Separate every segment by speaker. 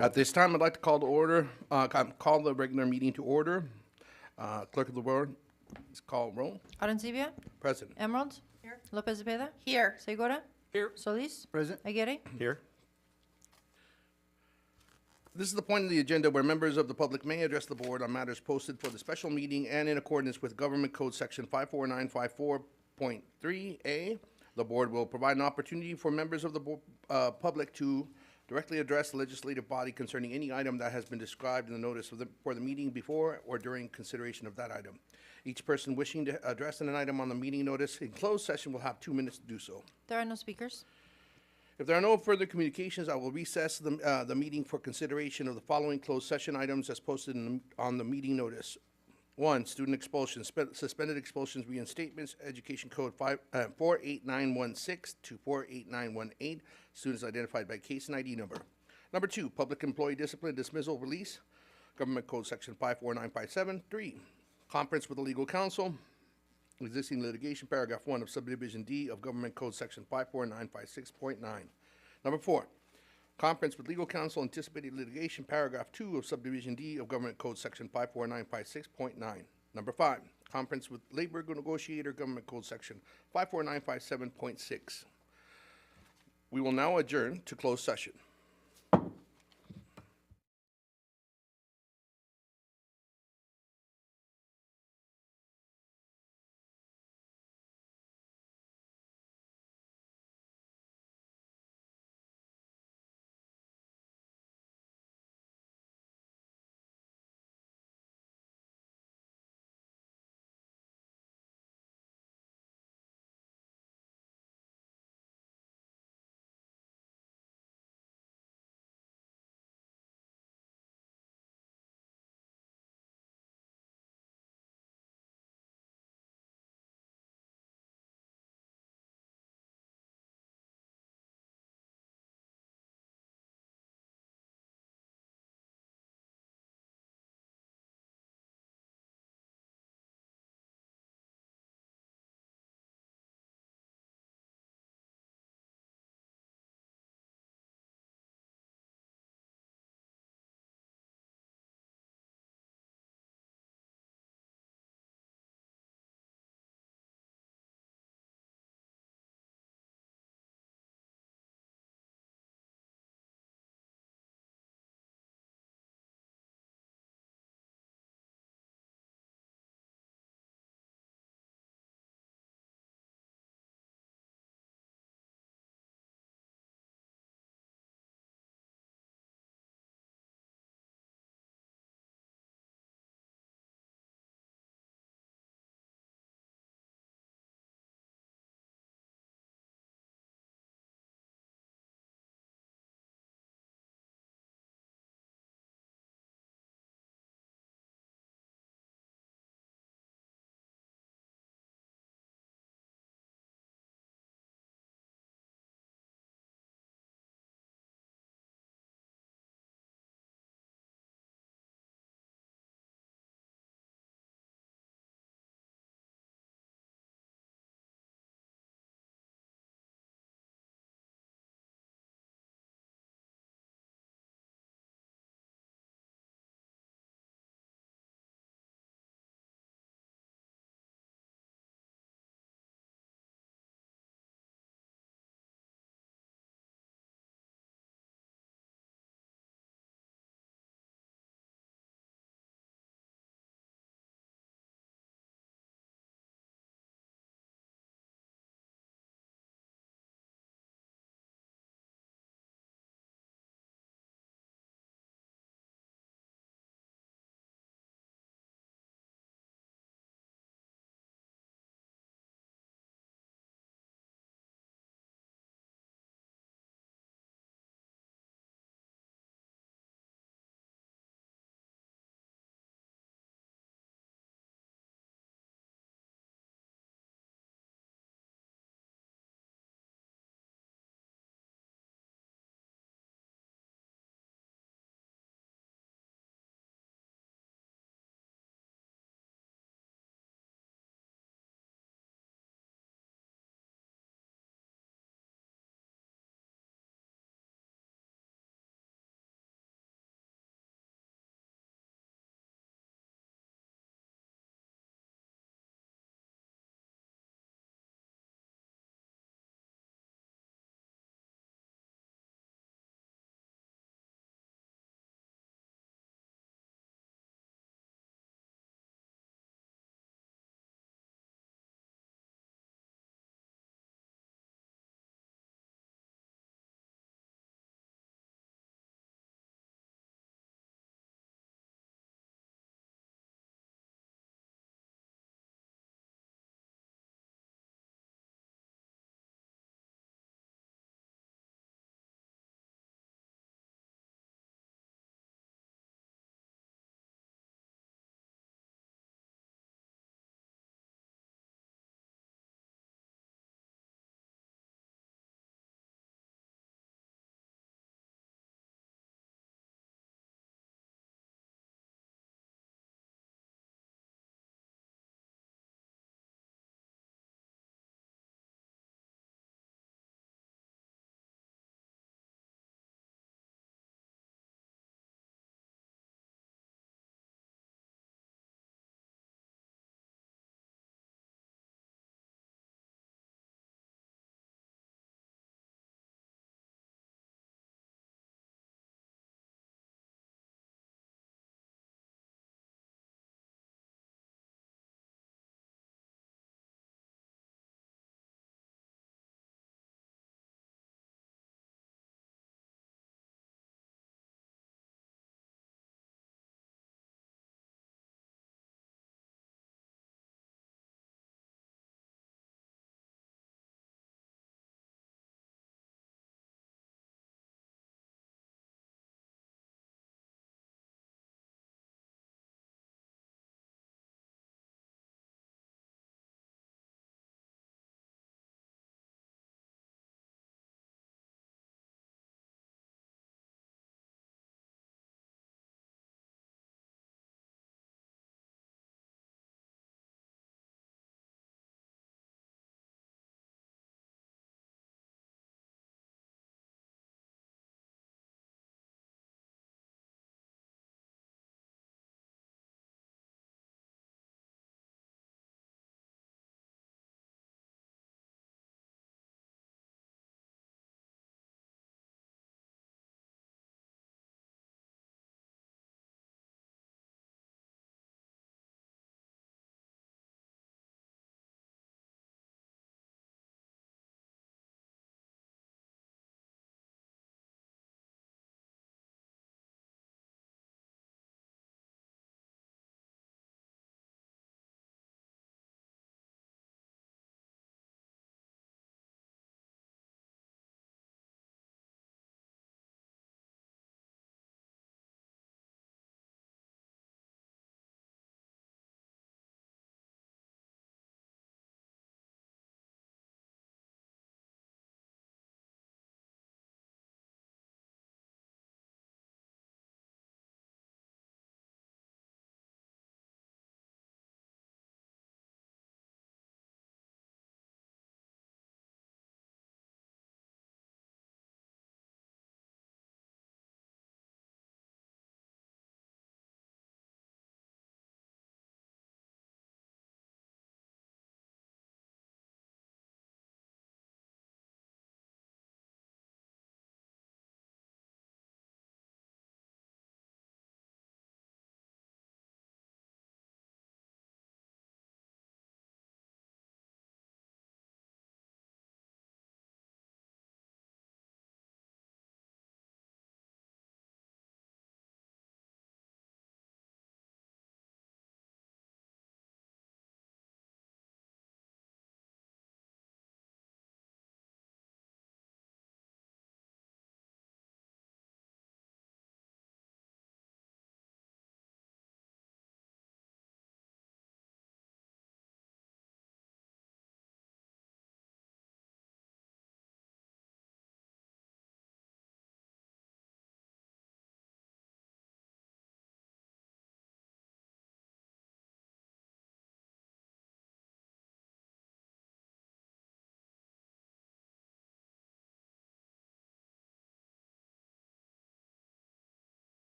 Speaker 1: At this time, I'd like to call the regular meeting to order. Clerk of the board, please call roll.
Speaker 2: Arancibia,
Speaker 1: Present.
Speaker 2: Emerald. Here. Lopez Zepeda.
Speaker 3: Here.
Speaker 2: Segura.
Speaker 1: Here.
Speaker 2: Solis.
Speaker 4: Present.
Speaker 2: Aguirre.
Speaker 4: Here.
Speaker 1: This is the point of the agenda where members of the public may address the board on matters posted for the special meeting and in accordance with Government Code Section 54954.3A. The board will provide an opportunity for members of the public to directly address the legislative body concerning any item that has been described in the notice for the meeting before or during consideration of that item. Each person wishing to address an item on the meeting notice in closed session will have 2 minutes to do so.
Speaker 2: There are no speakers.
Speaker 1: If there are no further communications, I will recess the meeting for consideration of the following closed session items as posted on the meeting notice. 1, student expulsions, suspended expulsions, reinstatements, Education Code 48916 to 48918, students identified by case and ID number. Number 2, public employee discipline, dismissal, release, Government Code Section 54957. 3, conference with the legal counsel, existing litigation, paragraph 1 of subdivision D of Government Code Section 54956.9. Number 4, conference with legal counsel, anticipated litigation, paragraph 2 of subdivision D of Government Code Section 54956.9. Number 5, conference with labor negotiator, Government Code Section 54957.6. We will now adjourn to closed session.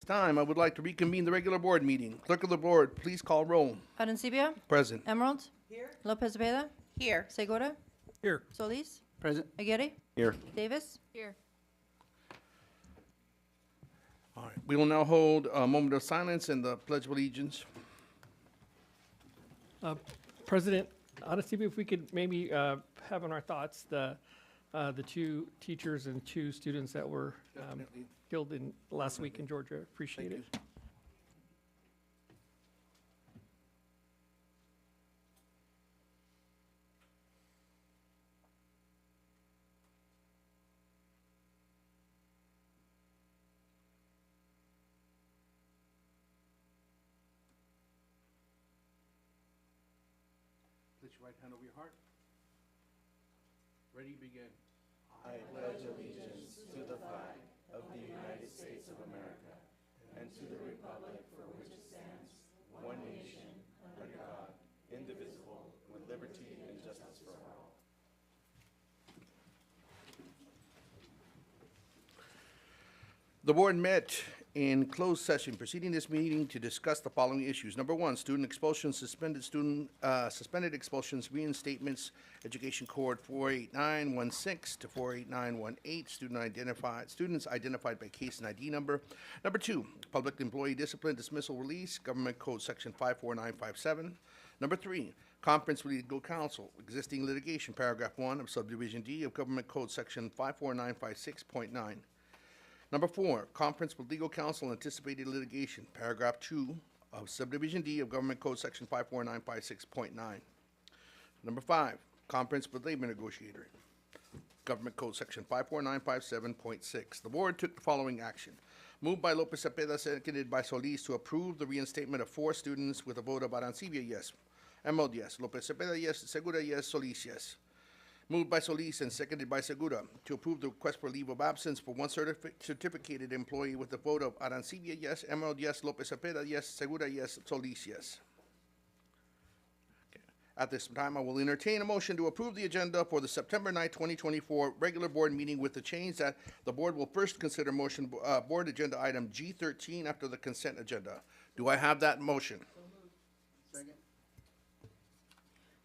Speaker 1: It's time. I would like to reconvene the regular board meeting. Clerk of the board, please call roll.
Speaker 2: Arencibia?
Speaker 1: Present.
Speaker 2: Emerald? Here. Lopez Zepeda?
Speaker 3: Here.
Speaker 2: Segura?
Speaker 4: Here.
Speaker 2: Solis?
Speaker 4: Present.
Speaker 2: Aguirre?
Speaker 4: Here.
Speaker 2: Davis? Here.
Speaker 1: All right. We will now hold a moment of silence and the Pledge of Allegiance.
Speaker 4: President, honestly, if we could maybe have in our thoughts the two teachers and two students that were
Speaker 1: Definitely.
Speaker 4: killed in last week in Georgia. Appreciate
Speaker 1: Thank
Speaker 4: it.
Speaker 1: you. Place your right hand over your heart. Ready, begin. The board met in closed session preceding this meeting to discuss the following issues. Number one, student expulsions, suspended expulsions, reinstatements, Education Code 48916 to 48918, students identified by case and ID number. Number two, public employee discipline, dismissal, release, Government Code Section 54957. Number three, conference with legal counsel, existing litigation, paragraph 1 of subdivision D of Government Code Section 54956.9. Number four, conference with legal counsel and anticipated litigation, paragraph 2 of subdivision D of Government Code Section 54956.9. Number five, conference with labor negotiator, Government Code Section 54957.6. The board took the following action. Moved by Lopez Cepeda, seconded by Solis, to approve the reinstatement of 4 students with a vote of Arancibia, yes. Emerald, yes. Lopez Cepeda, yes. Segura, yes. Solis, yes. Moved by Solis and seconded by Segura to approve the request for leave of absence for one certificated employee with the vote of Arancibia, yes. Emerald, yes. Lopez Cepeda, yes. Segura, yes. Solis, yes. Okay. At this time, I will entertain a motion to approve the agenda for the September 9, 2024 regular board meeting with the change that the board will first consider motion board agenda item G13 after the consent agenda. Do I have that motion?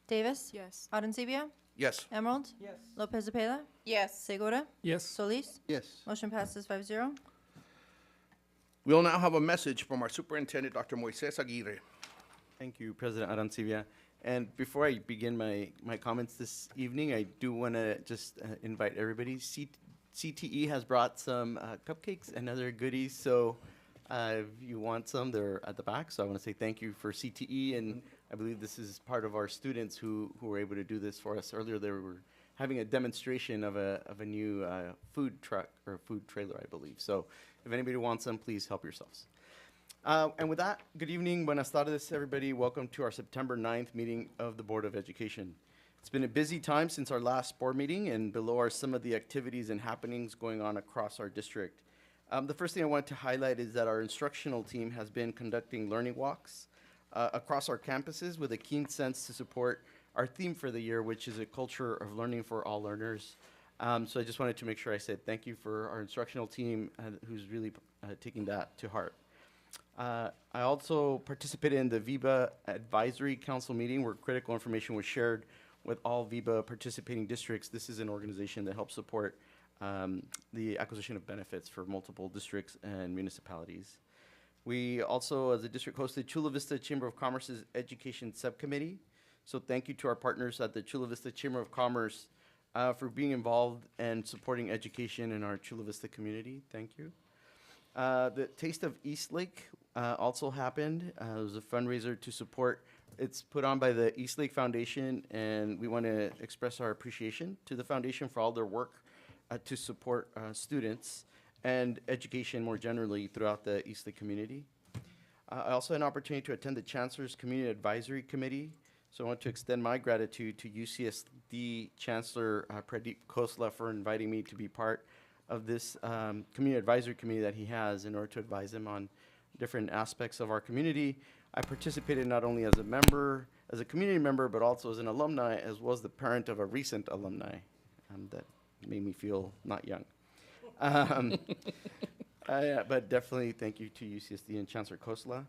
Speaker 2: Davis?
Speaker 3: Yes.
Speaker 2: Arencibia?
Speaker 1: Yes.
Speaker 2: Emerald?
Speaker 4: Yes.
Speaker 2: Lopez Zepeda?
Speaker 3: Yes.
Speaker 2: Segura?
Speaker 4: Yes.
Speaker 2: Solis?
Speaker 1: Yes.
Speaker 2: Motion passes 5-0.
Speaker 1: We will now have a message from our superintendent, Dr. Moises Aguirre.
Speaker 5: Thank you, President Arancibia. And before I begin my comments this evening, I do want to just invite everybody. CTE has brought some cupcakes and other goodies, so if you want some, they're at the back. So I want to say thank you for CTE, and I believe this is part of our students who were able to do this for us. Earlier, they were having a demonstration of a new food truck or food trailer, I believe. So if anybody wants some, please help yourselves. And with that, good evening, buenas tardes, everybody. Welcome to our September 9th meeting of the Board of Education. It's been a busy time since our last board meeting, and below are some of the activities and happenings going on across our district. The first thing I want to highlight is that our instructional team has been conducting learning walks across our campuses with a keen sense to support our theme for the year, which is a culture of learning for all learners. So I just wanted to make sure I said thank you for our instructional team who's really taking that to heart. I also participated in the VIBA Advisory Council meeting where critical information was shared with all VIBA participating districts. This is an organization that helps support the acquisition of benefits for multiple districts and municipalities. We also, as a district, hosted Chula Vista Chamber of Commerce's Education Subcommittee. So thank you to our partners at the Chula Vista Chamber of Commerce for being involved and supporting education in our Chula Vista community. Thank you. The Taste of Eastlake also happened. It was a fundraiser to support. It's put on by the Eastlake Foundation, and we want to express our appreciation to the foundation for all their work to support students and education more generally throughout the Eastlake community. I also had an opportunity to attend the Chancellor's Community Advisory Committee. So I want to extend my gratitude to UCSD Chancellor Pradeep Khosla for inviting me to be part of this Community Advisory Committee that he has in order to advise him on different aspects of our community. I participated not only as a member, as a community member, but also as an alumni, as well as the parent of a recent alumni that made me feel not young. Yeah, but definitely thank you to UCSD and Chancellor Kosla.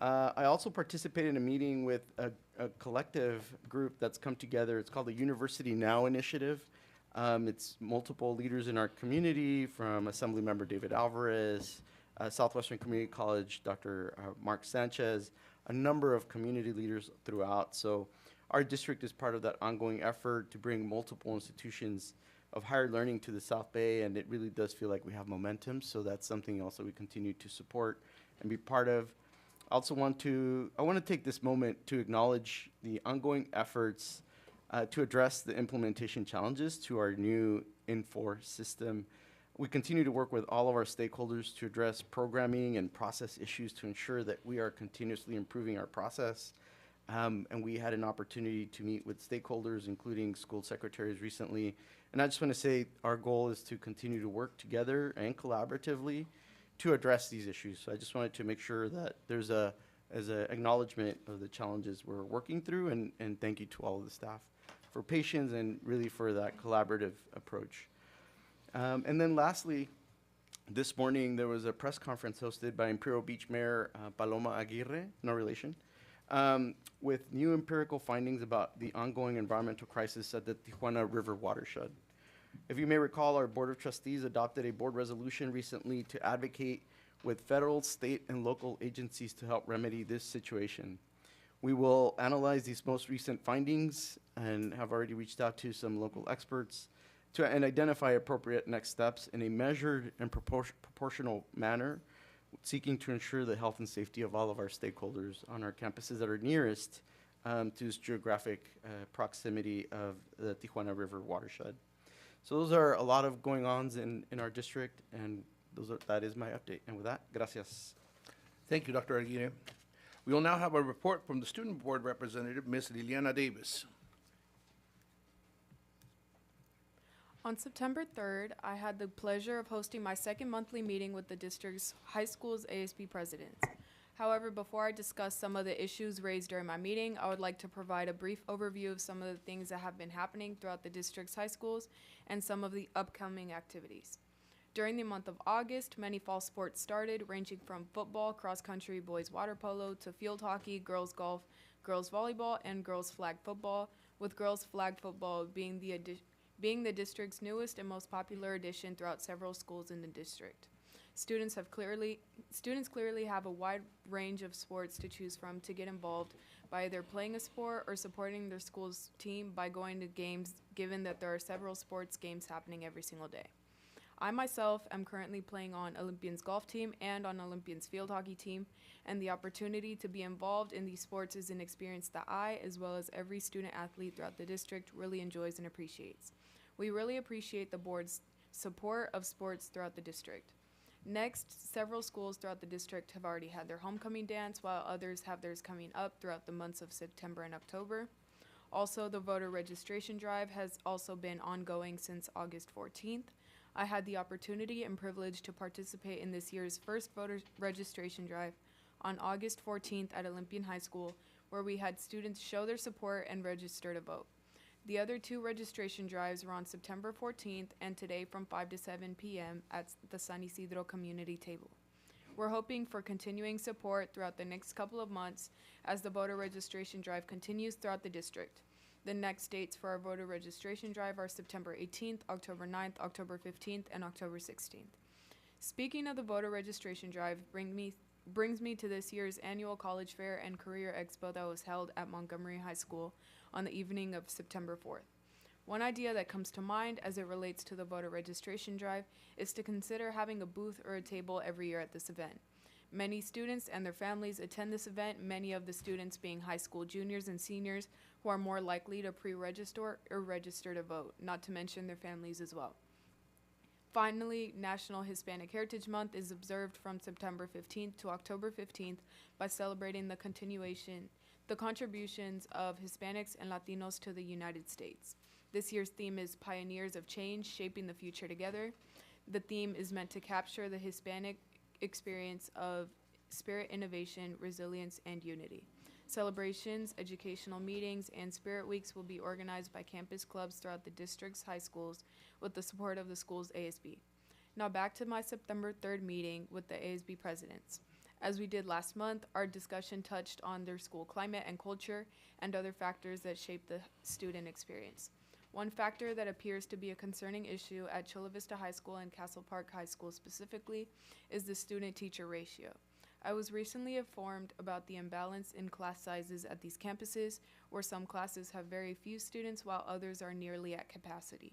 Speaker 5: I also participated in a meeting with a collective group that's come together. It's called the University Now Initiative. It's multiple leaders in our community, from Assemblymember David Alvarez, Southwestern Community College, Dr. Mark Sanchez, a number of community leaders throughout. So our district is part of that ongoing effort to bring multiple institutions of higher learning to the South Bay, and it really does feel like we have momentum. So that's something also we continue to support and be part of. I want to take this moment to acknowledge the ongoing efforts to address the implementation challenges to our new Infor system. We continue to work with all of our stakeholders to address programming and process issues to ensure that we are continuously improving our process. And we had an opportunity to meet with stakeholders, including school secretaries recently. And I just want to say our goal is to continue to work together and collaboratively to address these issues. So I just wanted to make sure that there's as an acknowledgement of the challenges we're working through, and thank you to all of the staff for patience and really for that collaborative approach. And then lastly, this morning there was a press conference hosted by Imperial Beach Mayor Paloma Aguirre, no relation, with new empirical findings about the ongoing environmental crisis at the Tijuana River watershed. If you may recall, our Board of Trustees adopted a board resolution recently to advocate with federal, state, and local agencies to help remedy this situation. We will analyze these most recent findings and have already reached out to some local experts and identify appropriate next steps in a measured and proportional manner, seeking to ensure the health and safety of all of our stakeholders on our campuses that are nearest to this geographic proximity of the Tijuana River watershed. So those are a lot of going-ons in our district, and that is my update. And with that, gracias.
Speaker 1: Thank you, Dr. Aguirre. We will now have a report from the Student Board Representative, Ms. Liliana Davis.
Speaker 3: On September 3rd, I had the pleasure of hosting my second monthly meeting with the district's high school's ASB presidents. However, before I discuss some of the issues raised during my meeting, I would like to provide a brief overview of some of the things that have been happening throughout the district's high schools and some of the upcoming activities. During the month of August, many fall sports started, ranging from football, cross-country, boys water polo, to field hockey, girls golf, girls volleyball, and girls flag football, with girls flag football being the district's newest and most popular addition throughout several schools in the district. Students clearly have a wide range of sports to choose from to get involved by either playing a sport or supporting their school's team by going to games, given that there are several sports games happening every single day. I myself am currently playing on Olympians golf team and on Olympians field hockey team, and the opportunity to be involved in these sports is an experience that I, as well as every student athlete throughout the district, really enjoys and appreciates. We really appreciate the board's support of sports throughout the district. Next, several schools throughout the district have already had their homecoming dance, while others have theirs coming up throughout the months of September and October. Also, the voter registration drive has also been ongoing since August 14th. I had the opportunity and privilege to participate in this year's first voter registration drive on August 14th at Olympian High School, where we had students show their support and register to vote. The other two registration drives were on September 14th and today from 5 to 7 p.m. at the San Isidro Community Table. We're hoping for continuing support throughout the next couple of months as the voter registration drive continues throughout the district. The next dates for our voter registration drive are September 18th, October 9th, October 15th, and October 16th. Speaking of the voter registration drive, brings me to this year's annual college fair and career expo that was held at Montgomery High School on the evening of September 4th. One idea that comes to mind as it relates to the voter registration drive is to consider having a booth or a table every year at this event. Many students and their families attend this event, many of the students being high school juniors and seniors who are more likely to pre-register or register to vote, not to mention their families as well. Finally, National Hispanic Heritage Month is observed from September 15th to October 15th by celebrating the contributions of Hispanics and Latinos to the United States. This year's theme is Pioneers of Change, Shaping the Future Together. The theme is meant to capture the Hispanic experience of spirit, innovation, resilience, and unity. Celebrations, educational meetings, and spirit weeks will be organized by campus clubs throughout the district's high schools with the support of the school's ASB. Now back to my September 3rd meeting with the ASB presidents. As we did last month, our discussion touched on their school climate and culture and other factors that shape the student experience. One factor that appears to be a concerning issue at Chula Vista High School and Castle Park High School specifically is the student-teacher ratio. I was recently informed about the imbalance in class sizes at these campuses, where some classes have very few students while others are nearly at capacity.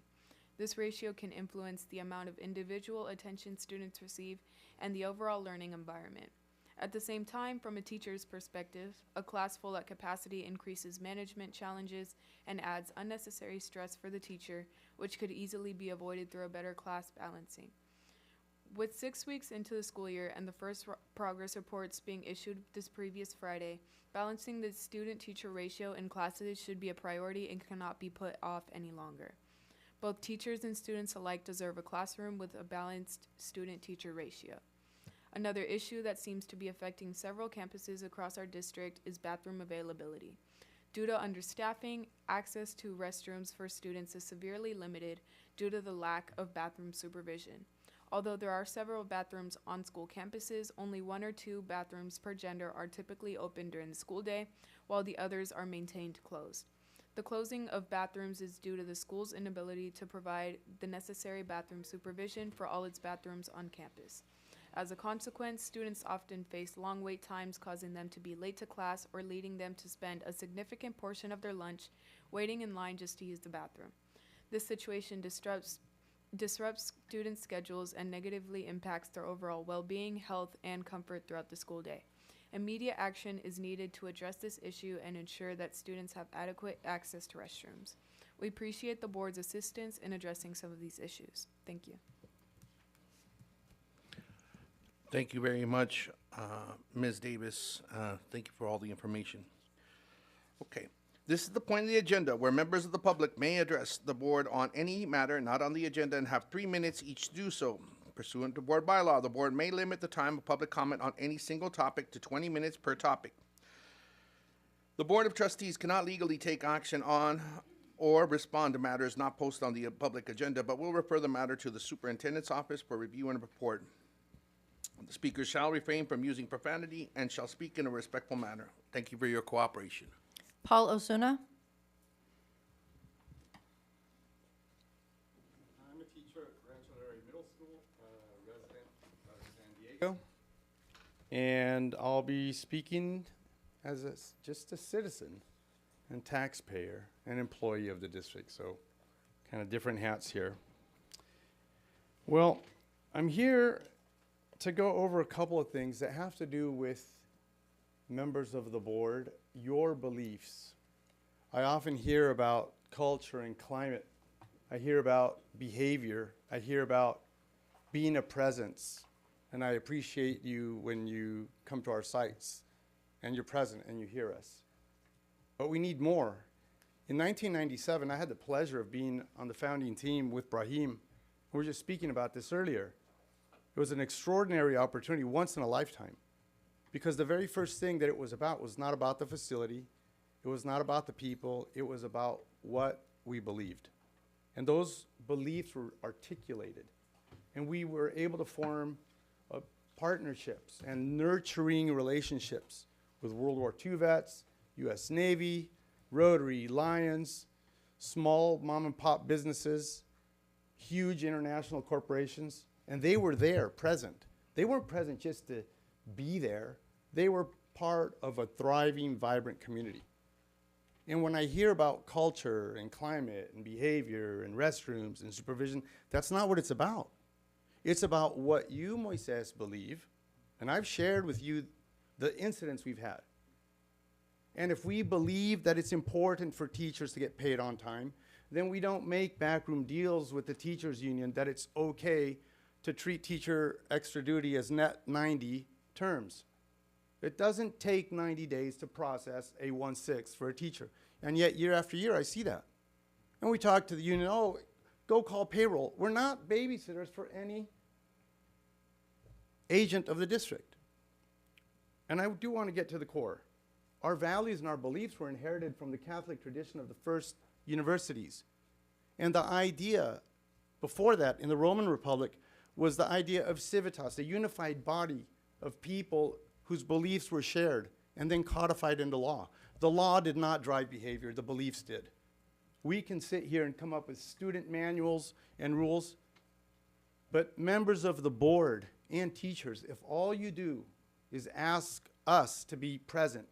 Speaker 3: This ratio can influence the amount of individual attention students receive and the overall learning environment. At the same time, from a teacher's perspective, a class full at capacity increases management challenges and adds unnecessary stress for the teacher, which could easily be avoided through a better class balancing. With 6 weeks into the school year and the first progress reports being issued this previous Friday, balancing the student-teacher ratio in classes should be a priority and cannot be put off any longer. Both teachers and students alike deserve a classroom with a balanced student-teacher ratio. Another issue that seems to be affecting several campuses across our district is bathroom availability. Due to understaffing, access to restrooms for students is severely limited due to the lack of bathroom supervision. Although there are several bathrooms on school campuses, only 1 or 2 bathrooms per gender are typically open during the school day, while the others are maintained closed. The closing of bathrooms is due to the school's inability to provide the necessary bathroom supervision for all its bathrooms on campus. As a consequence, students often face long wait times, causing them to be late to class or leading them to spend a significant portion of their lunch waiting in line just to use the bathroom. This situation disrupts students' schedules and negatively impacts their overall well-being, health, and comfort throughout the school day. Immediate action is needed to address this issue and ensure that students have adequate access to restrooms. We appreciate the board's assistance in addressing some of these issues. Thank you.
Speaker 1: Thank you very much, Ms. Davis. Thank you for all the information. Okay. This is the point of the agenda where members of the public may address the board on any matter not on the agenda and have 3 minutes each to do so. Pursuant to board bylaw, the board may limit the time of public comment on any single topic to 20 minutes per topic. The Board of Trustees cannot legally take action on or respond to matters not posted on the public agenda, but will refer the matter to the superintendent's office for review and report. The speaker shall refrain from using profanity and shall speak in a respectful manner. Thank you for your cooperation.
Speaker 2: Paul Osuna.
Speaker 6: I'm a teacher at Rancho Area Middle School, resident of San Diego. And I'll be speaking as just a citizen and taxpayer and employee of the district, so kind of different hats here. Well, I'm here to go over a couple of things that have to do with members of the board, your beliefs. I often hear about culture and climate. I hear about behavior. I hear about being a presence. And I appreciate you when you come to our sites and you're present and you hear us. But we need more. In 1997, I had the pleasure of being on the founding team with Brahim. We were just speaking about this earlier. It was an extraordinary opportunity, once in a lifetime, because the very first thing that it was not about the facility, it was not about the people, it was about what we believed. And those beliefs were articulated. And we were able to form partnerships and nurturing relationships with World War II vets, U.S. Navy, Rotary, Lions, small mom and pop businesses, huge international corporations. And they were there, present. They weren't present just to be there. They were part of a thriving, vibrant community. And when I hear about culture and climate and behavior and restrooms and supervision, that's not what it's about. It's about what you, Moises, believe. And I've shared with you the incidents we've had. And if we believe that it's important for teachers to get paid on time, then we don't make backroom deals with the teachers union that it's okay to treat teacher extra duty as net 90 terms. It doesn't take 90 days to process a 1/6 for a teacher. And yet, year after year, I see that. And we talk to the union, oh, go call payroll. We're not babysitters for any agent of the district. And I do want to get to the core. Our values and our beliefs were inherited from the Catholic tradition of the first universities. And the idea before that, in the Roman Republic, was the idea of civitas, a unified body of people whose beliefs were shared and then codified into law. The law did not drive behavior, the beliefs did. We can sit here and come up with student manuals and rules, but members of the board and teachers, if all you do is ask us to be present,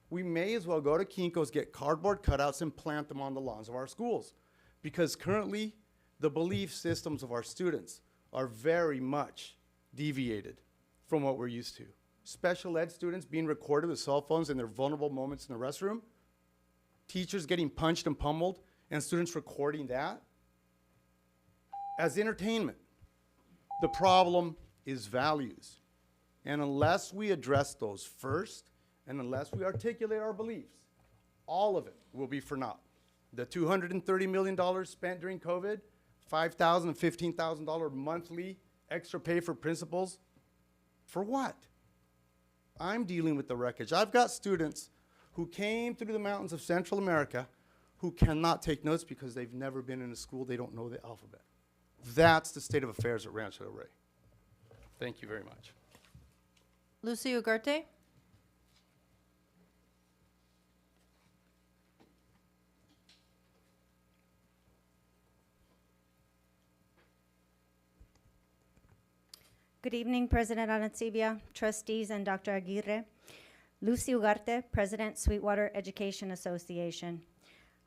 Speaker 6: we may as well go to Kinko's, get cardboard cutouts and plant them on the lawns of our schools. Because currently, the belief systems of our students are very much deviated from what we're used to. Special ed students being recorded with cell phones in their vulnerable moments in the restroom, teachers getting punched and pummeled, and students recording that as entertainment. The problem is values. And unless we address those first, and unless we articulate our beliefs, all of it will be for naught. The $230 million spent during COVID, $5,000 and $15,000 monthly extra pay for principals, for what? I'm dealing with the wreckage. I've got students who came through the mountains of Central America who cannot take notes because they've never been in a school, they don't know the alphabet. That's the state of affairs at Rancho Del Rey. Thank you very much.
Speaker 2: Lucy Ugarte.
Speaker 7: Good evening, President Arancibia, trustees, and Dr. Aguirre. Lucy Ugarte, President, Sweetwater Education Association.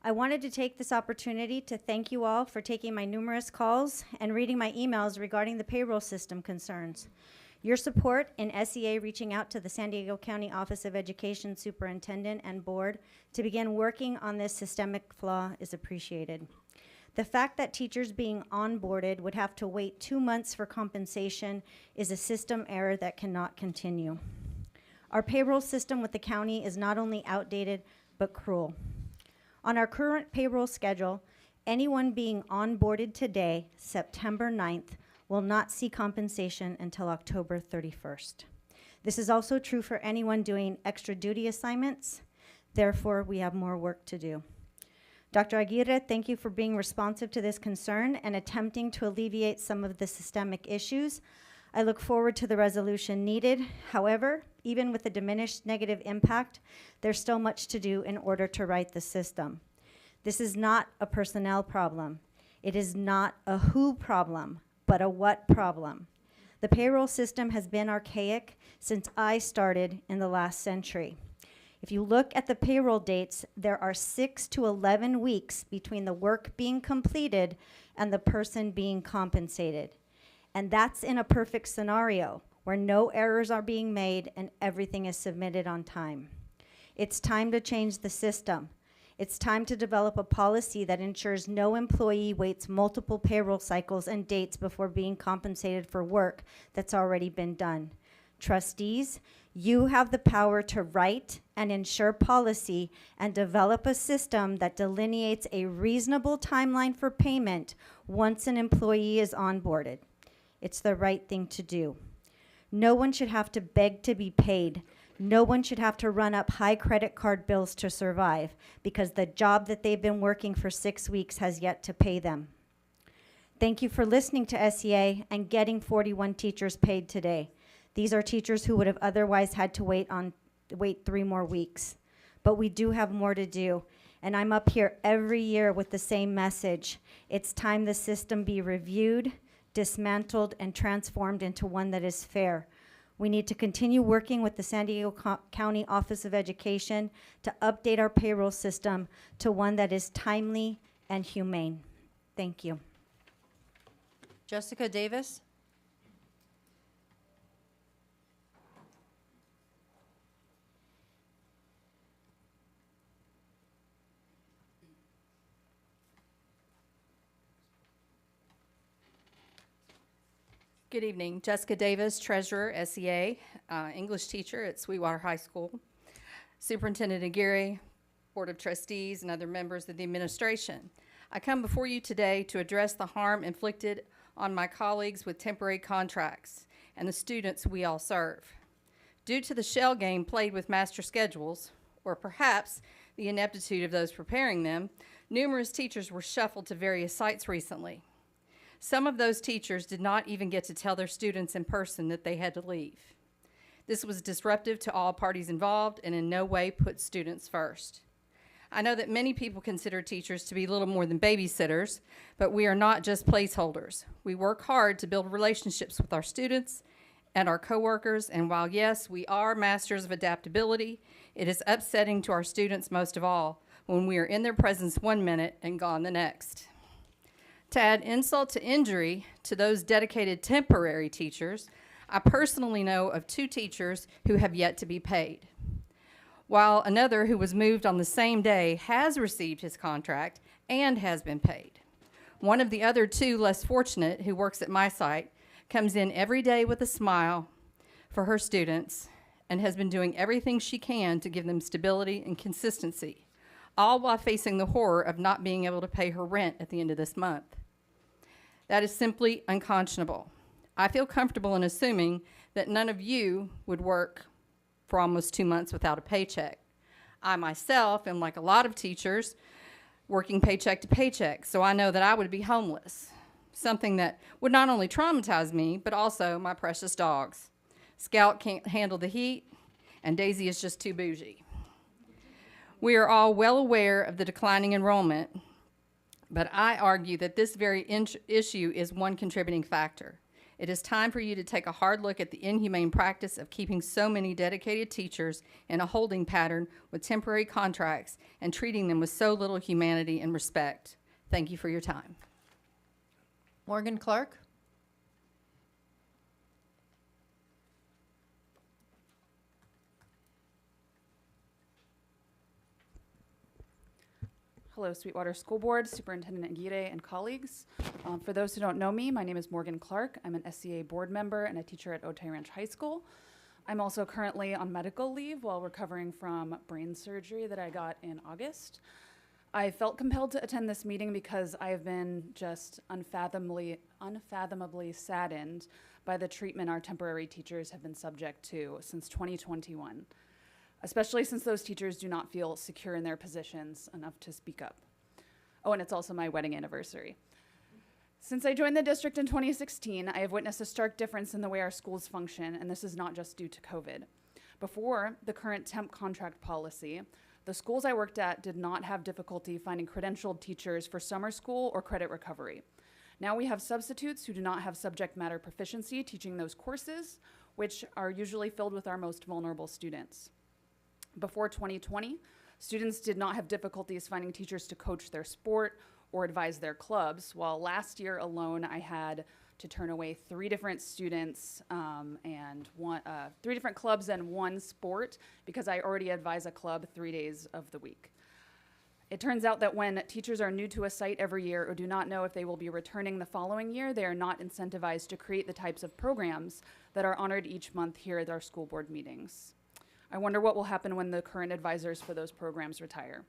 Speaker 7: I wanted to take this opportunity to thank you all for taking my numerous calls and reading my emails regarding the payroll system concerns. Your support in SEA reaching out to the San Diego County Office of Education Superintendent and Board to begin working on this systemic flaw is appreciated. The fact that teachers being onboarded would have to wait 2 months for compensation is a system error that cannot continue. Our payroll system with the county is not only outdated, but cruel. On our current payroll schedule, anyone being onboarded today, September 9th, will not see compensation until October 31st. This is also true for anyone doing extra duty assignments. Therefore, we have more work to do. Dr. Aguirre, thank you for being responsive to this concern and attempting to alleviate some of the systemic issues. I look forward to the resolution needed. However, even with the diminished negative impact, there's still much to do in order to right the system. This is not a personnel problem. It is not a who problem, but a what problem. The payroll system has been archaic since I started in the last century. If you look at the payroll dates, there are 6 to 11 weeks between the work being completed and the person being compensated. And that's in a perfect scenario where no errors are being made and everything is submitted on time. It's time to change the system. It's time to develop a policy that ensures no employee waits multiple payroll cycles and dates before being compensated for work that's already been done. Trustees, you have the power to write and ensure policy and develop a system that delineates a reasonable timeline for payment once an employee is onboarded. It's the right thing to do. No one should have to beg to be paid. No one should have to run up high credit card bills to survive because the job that they've been working for 6 weeks has yet to pay them. Thank you for listening to SEA and getting 41 teachers paid today. These are teachers who would have otherwise had to wait 3 more weeks. But we do have more to do. And I'm up here every year with the same message. It's time the system be reviewed, dismantled, and transformed into one that is fair. We need to continue working with the San Diego County Office of Education to update our payroll system to one that is timely and humane. Thank you.
Speaker 2: Jessica Davis.
Speaker 8: Good evening. Jessica Davis, Treasurer, SEA, English teacher at Sweetwater High School. Superintendent Aguirre, Board of Trustees, and other members of the administration. I come before you today to address the harm inflicted on my colleagues with temporary contracts and the students we all serve. Due to the shell game played with master schedules, or perhaps the ineptitude of those preparing them, numerous teachers were shuffled to various sites recently. Some of those teachers did not even get to tell their students in person that they had to leave. This was disruptive to all parties involved and in no way put students first. I know that many people consider teachers to be little more than babysitters, but we are not just placeholders. We work hard to build relationships with our students and our coworkers, and while yes, we are masters of adaptability, it is upsetting to our students most of all when we are in their presence 1 minute and gone the next. To add insult to injury to those dedicated temporary teachers, I personally know of 2 teachers who have yet to be paid, while another who was moved on the same day has received his contract and has been paid. One of the other 2 less fortunate who works at my site comes in every day with a smile for her students and has been doing everything she can to give them stability and consistency, all while facing the horror of not being able to pay her rent at the end of this month. That is simply unconscionable. I feel comfortable in assuming that none of you would work for almost 2 months without a paycheck. I myself am like a lot of teachers working paycheck to paycheck, so I know that I would be homeless, something that would not only traumatize me, but also my precious dogs. Scout can't handle the heat, and Daisy is just too bougie. We are all well aware of the declining enrollment, but I argue that this very issue is one contributing factor. It is time for you to take a hard look at the inhumane practice of keeping so many dedicated teachers in a holding pattern with temporary contracts and treating them with so little humanity and respect. Thank you for your time.
Speaker 2: Morgan Clark.
Speaker 9: Hello, Sweetwater School Board, Superintendent Aguirre, and colleagues. For those who don't know me, my name is Morgan Clark. I'm an SCA board member and a teacher at Otay Ranch High School. I'm also currently on medical leave while recovering from brain surgery that I got in August. I felt compelled to attend this meeting because I have been just unfathomably saddened by the treatment our temporary teachers have been subject to since 2021. Especially since those teachers do not feel secure in their positions enough to speak up. Oh, and it's also my wedding anniversary. Since I joined the district in 2016, I have witnessed a stark difference in the way our schools function, and this is not just due to COVID. Before the current temp contract policy, the schools I worked at did not have difficulty finding credentialed teachers for summer school or credit recovery. Now we have substitutes who do not have subject matter proficiency teaching those courses, which are usually filled with our most vulnerable students. Before 2020, students did not have difficulties finding teachers to coach their sport or advise their clubs, while last year alone I had to turn away 3 different students and 3 different clubs and 1 sport because I already advise a club 3 days of the week. It turns out that when teachers are new to a site every year or do not know if they will be returning the following year, they are not incentivized to create the types of programs that are honored each month here at our school board meetings. I wonder what will happen when the current advisors for those programs retire.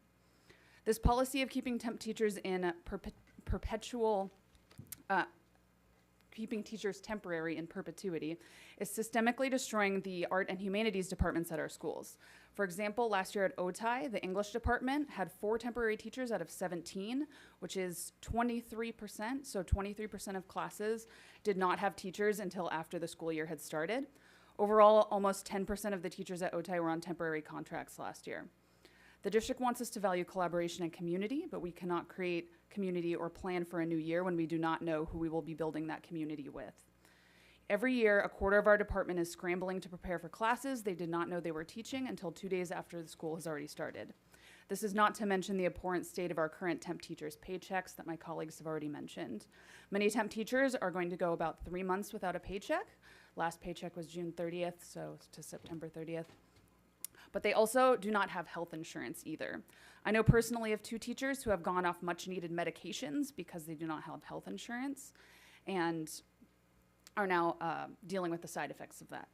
Speaker 9: This policy of keeping temp teachers in keeping teachers temporary in perpetuity is systemically destroying the art and humanities departments at our schools. For example, last year at Otay, the English department had 4 temporary teachers out of 17, which is 23%. So 23% of classes did not have teachers until after the school year had started. Overall, almost 10% of the teachers at Otay were on temporary contracts last year. The district wants us to value collaboration and community, but we cannot create community or plan for a new year when we do not know who we will be building that community with. Every year, a quarter of our department is scrambling to prepare for classes they did not know they were teaching until 2 days after the school has already started. This is not to mention the abhorrent state of our current temp teachers' paychecks that my colleagues have already mentioned. Many temp teachers are going to go about 3 months without a paycheck. Last paycheck was June 30th, so to September 30th. But they also do not have health insurance either. I know personally of 2 teachers who have gone off much needed medications because they do not have health insurance and are now dealing with the side effects of that.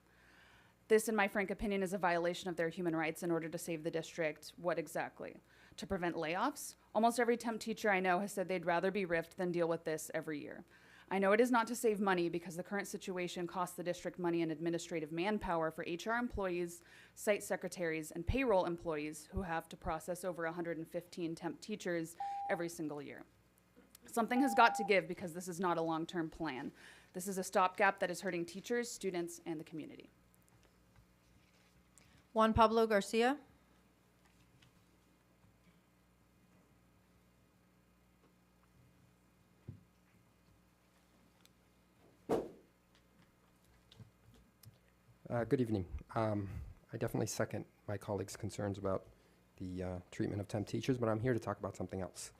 Speaker 9: This, in my frank opinion, is a violation of their human rights in order to save the district. What exactly? To prevent layoffs? Almost every temp teacher I know has said they'd rather be riffed than deal with this every year. I know it is not to save money because the current situation costs the district money and administrative manpower for HR employees, site secretaries, and payroll employees who have to process over 115 temp teachers every single year. Something has got to give because this is not a long-term plan. This is a stopgap that is hurting teachers, students, and the community.
Speaker 2: Juan Pablo Garcia.
Speaker 10: Good evening. I definitely second my colleagues' concerns about the treatment of temp teachers, but I'm here to talk about something else.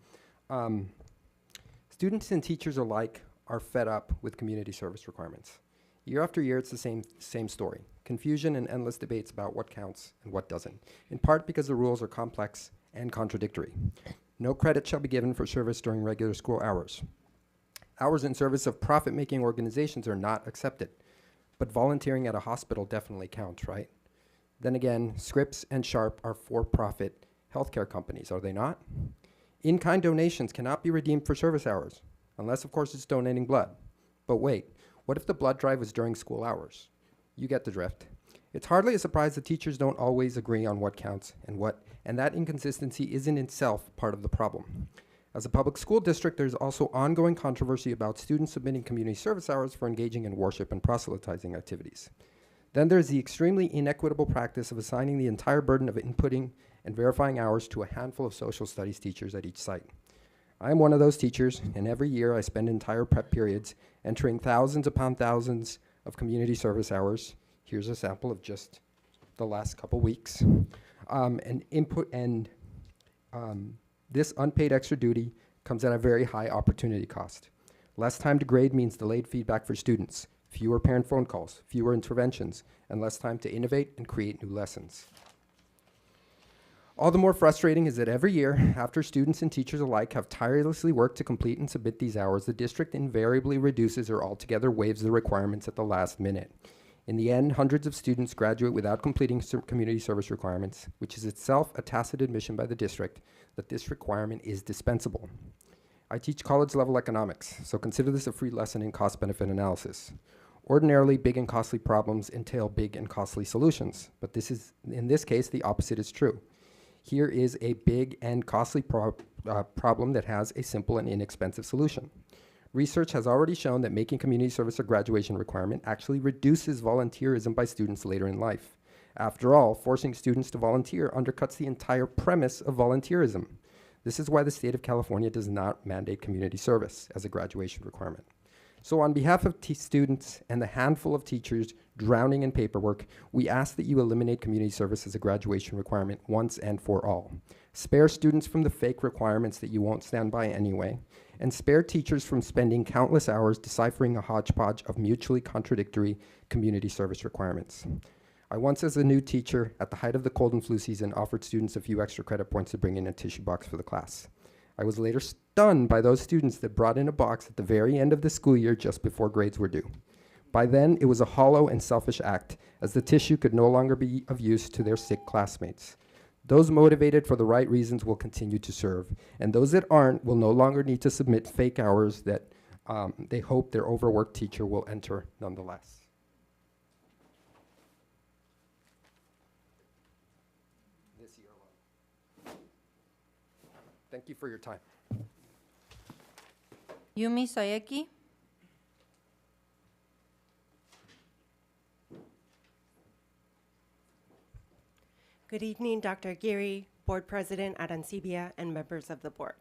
Speaker 10: Students and teachers alike are fed up with community service requirements. Year after year, it's the same story. Confusion and endless debates about what counts and what doesn't, in part because the rules are complex and contradictory. No credit shall be given for service during regular school hours. Hours in service of profit-making organizations are not accepted, but volunteering at a hospital definitely counts, right? Then again, Scripps and Sharp are for-profit healthcare companies, are they not? In-kind donations cannot be redeemed for service hours, unless of course it's donating blood. But wait, what if the blood drive is during school hours? You get the drift. It's hardly a surprise that teachers don't always agree on what counts and that inconsistency is in itself part of the problem. As a public school district, there's also ongoing controversy about students submitting community service hours for engaging in worship and proselytizing activities. Then there's the extremely inequitable practice of assigning the entire burden of inputting and verifying hours to a handful of social studies teachers at each site. I am one of those teachers, and every year I spend entire prep periods entering thousands upon thousands of community service hours. Here's a sample of just the last couple weeks. This unpaid extra duty comes at a very high opportunity cost. Less time to grade means delayed feedback for students, fewer parent phone calls, fewer interventions, and less time to innovate and create new lessons. All the more frustrating is that every year, after students and teachers alike have tirelessly worked to complete and submit these hours, the district invariably reduces or altogether waives the requirements at the last minute. In the end, hundreds of students graduate without completing community service requirements, which is itself a tacit admission by the district that this requirement is dispensable. I teach college-level economics, so consider this a free lesson in cost-benefit analysis. Ordinarily, big and costly problems entail big and costly solutions, but in this case, the opposite is true. Here is a big and costly problem that has a simple and inexpensive solution. Research has already shown that making community service a graduation requirement actually reduces volunteerism by students later in life. After all, forcing students to volunteer undercuts the entire premise of volunteerism. This is why the state of California does not mandate community service as a graduation requirement. So on behalf of students and the handful of teachers drowning in paperwork, we ask that you eliminate community service as a graduation requirement once and for all. Spare students from the fake requirements that you won't stand by anyway, and spare teachers from spending countless hours deciphering a hodgepodge of mutually contradictory community service requirements. I once, as a new teacher, at the height of the cold and flu season, offered students a few extra credit points to bring in a tissue box for the class. I was later stunned by those students that brought in a box at the very end of the school year just before grades were due. By then, it was a hollow and selfish act, as the tissue could no longer be of use to their sick classmates. Those motivated for the right reasons will continue to serve, and those that aren't will no longer need to submit fake hours that they hope their overworked teacher will enter nonetheless. This year alone. Thank you for your time.
Speaker 2: Yumi Sayeki.
Speaker 11: Good evening, Dr. Aguirre, Board President at Ancibia, and members of the board.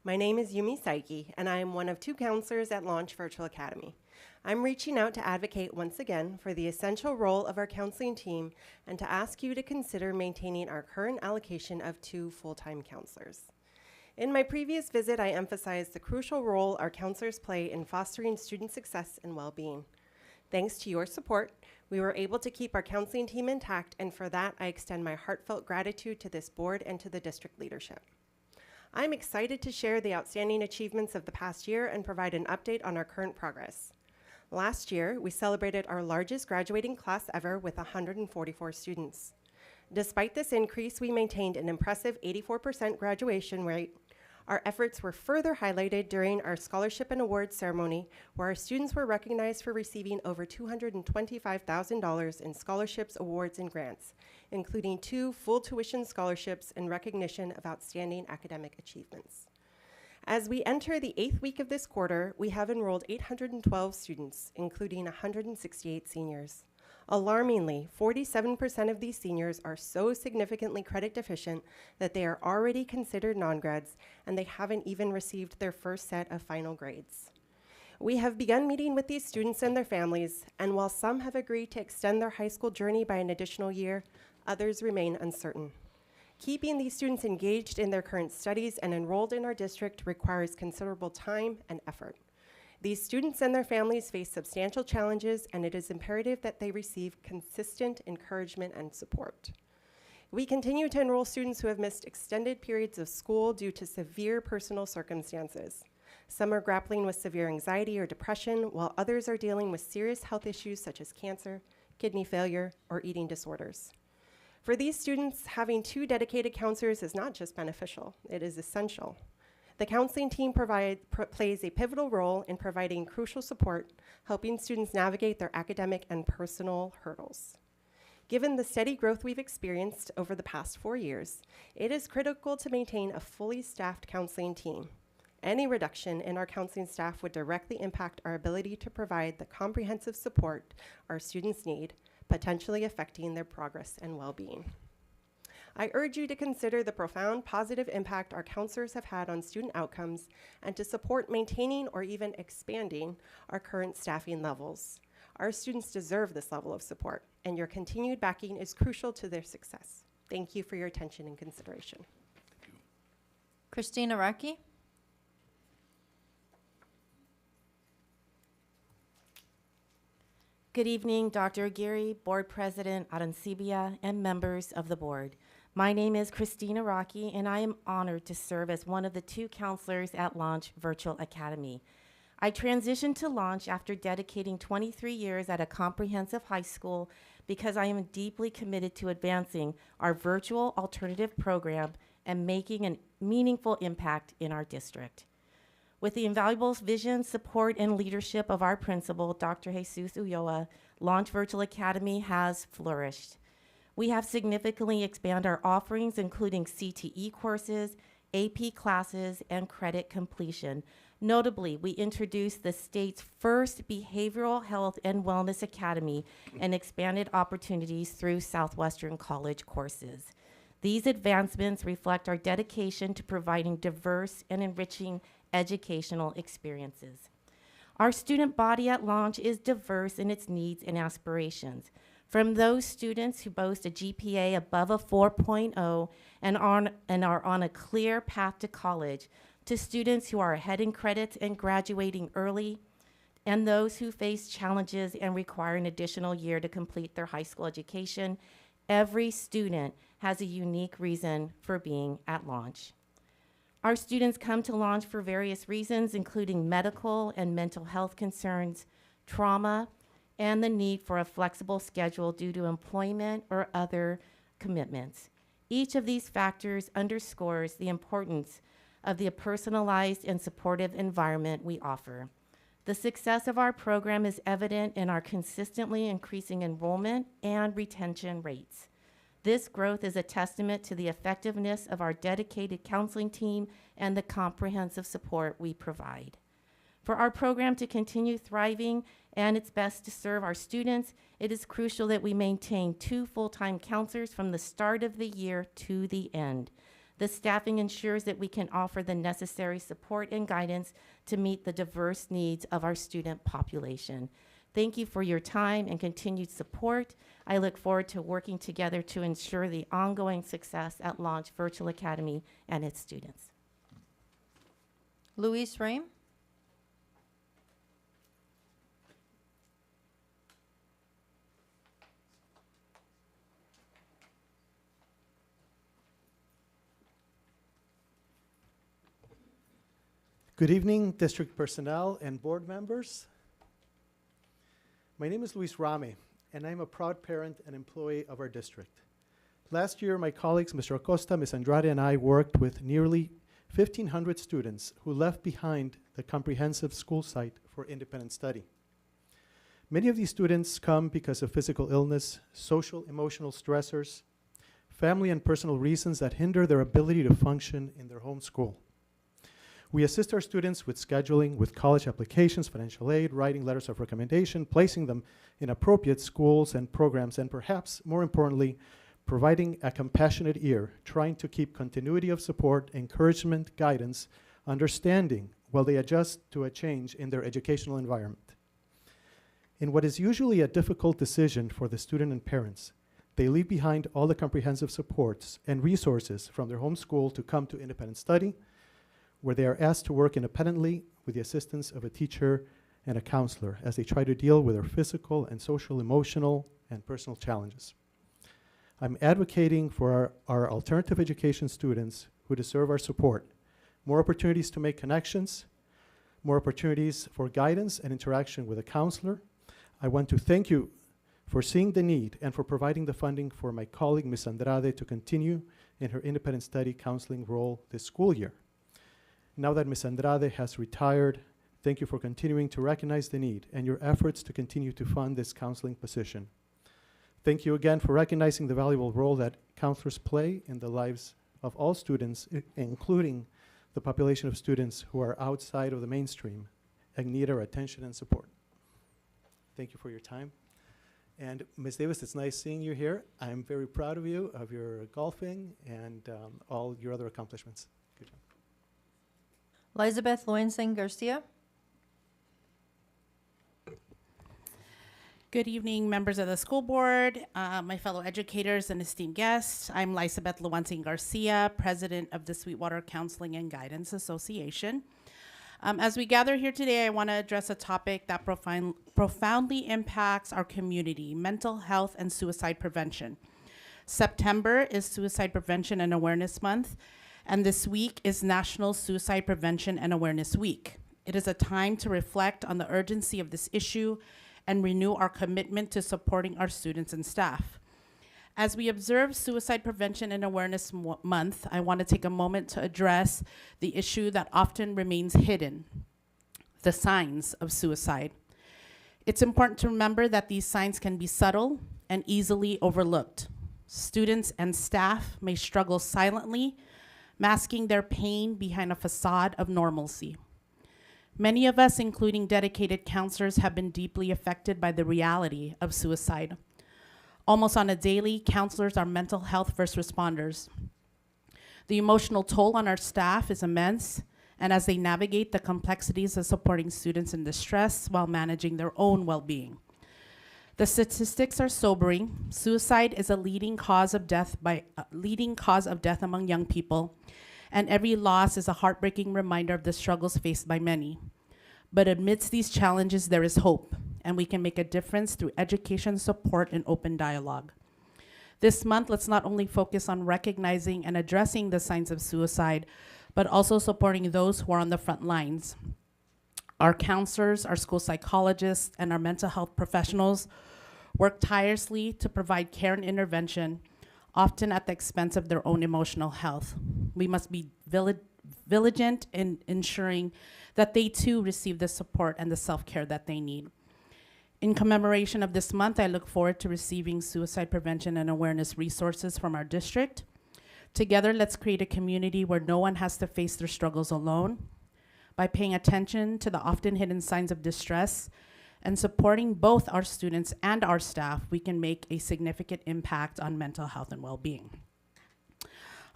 Speaker 11: My name is Yumi Saiki, and I am one of 2 counselors at Launch Virtual Academy. I'm reaching out to advocate once again for the essential role of our counseling team and to ask you to consider maintaining our current allocation of 2 full-time counselors. In my previous visit, I emphasized the crucial role our counselors play in fostering student success and well-being. Thanks to your support, we were able to keep our counseling team intact, and for that, I extend my heartfelt gratitude to this board and to the district leadership. I'm excited to share the outstanding achievements of the past year and provide an update on our current progress. Last year, we celebrated our largest graduating class ever with 144 students. Despite this increase, we maintained an impressive 84% graduation rate. Our efforts were further highlighted during our scholarship and awards ceremony, where our students were recognized for receiving over $225,000 in scholarships, awards, and grants, including 2 full tuition scholarships in recognition of outstanding academic achievements. As we enter the 8th week of this quarter, we have enrolled 812 students, including 168 seniors. Alarmingly, 47% of these seniors are so significantly credit deficient that they are already considered non-grads, and they haven't even received their first set of final grades. We have begun meeting with these students and their families, and while some have agreed to extend their high school journey by an additional year, others remain uncertain. Keeping these students engaged in their current studies and enrolled in our district requires considerable time and effort. These students and their families face substantial challenges, and it is imperative that they receive consistent encouragement and support. We continue to enroll students who have missed extended periods of school due to severe personal circumstances. Some are grappling with severe anxiety or depression, while others are dealing with serious health issues such as cancer, kidney failure, or eating disorders. For these students, having 2 dedicated counselors is not just beneficial, it is essential. The counseling team plays a pivotal role in providing crucial support, helping students navigate their academic and personal hurdles. Given the steady growth we've experienced over the past 4 years, it is critical to maintain a fully staffed counseling team. Any reduction in our counseling staff would directly impact our ability to provide the comprehensive support our students need, potentially affecting their progress and well-being. I urge you to consider the profound positive impact our counselors have had on student outcomes and to support maintaining or even expanding our current staffing levels. Our students deserve this level of support, and your continued backing is crucial to their success. Thank you for your attention and consideration.
Speaker 2: Christina Raki.
Speaker 12: Good evening, Dr. Aguirre, Board President Arancibia, and members of the board. My name is Christina Rocky, and I am honored to serve as one of the 2 counselors at Launch Virtual Academy. I transitioned to Launch after dedicating 23 years at a comprehensive high school because I am deeply committed to advancing our virtual alternative program and making a meaningful impact in our district. With the invaluable vision, support, and leadership of our principal, Dr. Jesus Ulloa, Launch Virtual Academy has flourished. We have significantly expanded our offerings, including CTE courses, AP classes, and credit completion. Notably, we introduced the state's first behavioral health and wellness academy and expanded opportunities through Southwestern College courses. These advancements reflect our dedication to providing diverse and enriching educational experiences. Our student body at Launch is diverse in its needs and aspirations. From those students who boast a GPA above a 4.0 and are on a clear path to college, to students who are ahead in credits and graduating early, and those who face challenges and require an additional year to complete their high school education, every student has a unique reason for being at Launch. Our students come to Launch for various reasons, including medical and mental health concerns, trauma, and the need for a flexible schedule due to employment or other commitments. Each of these factors underscores the importance of the personalized and supportive environment we offer. The success of our program is evident in our consistently increasing enrollment and retention rates. This growth is a testament to the effectiveness of our dedicated counseling team and the comprehensive support we provide. For our program to continue thriving and its best to serve our students, it is crucial that we maintain 2 full-time counselors from the start of the year to the end. The staffing ensures that we can offer the necessary support and guidance to meet the diverse needs of our student population. Thank you for your time and continued support. I look forward to working together to ensure the ongoing success at Launch Virtual Academy and its students.
Speaker 2: Luis Reim.
Speaker 13: Good evening, district personnel and board members. My name is Luis Rame, and I'm a proud parent and employee of our district. Last year, my colleagues, Mr. Acosta, Ms. Andrade, and I worked with nearly 1,500 students who left behind the comprehensive school site for independent study. Many of these students come because of physical illness, social, emotional stressors, family and personal reasons that hinder their ability to function in their home school. We assist our students with scheduling, with college applications, financial aid, writing letters of recommendation, placing them in appropriate schools and programs, and perhaps more importantly, providing a compassionate ear, trying to keep continuity of support, encouragement, guidance, understanding while they adjust to a change in their educational environment. In what is usually a difficult decision for the student and parents, they leave behind all the comprehensive supports and resources from their home school to come to independent study, where they are asked to work independently with the assistance of a teacher and a counselor as they try to deal with their physical and social, emotional, and personal challenges. I'm advocating for our alternative education students who deserve our support, more opportunities to make connections, more opportunities for guidance and interaction with a counselor. I want to thank you for seeing the need and for providing the funding for my colleague, Ms. Andrade, to continue in her independent study counseling role this school year. Now that Ms. Andrade has retired, thank you for continuing to recognize the need and your efforts to continue to fund this counseling position. Thank you again for recognizing the valuable role that counselors play in the lives of all students, including the population of students who are outside of the mainstream and need our attention and support. Thank you for your time. And Ms. Davis, it's nice seeing you here. I'm very proud of you, of your golfing and all your other accomplishments. Good job.
Speaker 2: Elizabeth Loenzen Garcia.
Speaker 14: Good evening, members of the school board, my fellow educators and esteemed guests. I'm Elizabeth Loenzen Garcia, president of the Sweetwater Counseling and Guidance Association. As we gather here today, I want to address a topic that profoundly impacts our community: mental health and suicide prevention. September is Suicide Prevention and Awareness Month, and this week is National Suicide Prevention and Awareness Week. It is a time to reflect on the urgency of this issue and renew our commitment to supporting our students and staff. As we observe Suicide Prevention and Awareness Month, I want to take a moment to address the issue that often remains hidden: the signs of suicide. It's important to remember that these signs can be subtle and easily overlooked. Students and staff may struggle silently, masking their pain behind a facade of normalcy. Many of us, including dedicated counselors, have been deeply affected by the reality of suicide. Almost on a daily, counselors are mental health first responders. The emotional toll on our staff is immense, and as they navigate the complexities of supporting students in distress while managing their own well-being. The statistics are sobering. Suicide is a leading cause of death among young people, and every loss is a heartbreaking reminder of the struggles faced by many. But amidst these challenges, there is hope, and we can make a difference through education, support, and open dialogue. This month, let's not only focus on recognizing and addressing the signs of suicide, but also supporting those who are on the front lines. Our counselors, our school psychologists, and our mental health professionals work tirelessly to provide care and intervention, often at the expense of their own emotional health. We must be vigilant in ensuring that they too receive the support and the self-care that they need. In commemoration of this month, I look forward to receiving suicide prevention and awareness resources from our district. Together, let's create a community where no one has to face their struggles alone. By paying attention to the often hidden signs of distress and supporting both our students and our staff, we can make a significant impact on mental health and well-being.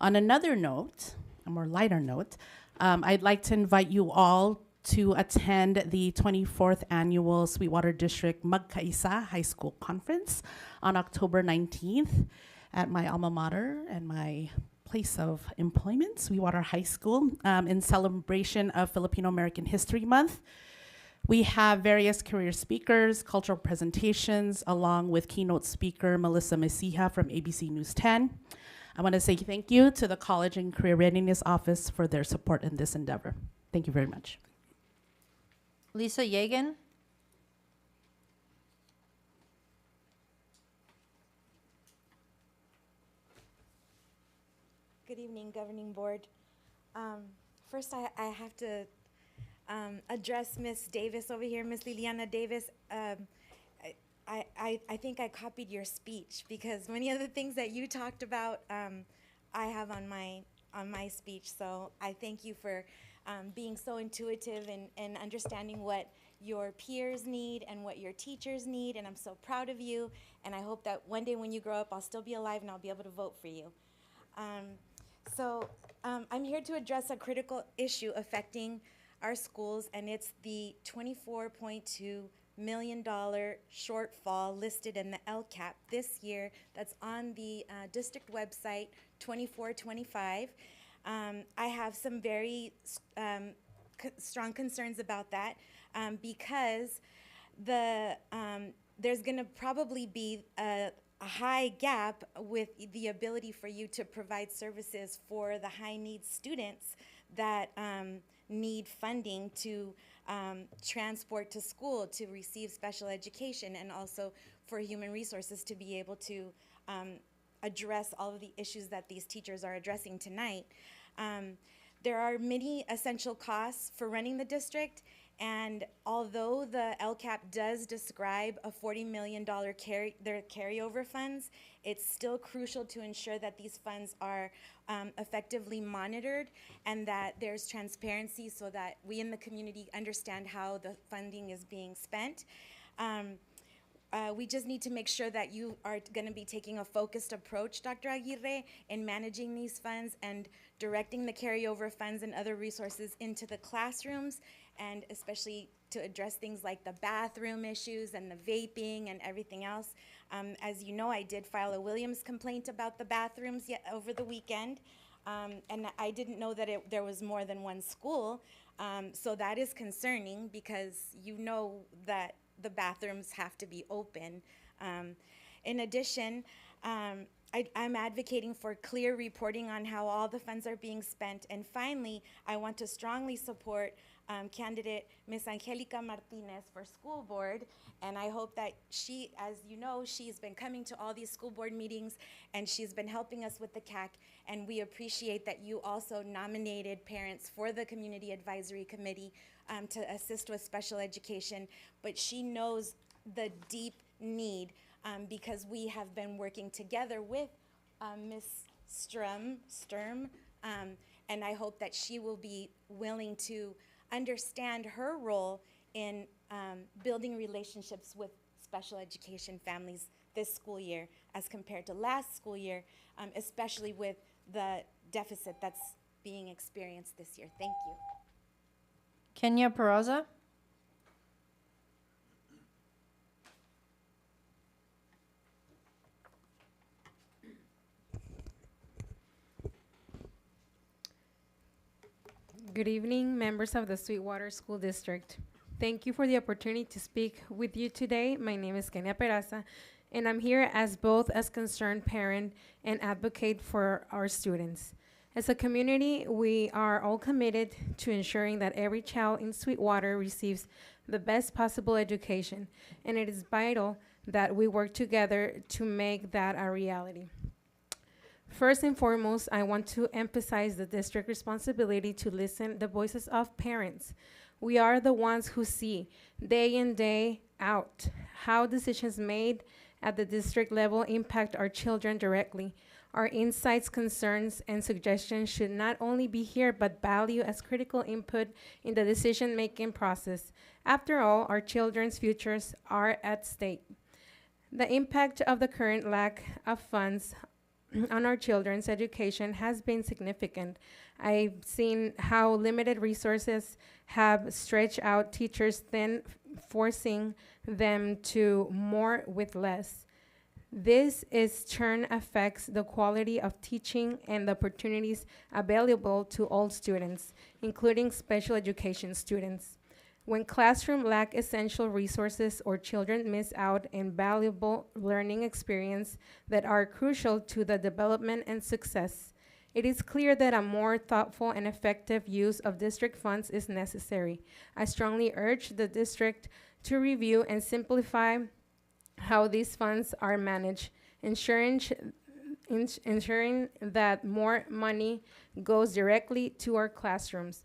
Speaker 14: On another note, a more lighter note, I'd like to invite you all to attend the 24th Annual Sweetwater District Magkaisa High School Conference on October 19th at my alma mater and my place of employment, Sweetwater High School, in celebration of Filipino American History Month. We have various career speakers, cultural presentations, along with keynote speaker Melissa Mesiha from ABC News 10. I want to say thank you to the College and Career Readiness Office for their support in this endeavor. Thank you very much.
Speaker 2: Lisa Yegan.
Speaker 15: Good evening, Governing Board. First, I have to address Ms. Davis over here, Ms. Liliana Davis. I think I copied your speech because many of the things that you talked about, I have on on my speech. So I thank you for being so intuitive and understanding what your peers need and what your teachers need. And I'm so proud of you. And I hope that one day when you grow up, I'll still be alive and I'll be able to vote for you. I'm here to address a critical issue affecting our schools, and it's the $24.2 million shortfall listed in the LCAP this year that's on the district website 2425. I have some very strong concerns about that because there's going to probably be a high gap with the ability for you to provide services for the high needs students that need funding to transport to school, to receive special education, and also for human resources to be able to address all of the issues that these teachers are addressing tonight. There are many essential costs for running the district, and although the LCAP does describe a $40 million their carryover funds, it's still crucial to ensure that these funds are effectively monitored and that there's transparency so that we in the community understand how the funding is being spent. We just need to make sure that you are going to be taking a focused approach, Dr. Aguirre, in managing these funds and directing the carryover funds and other resources into the classrooms, and especially to address things like the bathroom issues and the vaping and everything else. As you know, I did file a Williams complaint about the bathrooms over the weekend, and I didn't know that there was more than one school, so that is concerning because you know that the bathrooms have to be open. In addition, I'm advocating for clear reporting on how all the funds are being spent. And finally, I want to strongly support candidate Ms. Angelica Martinez for school board. And I hope that she, as you know, she's been coming to all these school board meetings and she's been helping us with the CAC. And we appreciate that you also nominated parents for the Community Advisory Committee to assist with special education. But she knows the deep need because we have been working together with Ms. Sturm, and I hope that she will be willing to understand her role in building relationships with special education families this school year as compared to last school year, especially with the deficit that's being experienced this year. Thank you.
Speaker 2: Kenya Peraza.
Speaker 16: Good evening, members of the Sweetwater School District. Thank you for the opportunity to speak with you today. My name is Kenya Peraza, and I'm here as both as concerned parent and advocate for our students. As a community, we are all committed to ensuring that every child in Sweetwater receives the best possible education, and it is vital that we work together to make that a reality. First and foremost, I want to emphasize the district responsibility to listen the voices of parents. We are the ones who see day in, day out how decisions made at the district level impact our children directly. Our insights, concerns, and suggestions should not only be heard but valued as critical input in the decision-making process. After all, our children's futures are at stake. The impact of the current lack of funds on our children's education has been significant. I've seen how limited resources have stretched out teachers, then forcing them to more with less. This in turn affects the quality of teaching and the opportunities available to all students, including special education students. When classrooms lack essential resources or children miss out on valuable learning experience that are crucial to the development and success, it is clear that a more thoughtful and effective use of district funds is necessary. I strongly urge the district to review and simplify how these funds are managed, ensuring that more money goes directly to our classrooms.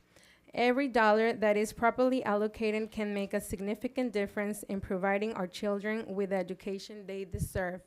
Speaker 16: Every dollar that is properly allocated can make a significant difference in providing our children with the education they deserve.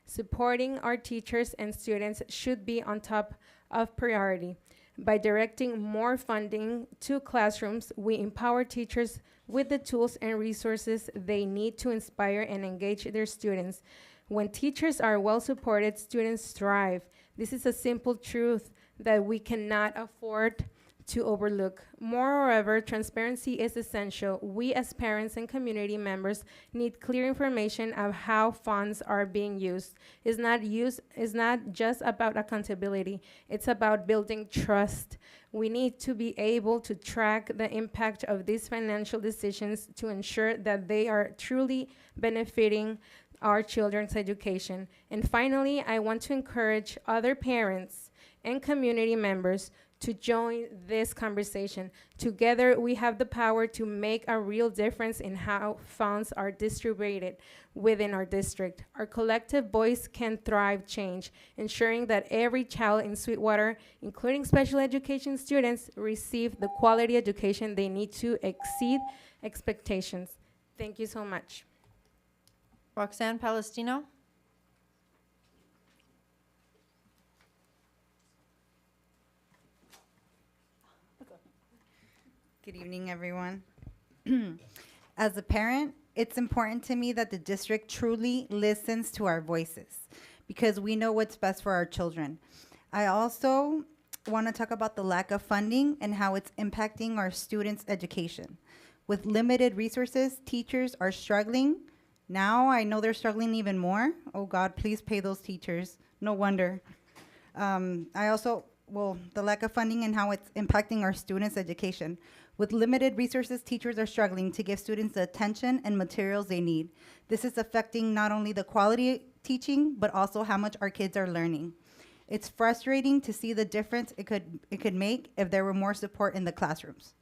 Speaker 16: Supporting our teachers and students should be on top of priority. By directing more funding to classrooms, we empower teachers with the tools and resources they need to inspire and engage their students. When teachers are well supported, students thrive. This is a simple truth that we cannot afford to overlook. Moreover, transparency is essential. We as parents and community members need clear information of how funds are being used. It's not just about accountability, it's about building trust. We need to be able to track the impact of these financial decisions to ensure that they are truly benefiting our children's education. And finally, I want to encourage other parents and community members to join this conversation. Together, we have the power to make a real difference in how funds are distributed within our district. Our collective voice can drive change, ensuring that every child in Sweetwater, including special education students, receive the quality education they need to exceed expectations. Thank you so much.
Speaker 2: Roxanne Palestino.
Speaker 17: Good evening, everyone. As a parent, it's important to me that the district truly listens to our voices because we know what's best for our children. I also want to talk about the lack of funding and how it's impacting our students' education. With limited resources, teachers are struggling. Now I know they're struggling even more. Oh God, please pay those teachers. No wonder. The lack of funding and how it's impacting our students' education. With limited resources, teachers are struggling to give students the attention and materials they need. This is affecting not only the quality of teaching, but also how much our kids are learning. It's frustrating to see the difference it could make if there were more support in the classrooms.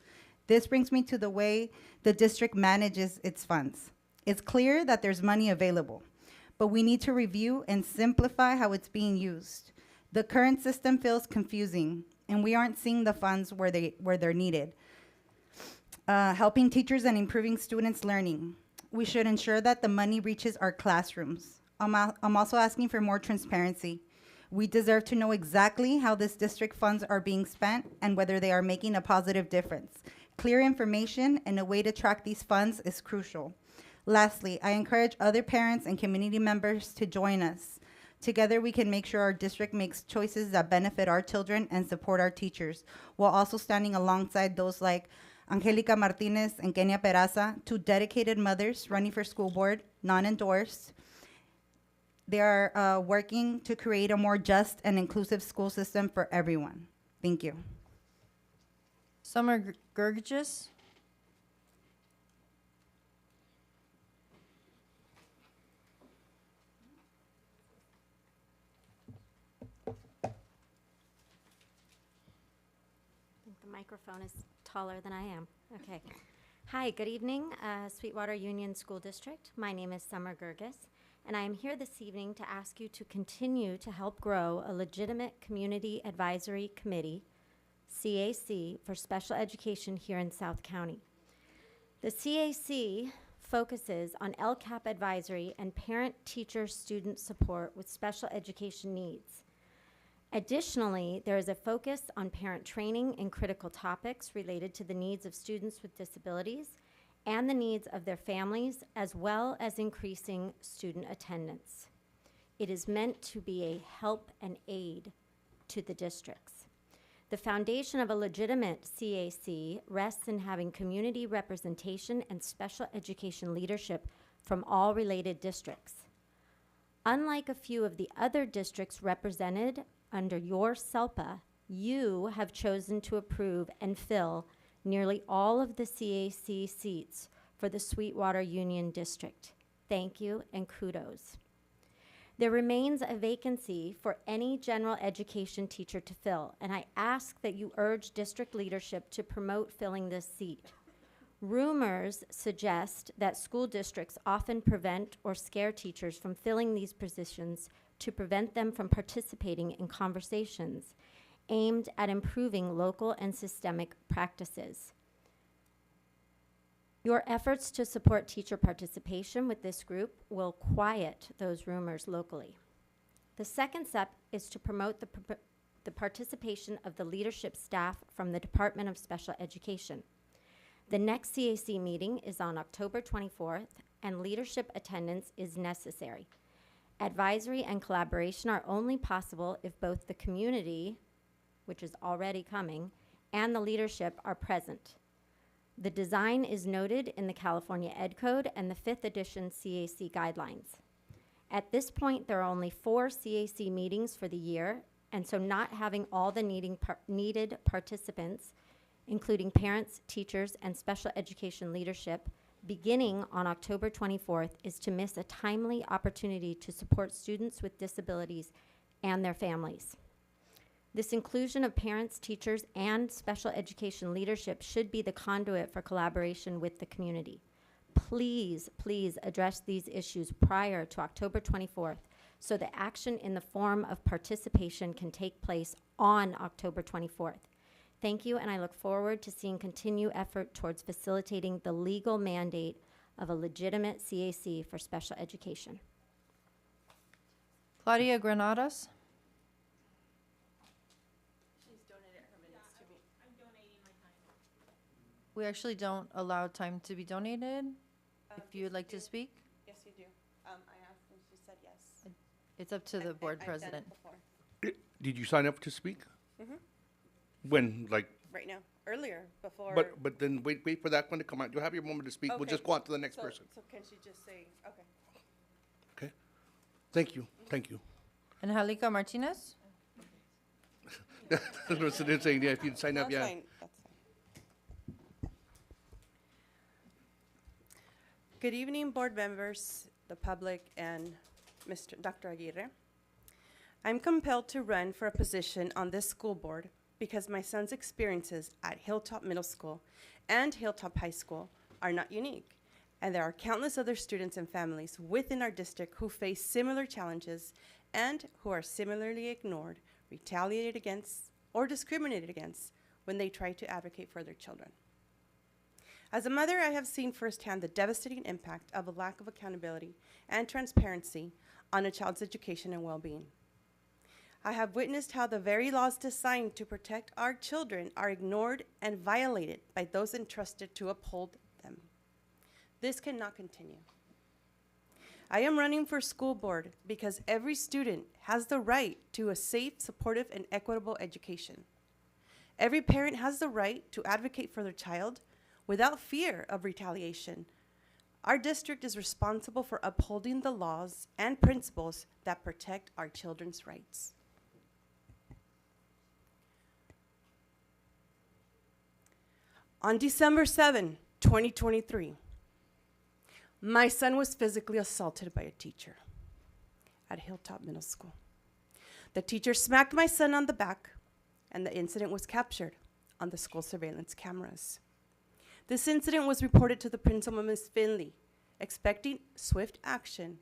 Speaker 17: This brings me to the way the district manages its funds. It's clear that there's money available, but we need to review and simplify how it's being used. The current system feels confusing, and we aren't seeing the funds where they're needed. Helping teachers and improving students' learning. We should ensure that the money reaches our classrooms. I'm also asking for more transparency. We deserve to know exactly how this district funds are being spent and whether they are making a positive difference. Clear information and a way to track these funds is crucial. Lastly, I encourage other parents and community members to join us. Together, we can make sure our district makes choices that benefit our children and support our teachers, while also standing alongside those like Angelica Martinez and Kenia Peraza, two dedicated mothers running for school board, non-endorsed. They are working to create a more just and inclusive school system for everyone. Thank you.
Speaker 2: Summer Gergis.
Speaker 18: The microphone is taller than I am. Okay. Hi, good evening, Sweetwater Union School District. My name is Summer Gergis, and I am here this evening to ask you to continue to help grow a legitimate community advisory committee, CAC, for special education here in South County. The CAC focuses on LCAP advisory and parent-teacher-student support with special education needs. Additionally, there is a focus on parent training in critical topics related to the needs of students with disabilities and the needs of their families, as well as increasing student attendance. It is meant to be a help and aid to the districts. The foundation of a legitimate CAC rests in having community representation and special education leadership from all related districts. Unlike a few of the other districts represented under your SELPA, you have chosen to approve and fill nearly all of the CAC seats for the Sweetwater Union District. Thank you and kudos. There remains a vacancy for any general education teacher to fill, and I ask that you urge district leadership to promote filling this seat. Rumors suggest that school districts often prevent or scare teachers from filling these positions to prevent them from participating in conversations aimed at improving local and systemic practices. Your efforts to support teacher participation with this group will quiet those rumors locally. The second step is to promote the the participation of the leadership staff from the Department of Special Education. The next CAC meeting is on October 24th, and leadership attendance is necessary. Advisory and collaboration are only possible if both the community, which is already coming, and the leadership are present. The design is noted in the California Ed Code and the 5th edition CAC guidelines. At this point, there are only 4 CAC meetings for the year, and so not having all the needed participants, including parents, teachers, and special education leadership, beginning on October 24th, is to miss a timely opportunity to support students with disabilities and their families. This inclusion of parents, teachers, and special education leadership should be the conduit for collaboration with the community. Please, please address these issues prior to October 24th so the action in the form of participation can take place on October 24th. Thank you, and I look forward to seeing continued effort towards facilitating the legal mandate of a legitimate CAC for special education.
Speaker 2: Claudia Granados. We actually don't allow time to be donated. If you would like to speak,
Speaker 19: Yes, you do. I asked and she said yes.
Speaker 2: it's up to the board president.
Speaker 1: Did you sign up to speak?
Speaker 19: Mm-hmm.
Speaker 1: When, like,
Speaker 19: Right now, earlier, before.
Speaker 1: but then wait for that one to come out. You'll have your moment to speak. We'll
Speaker 19: Okay.
Speaker 1: just go on to the next
Speaker 19: So-
Speaker 1: person.
Speaker 19: So can she just say, okay.
Speaker 1: Okay? Thank you, thank you.
Speaker 2: Angelica Martinez.
Speaker 1: That's what they're saying, yeah, if you'd sign up,
Speaker 19: That's
Speaker 1: yeah.
Speaker 19: fine, that's fine. Good evening, board members, the public, and Dr. Aguirre. I'm compelled to run for a position on this school board because my son's experiences at Hilltop Middle School and Hilltop High School are not unique, and there are countless other students and families within our district who face similar challenges and who are similarly ignored, retaliated against, or discriminated against when they try to advocate for their children. As a mother, I have seen firsthand the devastating impact of a lack of accountability and transparency on a child's education and well-being. I have witnessed how the very laws designed to protect our children are ignored and violated by those entrusted to uphold them. This cannot continue. I am running for school board because every student has the right to a safe, supportive, and equitable education. Every parent has the right to advocate for their child without fear of retaliation. Our district is responsible for upholding the laws and principles that protect our children's rights. On December 7, 2023, my son was physically assaulted by a teacher at Hilltop Middle School. The teacher smacked my son on the back, and the incident was captured on the school surveillance cameras. This incident was reported to the principal, Ms. Finley, expecting swift action.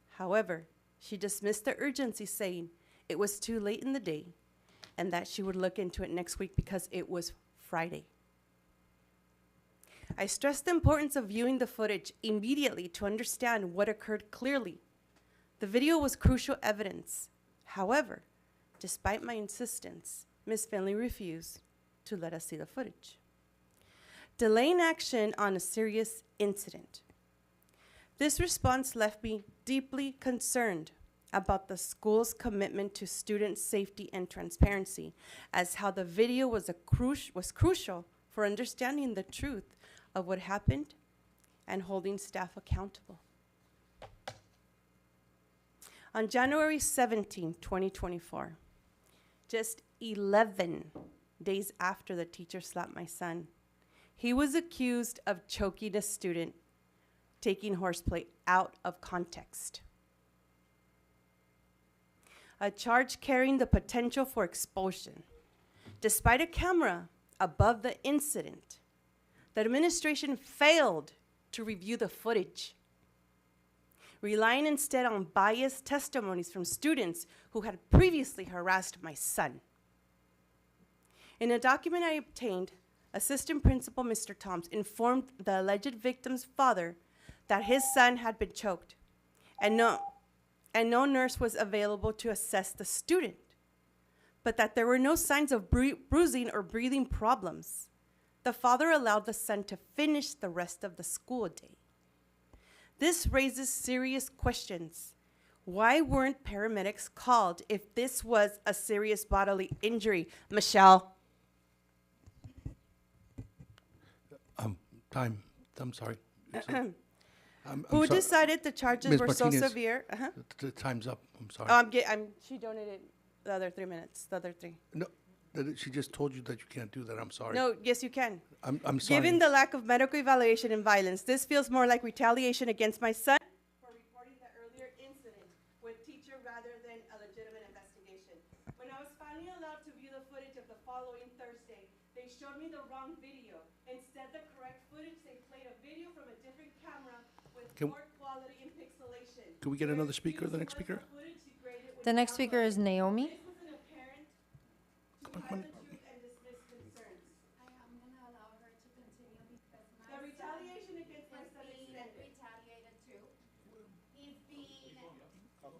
Speaker 19: However, she dismissed the urgency, saying it was too late in the day and that she would look into it next week because it was Friday. I stressed the importance of viewing the footage immediately to understand what occurred clearly. The video was crucial evidence. However, despite my insistence, Ms. Finley refused to let us see the footage, delaying action on a serious incident. This response left me deeply concerned about the school's commitment to student safety and transparency, as how the video was crucial for understanding the truth of what happened and holding staff accountable. On January 17, 2024, just 11 days after the teacher slapped my son, he was accused of choking a student, taking horseplay out of context. A charge carrying the potential for expulsion. Despite a camera above the incident, the administration failed to review the footage, relying instead on biased testimonies from students who had previously harassed my son. In a document I obtained, Assistant Principal Mr. Toms informed the alleged victim's father that his son had been choked, and no nurse was available to assess the student. but that there were no signs of bruising or breathing problems. The father allowed the son to finish the rest of the school day. This raises serious questions. Why weren't paramedics called if this was a serious bodily injury? Michelle?
Speaker 1: Time. I'm sorry. I'm
Speaker 19: Who
Speaker 1: sorry.
Speaker 19: decided the charges
Speaker 1: Ms.
Speaker 19: were so
Speaker 1: Martinez,
Speaker 19: severe?
Speaker 1: The time's up. I'm sorry.
Speaker 19: She donated the other 3 minutes, the other 3.
Speaker 1: No, she just told you that you can't do that. I'm sorry.
Speaker 19: No, yes, you can.
Speaker 1: I'm sorry.
Speaker 19: Given the lack of medical evaluation and violence, this feels more like retaliation against my son for reporting the earlier incident with teacher rather than a legitimate investigation. When I was finally allowed to view the footage of the following Thursday, they showed me the wrong video. Instead, the correct footage, they played a video from a different camera with poor quality and pixelation.
Speaker 1: Can we get another speaker, the next speaker?
Speaker 2: The next speaker is Naomi.
Speaker 1: Come on.
Speaker 19: The retaliation against my son extended.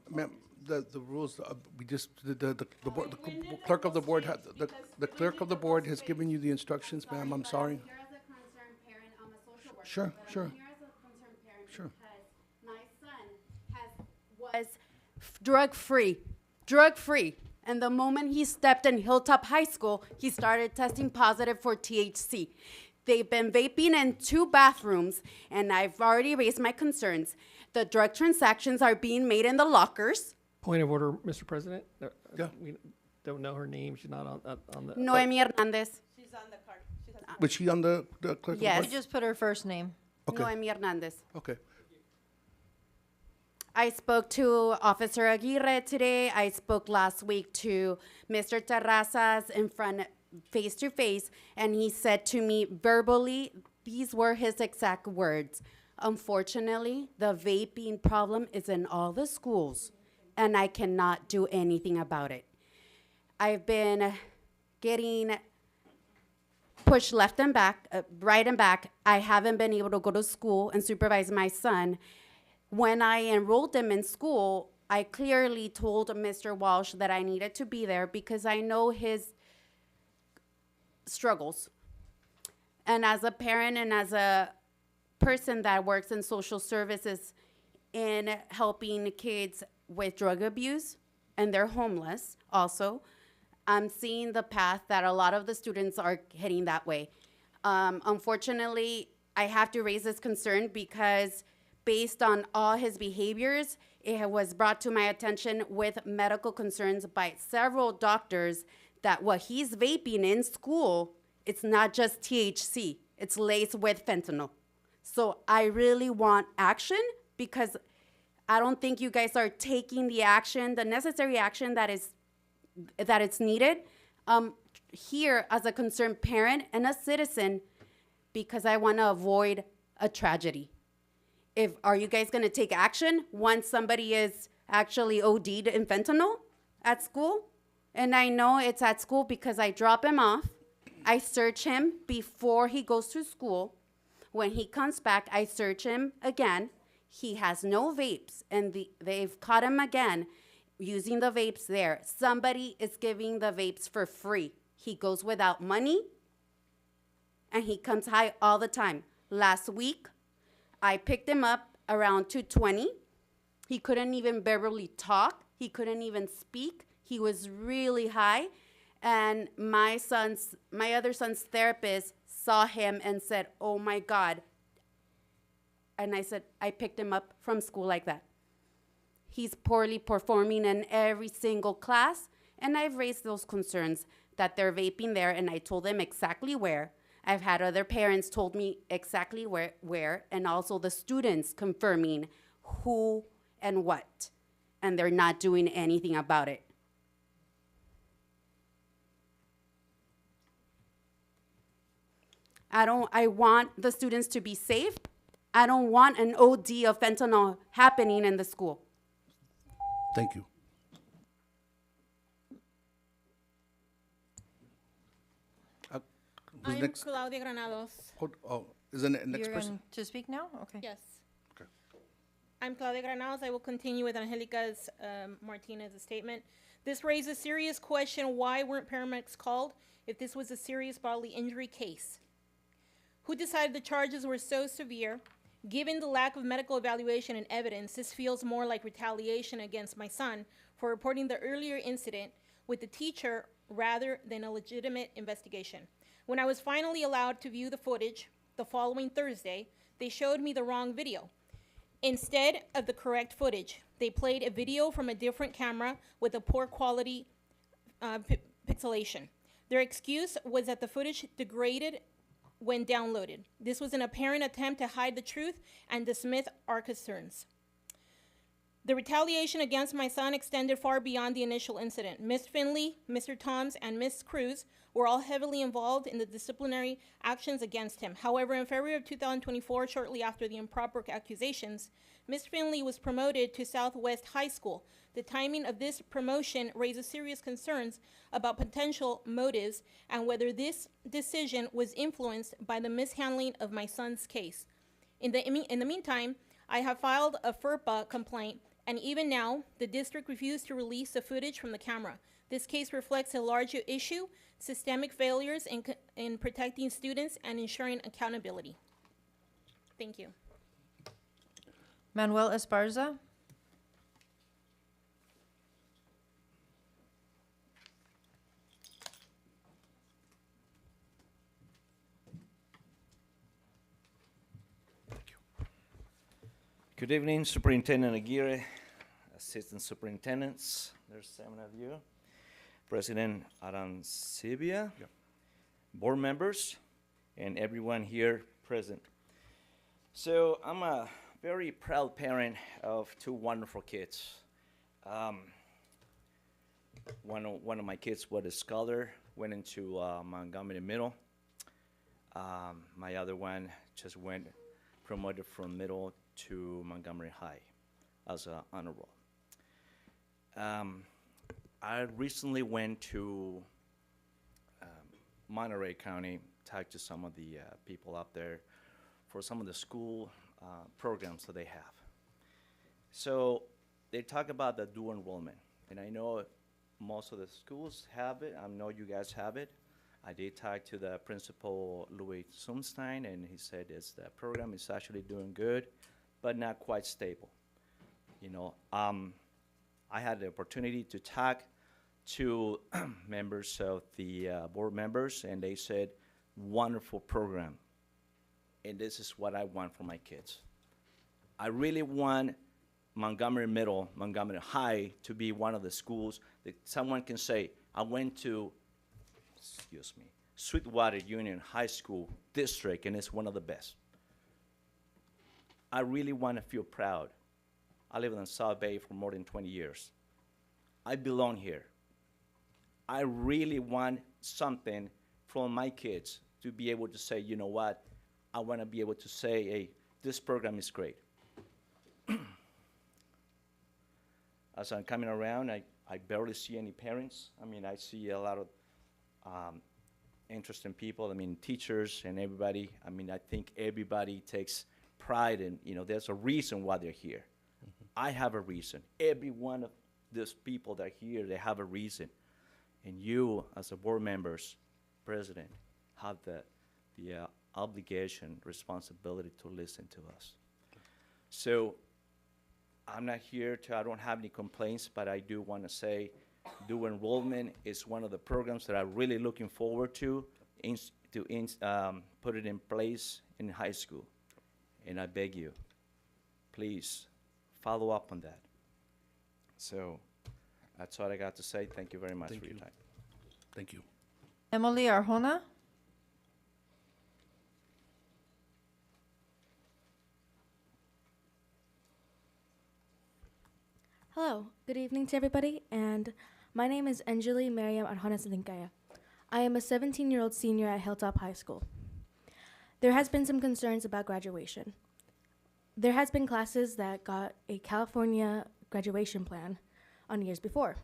Speaker 1: Ma'am, the rules, we just, the board, the clerk of the board, the clerk of the board has given you the instructions, ma'am, I'm sorry.
Speaker 20: Here as a concerned parent, I'm a social worker.
Speaker 1: Sure,
Speaker 20: but
Speaker 1: sure.
Speaker 20: I'm here as a concerned parent
Speaker 1: Sure.
Speaker 20: because my son was drug-free. And the moment he stepped in Hilltop High School, he started testing positive for THC. They've been vaping in 2 bathrooms, and I've already raised my concerns. The drug transactions are being made in the lockers.
Speaker 4: Point of order, Mr. President.
Speaker 1: Yeah.
Speaker 4: We don't know her name. She's not on the.
Speaker 20: Noemi Hernandez.
Speaker 19: She's on the card.
Speaker 1: Was she on the clerk of the
Speaker 20: Yes.
Speaker 1: board?
Speaker 2: You just put her first name.
Speaker 1: Okay.
Speaker 20: Noemi Hernandez.
Speaker 1: Okay.
Speaker 20: I spoke to Officer Aguirre today. I spoke last week to Mr. Terrazas in front, face to face, and he said to me verbally, these were his exact words. Unfortunately, the vaping problem is in all the schools, and I cannot do anything about it. I've been getting pushed left and back, right and back. I haven't been able to go to school and supervise my son. When I enrolled him in school, I clearly told Mr. Walsh that I needed to be there because I know his struggles. And as a parent and as a person that works in social services in helping kids with drug abuse, and they're homeless also, I'm seeing the path that a lot of the students are heading that way. Unfortunately, I have to raise this concern because based on all his behaviors, it was brought to my attention with medical concerns by several doctors that what he's vaping in school, it's not just THC, it's laced with fentanyl. So I really want action because I don't think you guys are taking the action, the necessary action that it's needed. Here as a concerned parent and a citizen, because I want to avoid a tragedy. Are you guys going to take action once somebody is actually OD'd in fentanyl at school? And I know it's at school because I drop him off. I search him before he goes to school. When he comes back, I search him again. He has no vapes, and they've caught him again using the vapes there. Somebody is giving the vapes for free. He goes without money, and he comes high all the time. Last week, I picked him up around 2:20. He couldn't even barely talk. He couldn't even speak. He was really high. And my other son's therapist saw him and said, "Oh my God." And I said, I picked him up from school like that. He's poorly performing in every single class. And I've raised those concerns that they're vaping there, and I told them exactly where. I've had other parents told me exactly where, and also the students confirming who and what, and they're not doing anything about it. I want the students to be safe. I don't want an OD of fentanyl happening in the school.
Speaker 1: Thank you.
Speaker 21: I'm
Speaker 1: next?
Speaker 21: Claudia Granados.
Speaker 1: Is the next
Speaker 2: You're
Speaker 1: person?
Speaker 2: going to speak now? Okay.
Speaker 21: Yes.
Speaker 1: Okay.
Speaker 21: I'm Claudia Granados. I will continue with Angelica's Martinez's statement. This raised a serious question: why weren't paramedics called if this was a serious bodily injury case? Who decided the charges were so severe? Given the lack of medical evaluation and evidence, this feels more like retaliation against my son for reporting the earlier incident with the teacher rather than a legitimate investigation. When I was finally allowed to view the footage the following Thursday, they showed me the wrong video. Instead of the correct footage, they played a video from a different camera with a poor quality pixelation. Their excuse was that the footage degraded when downloaded. This was an apparent attempt to hide the truth and dismiss our concerns. The retaliation against my son extended far beyond the initial incident. Ms. Finley, Mr. Toms, and Ms. Cruz were all heavily involved in the disciplinary actions against him. However, in February of 2024, shortly after the improper accusations, Ms. Finley was promoted to Southwest High School. The timing of this promotion raises serious concerns about potential motives and whether this decision was influenced by the mishandling of my son's case. In the meantime, I have filed a FERPA complaint, and even now, the district refused to release the footage from the camera. This case reflects a larger issue: systemic failures in protecting students and ensuring accountability. Thank you.
Speaker 2: Manuel Esparza.
Speaker 22: Good evening, Superintendent Aguirre, Assistant Superintendents, there's 7 of you, President Arancibia, board members, and everyone here present. So I'm a very proud parent of 2 wonderful kids. One of my kids was a scholar, went into Montgomery Middle. My other one just went promoted from middle to Montgomery High as an honor roll. I recently went to Monterey County, talked to some of the people up there for some of the school programs that they have. So they talk about the dual enrollment, and I know most of the schools have it. I know you guys have it. I did talk to the principal, Louis Sumstein, and he said the program is actually doing good, but not quite stable. You know, I had the opportunity to talk to members of the board members, and they said, wonderful program, and this is what I want for my kids. I really want Montgomery Middle, Montgomery High to be one of the schools that someone can say, I went to, Sweetwater Union High School District, and it's one of the best. I really want to feel proud. I lived in South Bay for more than 20 years. I belong here. I really want something from my kids to be able to say, you know what, I want to be able to say, hey, this program is great. As I'm coming around, I barely see any parents. I mean, I see a lot of interesting people. I mean, teachers and everybody. I mean, I think everybody takes pride in, you know, there's a reason why they're here. I have a reason. Every one of these people that are here, they have a reason. And you, as a board members, president, have the obligation, responsibility to listen to us. So I'm not here to, I don't have any complaints, but I do want to say dual enrollment is one of the programs that I'm really looking forward to put it in place in high school. And I beg you, please follow up on that. So that's all I got to say. Thank you very much for your time.
Speaker 1: Thank you.
Speaker 2: Emily Arjona.
Speaker 23: Hello, good evening to everybody, and my name is Anjali Mariam Arjona Salinkaya. I am a 17-year-old senior at Hilltop High School. There has been some concerns about graduation. There has been classes that got a California graduation plan on years before.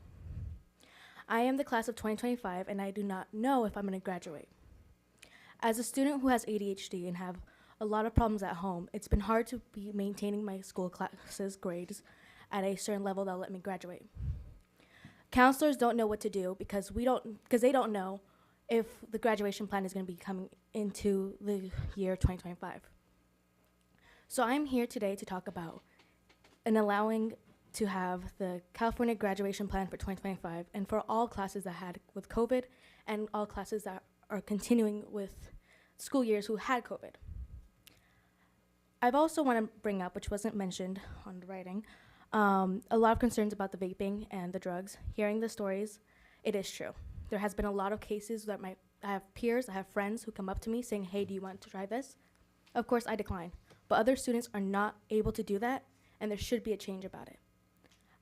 Speaker 23: I am the class of 2025, and I do not know if I'm going to graduate. As a student who has ADHD and have a lot of problems at home, it's been hard to be maintaining my school classes grades at a certain level that'll let me graduate. Counselors don't know what to do because they don't know if the graduation plan is going to be coming into the year 2025. So I'm here today to talk about an allowing to have the California graduation plan for 2025 and for all classes that had with COVID and all classes that are continuing with school years who had COVID. I've also want to bring up, which wasn't mentioned on the writing, a lot of concerns about the vaping and the drugs. Hearing the stories, it is true. There has been a lot of cases that I have peers, I have friends who come up to me saying, hey, do you want to try this? Of course, I decline. But other students are not able to do that, and there should be a change about it.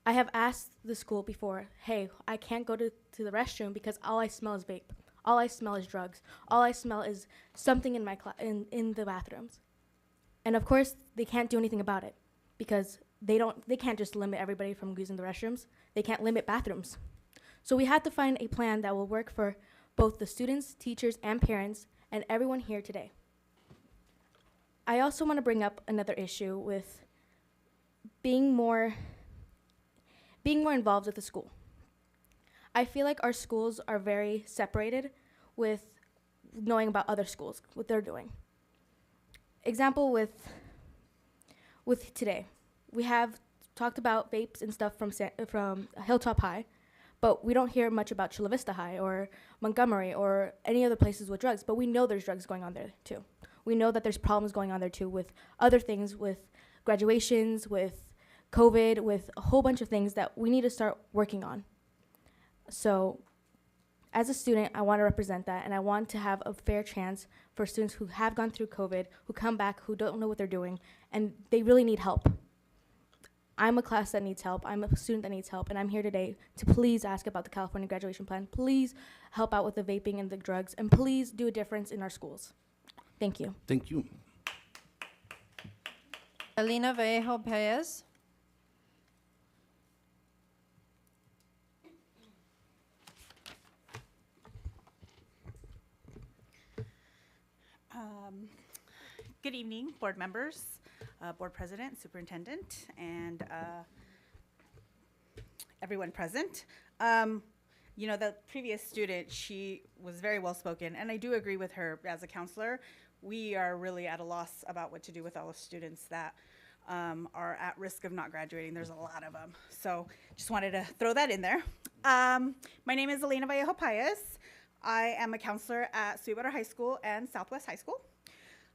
Speaker 23: I have asked the school before, hey, I can't go to the restroom because all I smell is vape. All I smell is drugs. All I smell is something in my in the bathrooms. And of course, they can't do anything about it because they can't just limit everybody from using the restrooms. They can't limit bathrooms. So we had to find a plan that will work for both the students, teachers, and parents, and everyone here today. I also want to bring up another issue with being more involved with the school. I feel like our schools are very separated with knowing about other schools, what they're doing. Example with today, we have talked about vapes and stuff from Hilltop High, but we don't hear much about Chula Vista High or Montgomery or any other places with drugs, but we know there's drugs going on there too. We know that there's problems going on there too with other things, with graduations, with COVID, with a whole bunch of things that we need to start working on. So as a student, I want to represent that, and I want to have a fair chance for students who have gone through COVID, who come back, who don't know what they're doing, and they really need help. I'm a class that needs help. I'm a student that needs help, and I'm here today to please ask about the California graduation plan. Please help out with the vaping and the drugs, and please do a difference in our schools. Thank you.
Speaker 1: Thank you.
Speaker 2: Elena Vallejo Paez.
Speaker 3: Good evening, board members, board president, superintendent, and everyone present. You know, the previous student, she was very well spoken, and I do agree with her as a counselor. We are really at a loss about what to do with all the students that are at risk of not graduating. There's a lot of them. So just wanted to throw that in there. My name is Elena Vallejo Paez. I am a counselor at Sweetwater High School and Southwest High School.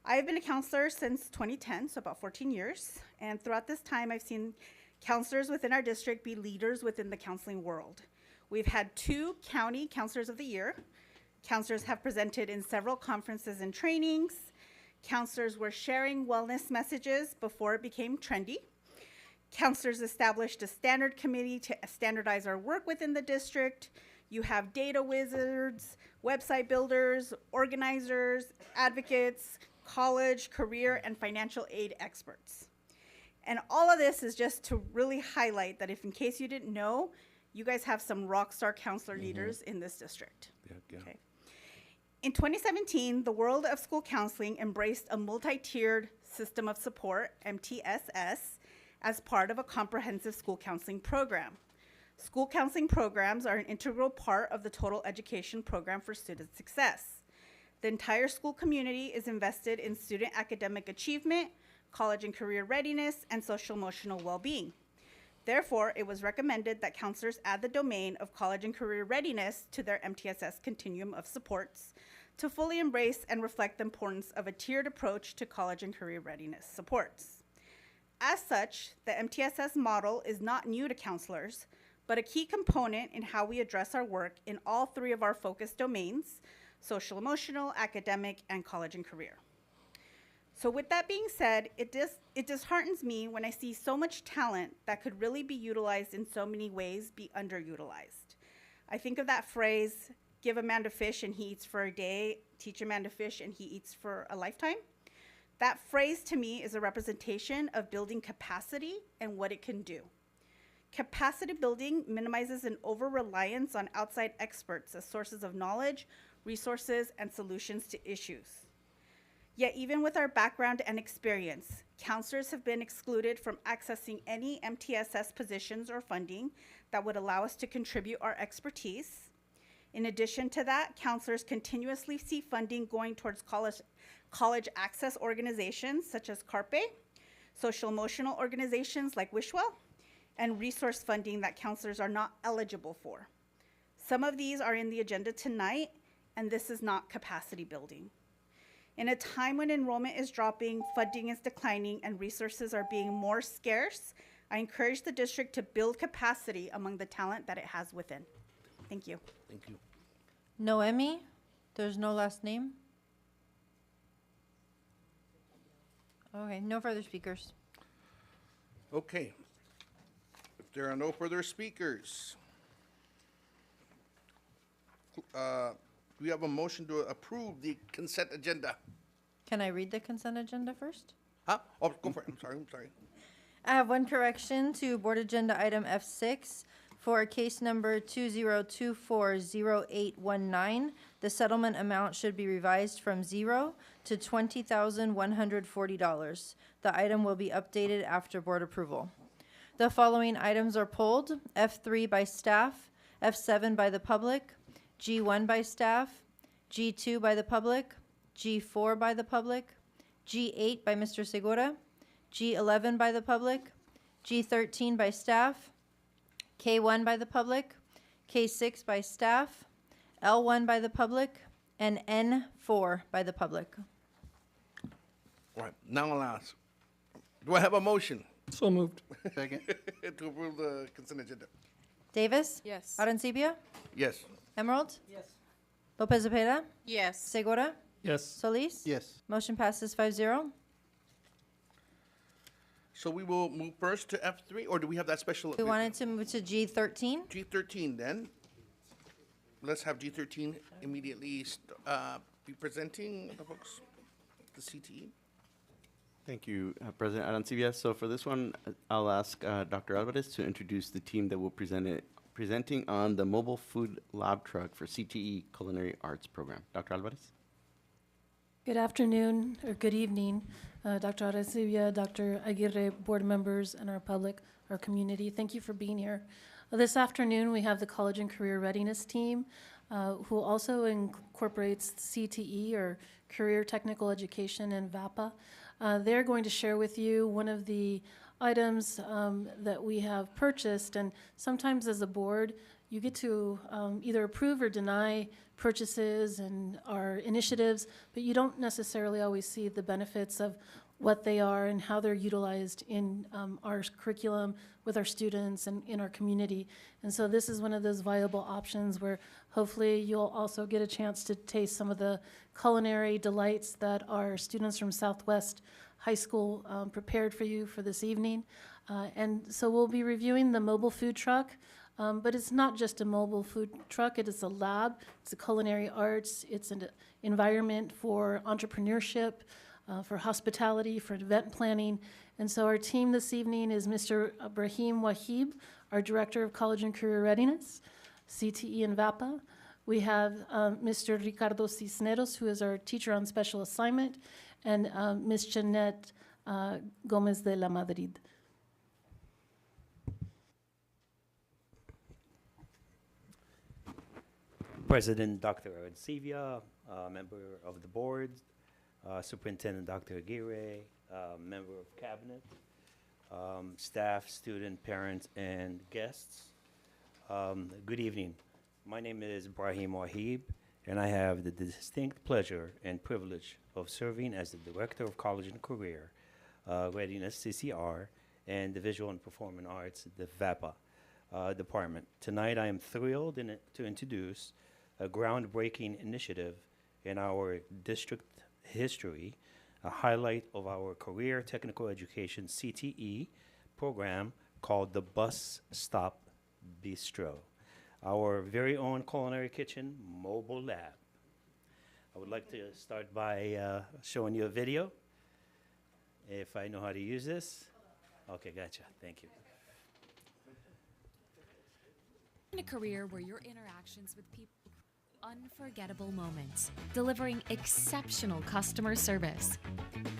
Speaker 3: I've been a counselor since 2010, so about 14 years. And throughout this time, I've seen counselors within our district be leaders within the counseling world. We've had 2 county counselors of the year. Counselors have presented in several conferences and trainings. Counselors were sharing wellness messages before it became trendy. Counselors established a standard committee to standardize our work within the district. You have data wizards, website builders, organizers, advocates, college, career, and financial aid experts. And all of this is just to really highlight that if in case you didn't know, you guys have some rock star counselor leaders in this district. Okay. In 2017, the world of school counseling embraced a multi-tiered system of support, MTSS, as part of a comprehensive school counseling program. School counseling programs are an integral part of the total education program for student success. The entire school community is invested in student academic achievement, college and career readiness, and social emotional well-being. Therefore, it was recommended that counselors add the domain of college and career readiness to their MTSS continuum of supports to fully embrace and reflect the importance of a tiered approach to college and career readiness supports. As such, the MTSS model is not new to counselors, but a key component in how we address our work in all 3 of our focus domains: social emotional, academic, and college and career. So with that being said, it disheartens me when I see so much talent that could really be utilized in so many ways be underutilized. I think of that phrase, give a man to fish and he eats for a day, teach a man to fish and he eats for a lifetime. That phrase to me is a representation of building capacity and what it can do. Capacity building minimizes an over-reliance on outside experts as sources of knowledge, resources, and solutions to issues. Yet even with our background and experience, counselors have been excluded from accessing any MTSS positions or funding that would allow us to contribute our expertise. In addition to that, counselors continuously see funding going towards college access organizations such as CARPE, social emotional organizations like Wishwell, and resource funding that counselors are not eligible for. Some of these are in the agenda tonight, and this is not capacity building. In a time when enrollment is dropping, funding is declining, and resources are being more scarce, I encourage the district to build capacity among the talent that it has within. Thank you.
Speaker 1: Thank you.
Speaker 2: Noemi, there's no last name? Okay, no further speakers.
Speaker 1: Okay. If there are no further speakers, do we have a motion to approve the consent agenda?
Speaker 2: Can I read the consent agenda first?
Speaker 1: Huh? Oh, go for it. I'm sorry.
Speaker 2: I have one correction to Board Agenda Item F6 for case number 20240819. The settlement amount should be revised from 0 to $20,140. The item will be updated after board approval. The following items are pulled: F3 by staff, F7 by the public, G1 by staff, G2 by the public, G4 by the public, G8 by Mr. Segura, G11 by the public, G13 by staff, K1 by the public, K6 by staff, L1 by the public, and N4 by the public.
Speaker 1: All right, now I'll ask. Do I have a motion?
Speaker 4: So moved.
Speaker 1: Second. To approve the consent agenda?
Speaker 2: Davis?
Speaker 8: Yes.
Speaker 2: Arancibia?
Speaker 1: Yes.
Speaker 2: Emerald?
Speaker 14: Yes.
Speaker 2: Lopez Zepeda?
Speaker 14: Yes.
Speaker 2: Segura?
Speaker 4: Yes.
Speaker 2: Solis?
Speaker 13: Yes.
Speaker 2: Motion passes 5-0.
Speaker 1: So we will move first to F3, or do we have that special?
Speaker 2: We wanted to move to G13.
Speaker 1: G13 then. Let's have G13 immediately be presenting the folks, the CTE.
Speaker 5: Thank you, President Arancibia. So for this one, I'll ask Dr. Alvarez to introduce the team that will presenting on the mobile food lab truck for CTE Culinary Arts Program. Dr. Alvarez?
Speaker 6: Good afternoon, or good evening, Dr. Arancibia, Dr. Aguirre, board members, and our public, our community. Thank you for being here. This afternoon, we have the College and Career Readiness Team, who also incorporates CTE, or Career Technical Education, and VAPA. They're going to share with you one of the items that we have purchased, and sometimes as a board, you get to either approve or deny purchases and our initiatives, but you don't necessarily always see the benefits of what they are and how they're utilized in our curriculum with our students and in our community. And so this is one of those viable options where hopefully you'll also get a chance to taste some of the culinary delights that our students from Southwest High School prepared for you for this evening. And so we'll be reviewing the mobile food truck. But it's not just a mobile food truck, it is a lab, it's a culinary arts, it's an environment for entrepreneurship, for hospitality, for event planning. And so our team this evening is Mr. Ibrahim Wahib, our Director of College and Career Readiness, CTE and VAPA. We have Mr. Ricardo Cisneros, who is our teacher on special assignment, and Ms. Jeanette Gomez de la Madrid.
Speaker 7: President Dr. Arancibia, member of the board, Superintendent Dr. Aguirre, member of cabinet, staff, student, parents, and guests. Good evening. My name is Ibrahim Wahib, and I have the distinct pleasure and privilege of serving as the Director of College and Career Readiness, CCR, and the Visual and Performing Arts, the VAPA department. Tonight I am thrilled to introduce a groundbreaking initiative in our district history, a highlight of our Career Technical Education CTE program called the Bus Stop Bistro, our very own culinary kitchen mobile lab. I would like to start by showing you a video, if I know how to use this. Okay, gotcha, thank you.
Speaker 24: In a career where your interactions with people
Speaker 9: unforgettable moments, delivering exceptional customer service.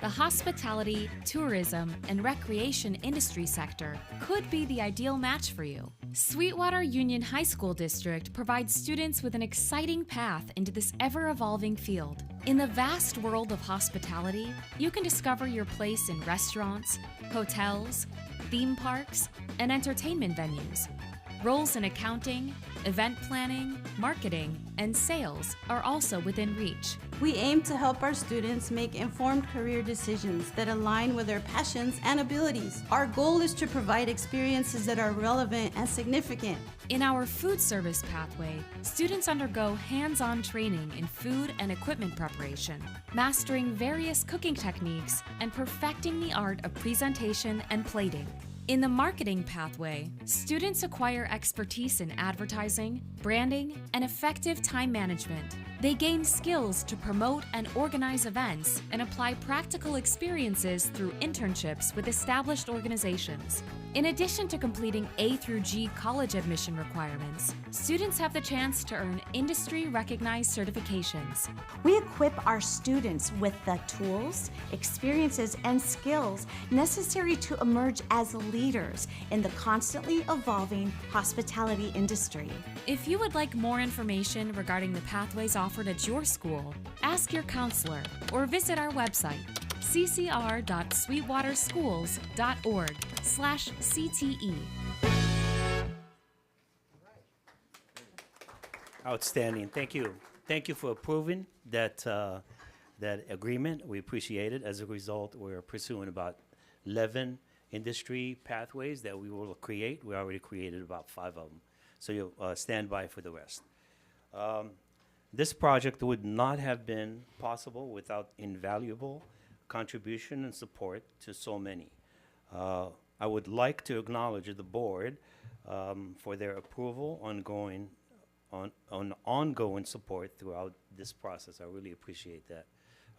Speaker 9: The hospitality, tourism, and recreation industry sector could be the ideal match for you. Sweetwater Union High School District provides students with an exciting path into this ever-evolving field. In the vast world of hospitality, you can discover your place in restaurants, hotels, theme parks, and entertainment venues. Roles in accounting, event planning, marketing, and sales are also within reach.
Speaker 10: We aim to help our students make informed career decisions that align with their passions and abilities. Our goal is to provide experiences that are relevant and significant.
Speaker 9: In our food service pathway, students undergo hands-on training in food and equipment preparation, mastering various cooking techniques and perfecting the art of presentation and plating. In the marketing pathway, students acquire expertise in advertising, branding, and effective time management. They gain skills to promote and organize events and apply practical experiences through internships with established organizations. In addition to completing A through G college admission requirements, students have the chance to earn industry-recognized certifications.
Speaker 11: We equip our students with the tools, experiences, and skills necessary to emerge as leaders in the constantly evolving hospitality industry.
Speaker 9: If you would like more information regarding the pathways offered at your school, ask your counselor or visit our website, ccr.sweetwaterschools.org/CTE.
Speaker 7: Outstanding. Thank you. Thank you for approving that that agreement. We appreciate it. As a result, we're pursuing about 11 industry pathways that we will create. We already created about 5 of them. So you'll stand by for the rest. This project would not have been possible without invaluable contribution and support to so many. I would like to acknowledge the board for their approval, ongoing support throughout this process. I really appreciate that.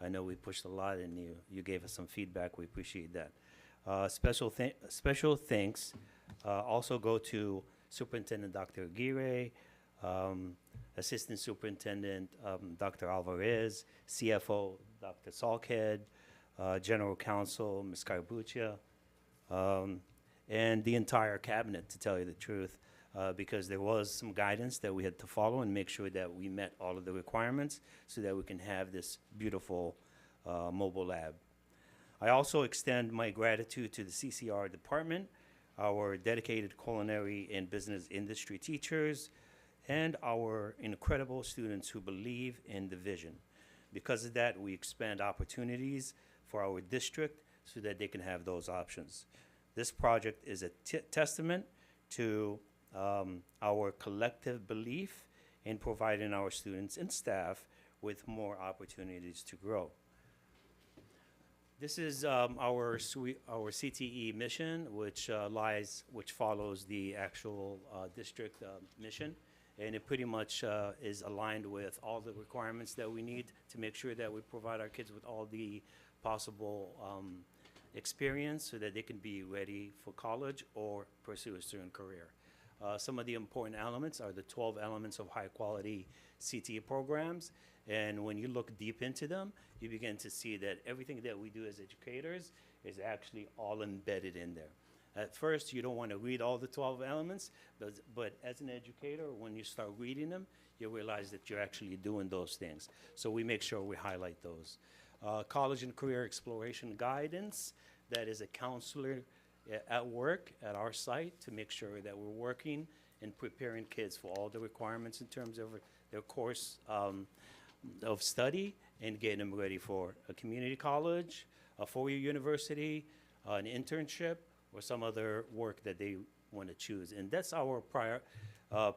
Speaker 7: I know we pushed a lot, and you gave us some feedback. We appreciate that. Special thanks also go to Superintendent Dr. Aguirre, Assistant Superintendent Dr. Alvarez, CFO Dr. Salkhead, General Counsel Ms. Carbuccia, and the entire cabinet, to tell you the truth, because there was some guidance that we had to follow and make sure that we met all of the requirements so that we can have this beautiful mobile lab. I also extend my gratitude to the CCR department, our dedicated culinary and business industry teachers, and our incredible students who believe in the vision. Because of that, we expand opportunities for our district so that they can have those options. This project is a testament to our collective belief in providing our students and staff with more opportunities to grow. This is our CTE mission, which follows the actual district mission, and it pretty much is aligned with all the requirements that we need to make sure that we provide our kids with all the possible experience so that they can be ready for college or pursue a student career. Some of the important elements are the 12 elements of high-quality CTE programs, and when you look deep into them, you begin to see that everything that we do as educators is actually all embedded in there. At first, you don't want to read all the 12 elements, but as an educator, when you start reading them, you realize that you're actually doing those things. So we make sure we highlight those. College and career exploration guidance, that is a counselor at work at our site to make sure that we're working and preparing kids for all the requirements in terms of their course of study and getting them ready for a community college, a four-year university, an internship, or some other work that they want to choose. And that's our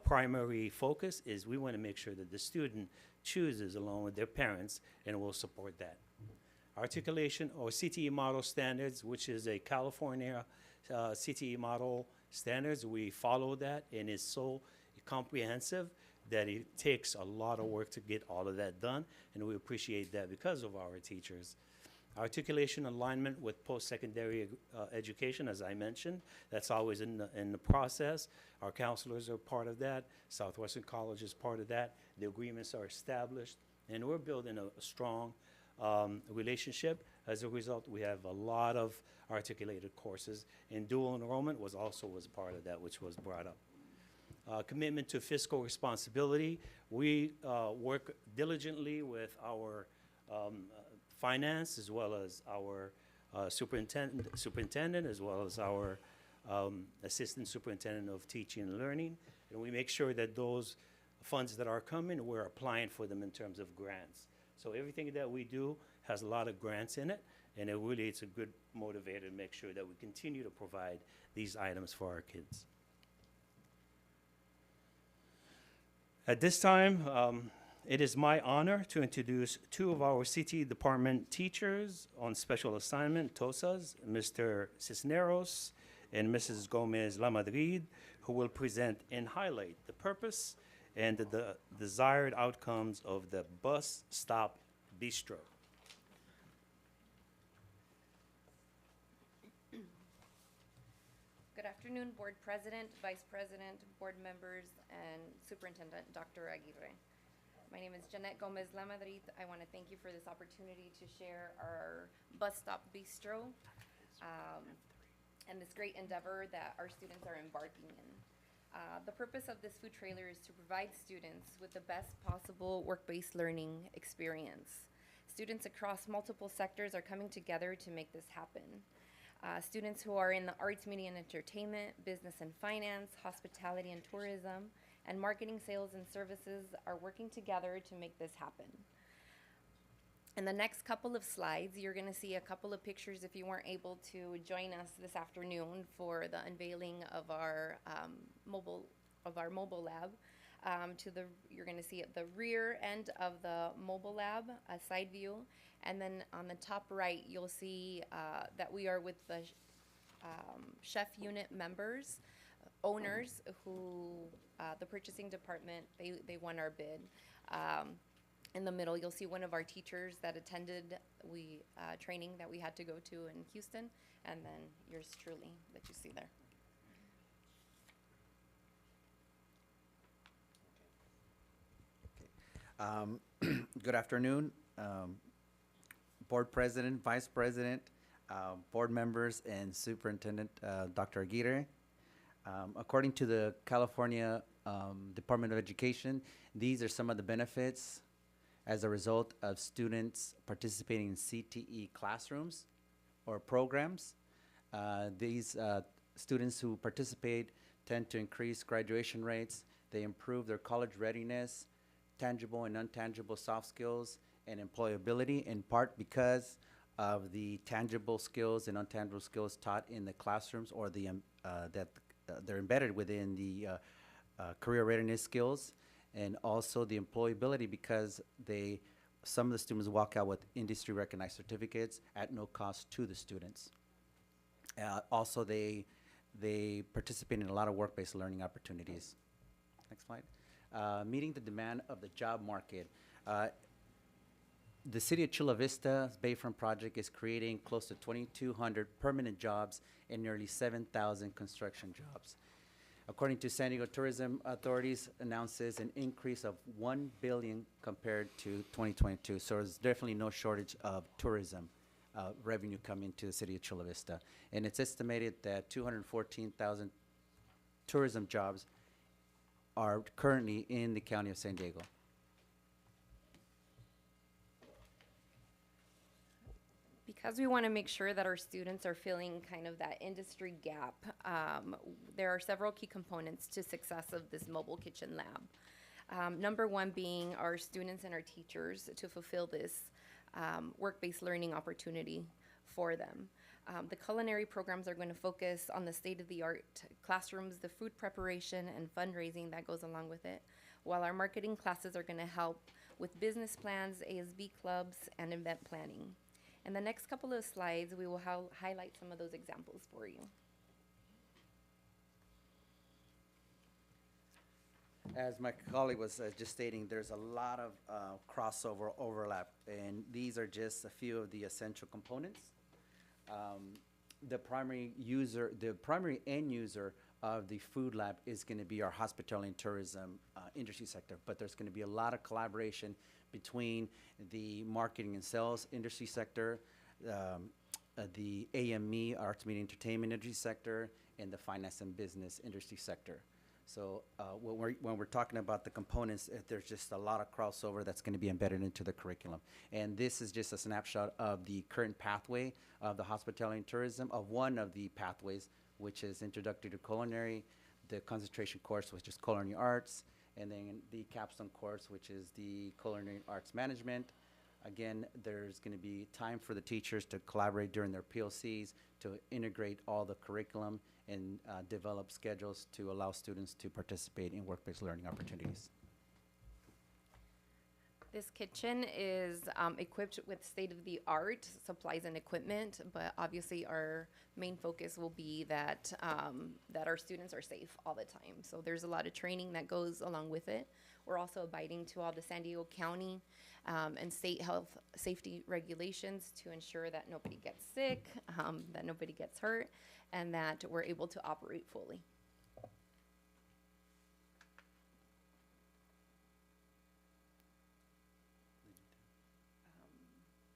Speaker 7: primary focus, is we want to make sure that the student chooses along with their parents, and we'll support that. Articulation or CTE model standards, which is a California CTE model standards. We follow that, and it's so comprehensive that it takes a lot of work to get all of that done, and we appreciate that because of our teachers. Articulation alignment with post-secondary education, as I mentioned, that's always in the process. Our counselors are part of that. Southwestern College is part of that. The agreements are established, and we're building a strong relationship. As a result, we have a lot of articulated courses, and dual enrollment was part of that, which was brought up. Commitment to fiscal responsibility. We work diligently with our finance, as well as our superintendent, as well as our assistant superintendent of teaching and learning. And we make sure that those funds that are coming, we're applying for them in terms of grants. So everything that we do has a lot of grants in it, and it's a good motivator to make sure that we continue to provide these items for our kids. At this time, it is my honor to introduce two of our CTE department teachers on special assignment, TOSAs, Mr. Cisneros and Mrs. Gomez Lamadrid, who will present and highlight the purpose and the desired outcomes of the Bus Stop Bistro.
Speaker 12: Good afternoon, Board President, Vice President, Board members, and Superintendent Dr. Aguirre. My name is Jeanette Gomez Lamadrid. I want to thank you for this opportunity to share our Bus Stop Bistro and this great endeavor that our students are embarking in. The purpose of this food trailer is to provide students with the best possible work-based learning experience. Students across multiple sectors are coming together to make this happen. Students who are in the arts, media, and entertainment, business and finance, hospitality and tourism, and marketing, sales, and services are working together to make this happen. In the next couple of slides, you're going to see a couple of pictures if you weren't able to join us this afternoon for the unveiling of our mobile lab. You're going to see at the rear end of the mobile lab, a side view, and then on the top right, you'll see that we are with the chef unit members, owners who, the purchasing department, they won our bid. In the middle, you'll see one of our teachers that attended training that we had to go to in Houston, and then yours truly that you see there.
Speaker 15: Good afternoon, Board President, Vice President, Board members, and Superintendent Dr. Aguirre. According to the California Department of Education, these are some of the benefits as a result of students participating in CTE classrooms or programs. These students who participate tend to increase graduation rates. They improve their college readiness, tangible and intangible soft skills, and employability, in part because of the tangible skills and intangible skills taught in the classrooms, or that they're embedded within the career readiness skills, and also the employability because some of the students walk out with industry recognized certificates at no cost to the students. Also, they participate in a lot of work-based learning opportunities. Next slide. Meeting the demand of the job market. The city of Chula Vista's Bayfront project is creating close to 2,200 permanent jobs and nearly 7,000 construction jobs. According to San Diego Tourism Authorities, announces an increase of $1 billion compared to 2022. So there's definitely no shortage of tourism revenue coming to the city of Chula Vista. And it's estimated that 214,000 tourism jobs are currently in the county of San Diego.
Speaker 12: Because we want to make sure that our students are filling kind of that industry gap, there are several key components to success of this mobile kitchen lab. Number one being our students and our teachers to fulfill this work-based learning opportunity for them. The culinary programs are going to focus on the state-of-the-art classrooms, the food preparation and fundraising that goes along with it, while our marketing classes are going to help with business plans, ASB clubs, and event planning. In the next couple of slides, we will highlight some of those examples for you.
Speaker 15: As my colleague was just stating, there's a lot of crossover overlap, and these are just a few of the essential components. The primary end user of the food lab is going to be our hospitality and tourism industry sector, but there's going to be a lot of collaboration between the marketing and sales industry sector, the AME, arts, media, entertainment industry sector, and the finance and business industry sector. So when we're talking about the components, there's just a lot of crossover that's going to be embedded into the curriculum. And this is just a snapshot of the current pathway of the hospitality and tourism, of one of the pathways, which is Introductory to Culinary, the concentration course, which is Culinary Arts, and then the capstone course, which is the Culinary Arts Management. Again, there's going to be time for the teachers to collaborate during their PLCs to integrate all the curriculum and develop schedules to allow students to participate in work-based learning opportunities.
Speaker 12: This kitchen is equipped with state-of-the-art supplies and equipment, but obviously our main focus will be that that our students are safe all the time. So there's a lot of training that goes along with it. We're also abiding to all the San Diego County and state health safety regulations to ensure that nobody gets sick, that nobody gets hurt, and that we're able to operate fully. Can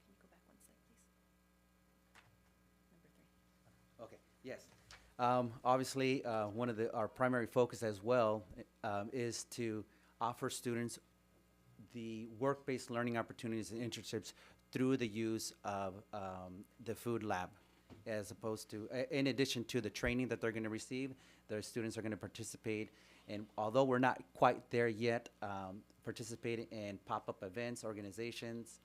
Speaker 12: you go back one slide, please? Number 3.
Speaker 15: Okay, yes. Obviously, one of our primary focus as well is to offer students the work-based learning opportunities and internships through the use of the food lab, as opposed to, in addition to the training that they're going to receive, the students are going to participate, and although we're not quite there yet, participating in pop-up events, organizations,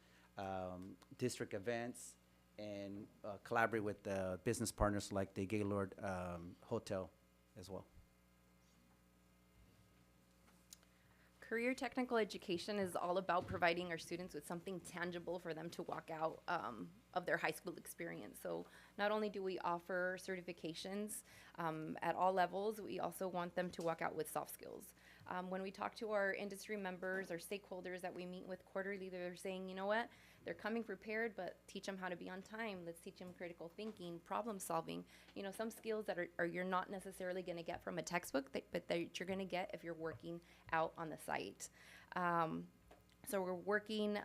Speaker 15: district events, and collaborate with business partners like the Gaylord Hotel as well.
Speaker 12: Career technical education is all about providing our students with something tangible for them to walk out of their high school experience. So not only do we offer certifications at all levels, we also want them to walk out with soft skills. When we talk to our industry members, our stakeholders that we meet with quarterly, they're saying, you know what, they're coming prepared, but teach them how to be on time. Let's teach them critical thinking, problem solving, you know, some skills that are you're not necessarily going to get from a textbook, but that you're going to get if you're working out on the site. So we're working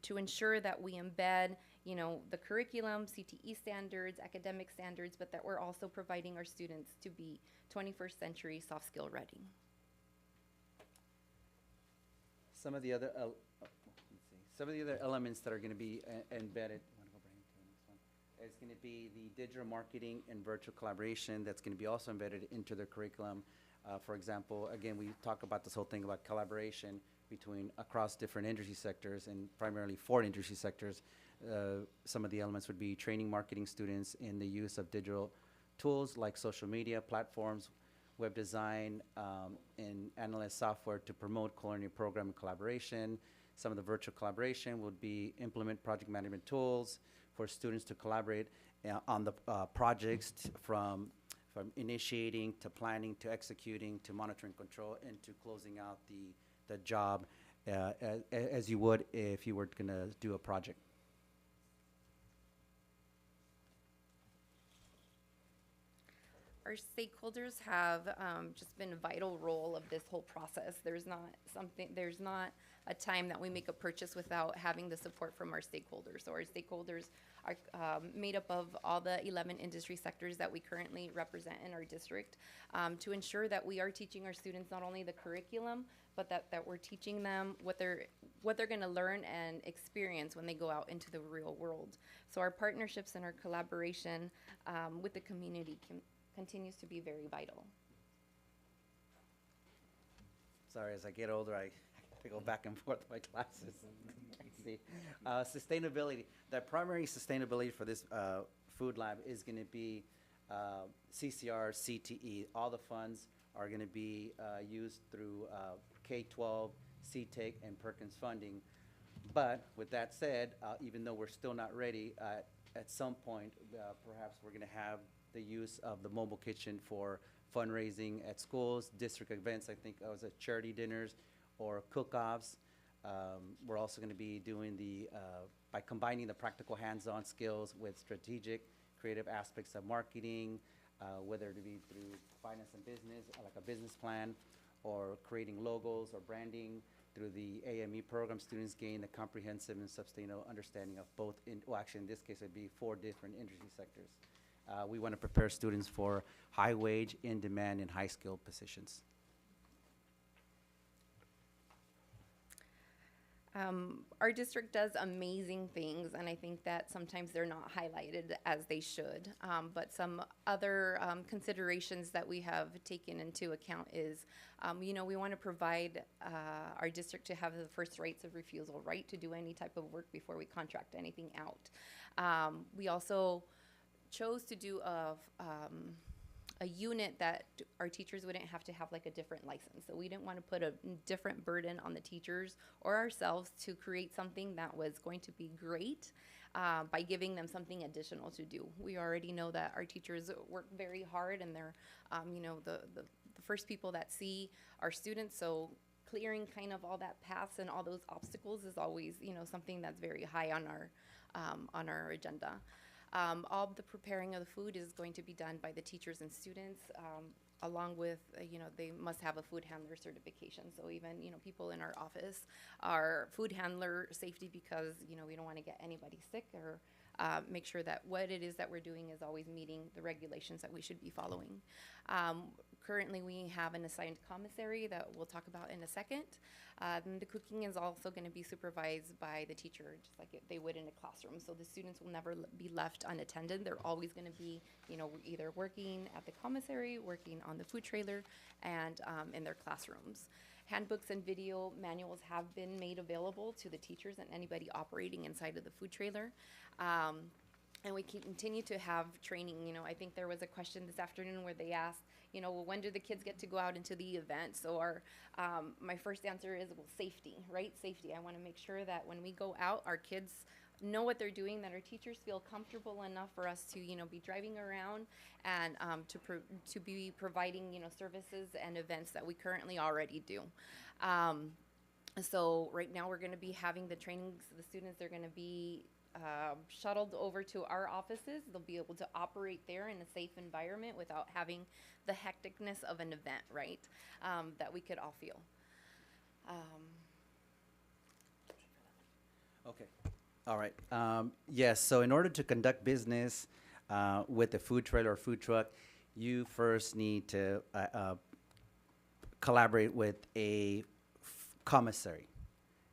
Speaker 12: to ensure that we embed, you know, the curriculum, CTE standards, academic standards, but that we're also providing our students to be 21st century soft skill ready.
Speaker 15: Some of the other elements that are going to be embedded. It's going to be the digital marketing and virtual collaboration that's going to be also embedded into the curriculum. For example, again, we talk about this whole thing about collaboration between across different industry sectors, and primarily 4 industry sectors. Some of the elements would be training marketing students in the use of digital tools like social media platforms, web design, and analyst software to promote culinary program and collaboration. Some of the virtual collaboration would be implement project management tools for students to collaborate on the projects from initiating to planning to executing to monitoring control and to closing out the job as you would if you were going to do a project.
Speaker 12: Our stakeholders have just been a vital role of this whole process. There's not a time that we make a purchase without having the support from our stakeholders. So our stakeholders are made up of all the 11 industry sectors that we currently represent in our district to ensure that we are teaching our students not only the curriculum, but that we're teaching them what they're going to learn and experience when they go out into the real world. So our partnerships and our collaboration with the community continues to be very vital.
Speaker 15: Sorry, as I get older, I have to go back and forth my classes. See, sustainability. The primary sustainability for this food lab is going to be CCR, CTE. All the funds are going to be used through K-12, CTEC, and Perkins funding. But with that said, even though we're still not ready, at some point, perhaps we're gonna have the use of the mobile kitchen for fundraising at schools, district events, I think, was it charity dinners or cook-offs. We're also gonna be doing by combining the practical hands-on skills with strategic, creative aspects of marketing, whether it be through finance and business, like a business plan, or creating logos or branding. Through the AME program, students gain a comprehensive and sustainable understanding of both, well, actually, in this case, it'd be 4 different industry sectors. We want to prepare students for high wage, in demand, and high skilled positions.
Speaker 12: Our district does amazing things, and I think that sometimes they're not highlighted as they should. But some other considerations that we have taken into account is, you know, we want to provide our district to have the first rights of refusal, right, to do any type of work before we contract anything out. We also chose to do a unit that our teachers wouldn't have to have like a different license. So we didn't want to put a different burden on the teachers or ourselves to create something that was going to be great by giving them something additional to do. We already know that our teachers work very hard, and they're, you know, the first people that see our students. So clearing kind of all that paths and all those obstacles is always, you know, something that's very high on our agenda. All the preparing of the food is going to be done by the teachers and students, along with, you know, they must have a food handler certification. So even, you know, people in our office are food handler safety because, you know, we don't want to get anybody sick, or make sure that what it is that we're doing is always meeting the regulations that we should be following. Currently, we have an assigned commissary that we'll talk about in a second. Then the cooking is also going to be supervised by the teacher, just like they would in a classroom. So the students will never be left unattended. They're always going to be, you know, either working at the commissary, working on the food trailer, and in their classrooms. Handbooks and video manuals have been made available to the teachers and anybody operating inside of the food trailer. And we continue to have training. You know, I think there was a question this afternoon where they asked, you know, well, when do the kids get to go out into the event? So my first answer is, well, safety, right? Safety. I want to make sure that when we go out, our kids know what they're doing, that our teachers feel comfortable enough for us to, you know, be driving around and to be providing, you know, services and events that we currently already do. So right now we're going to be having the trainings. The students are going to be shuttled over to our offices. They'll be able to operate there in a safe environment without having the hecticness of an event, right? That we could all feel.
Speaker 15: Okay. All right. Yes, so in order to conduct business with a food trailer or food truck, you first need to collaborate with a commissary.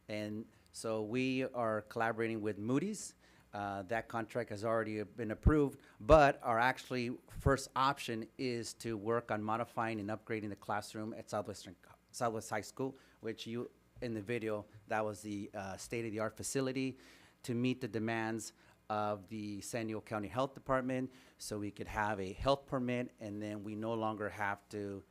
Speaker 15: And so we are collaborating with Moody's. That contract has already been approved, but our actually first option is to work on modifying and upgrading the classroom at Southwest High School, which you, in the video, that was the state-of-the-art facility to meet the demands of the San Diego County Health Department, so we could have a health permit, and then we no longer have to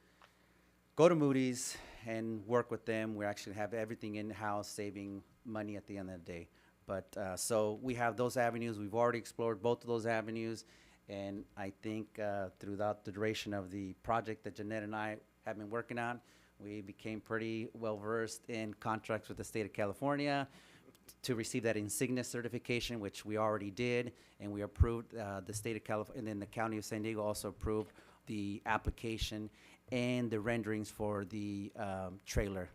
Speaker 15: go to Moody's and work with them. We actually have everything in-house, saving money at the end of the day. But so we have those avenues. We've already explored both of those avenues, and I think throughout the duration of the project that Jeanette and I have been working on, we became pretty well-versed in contracts with the state of California to receive that insignia certification, which we already did, and we approved the state of California, and then the county of San Diego also approved the application and the renderings for the trailer.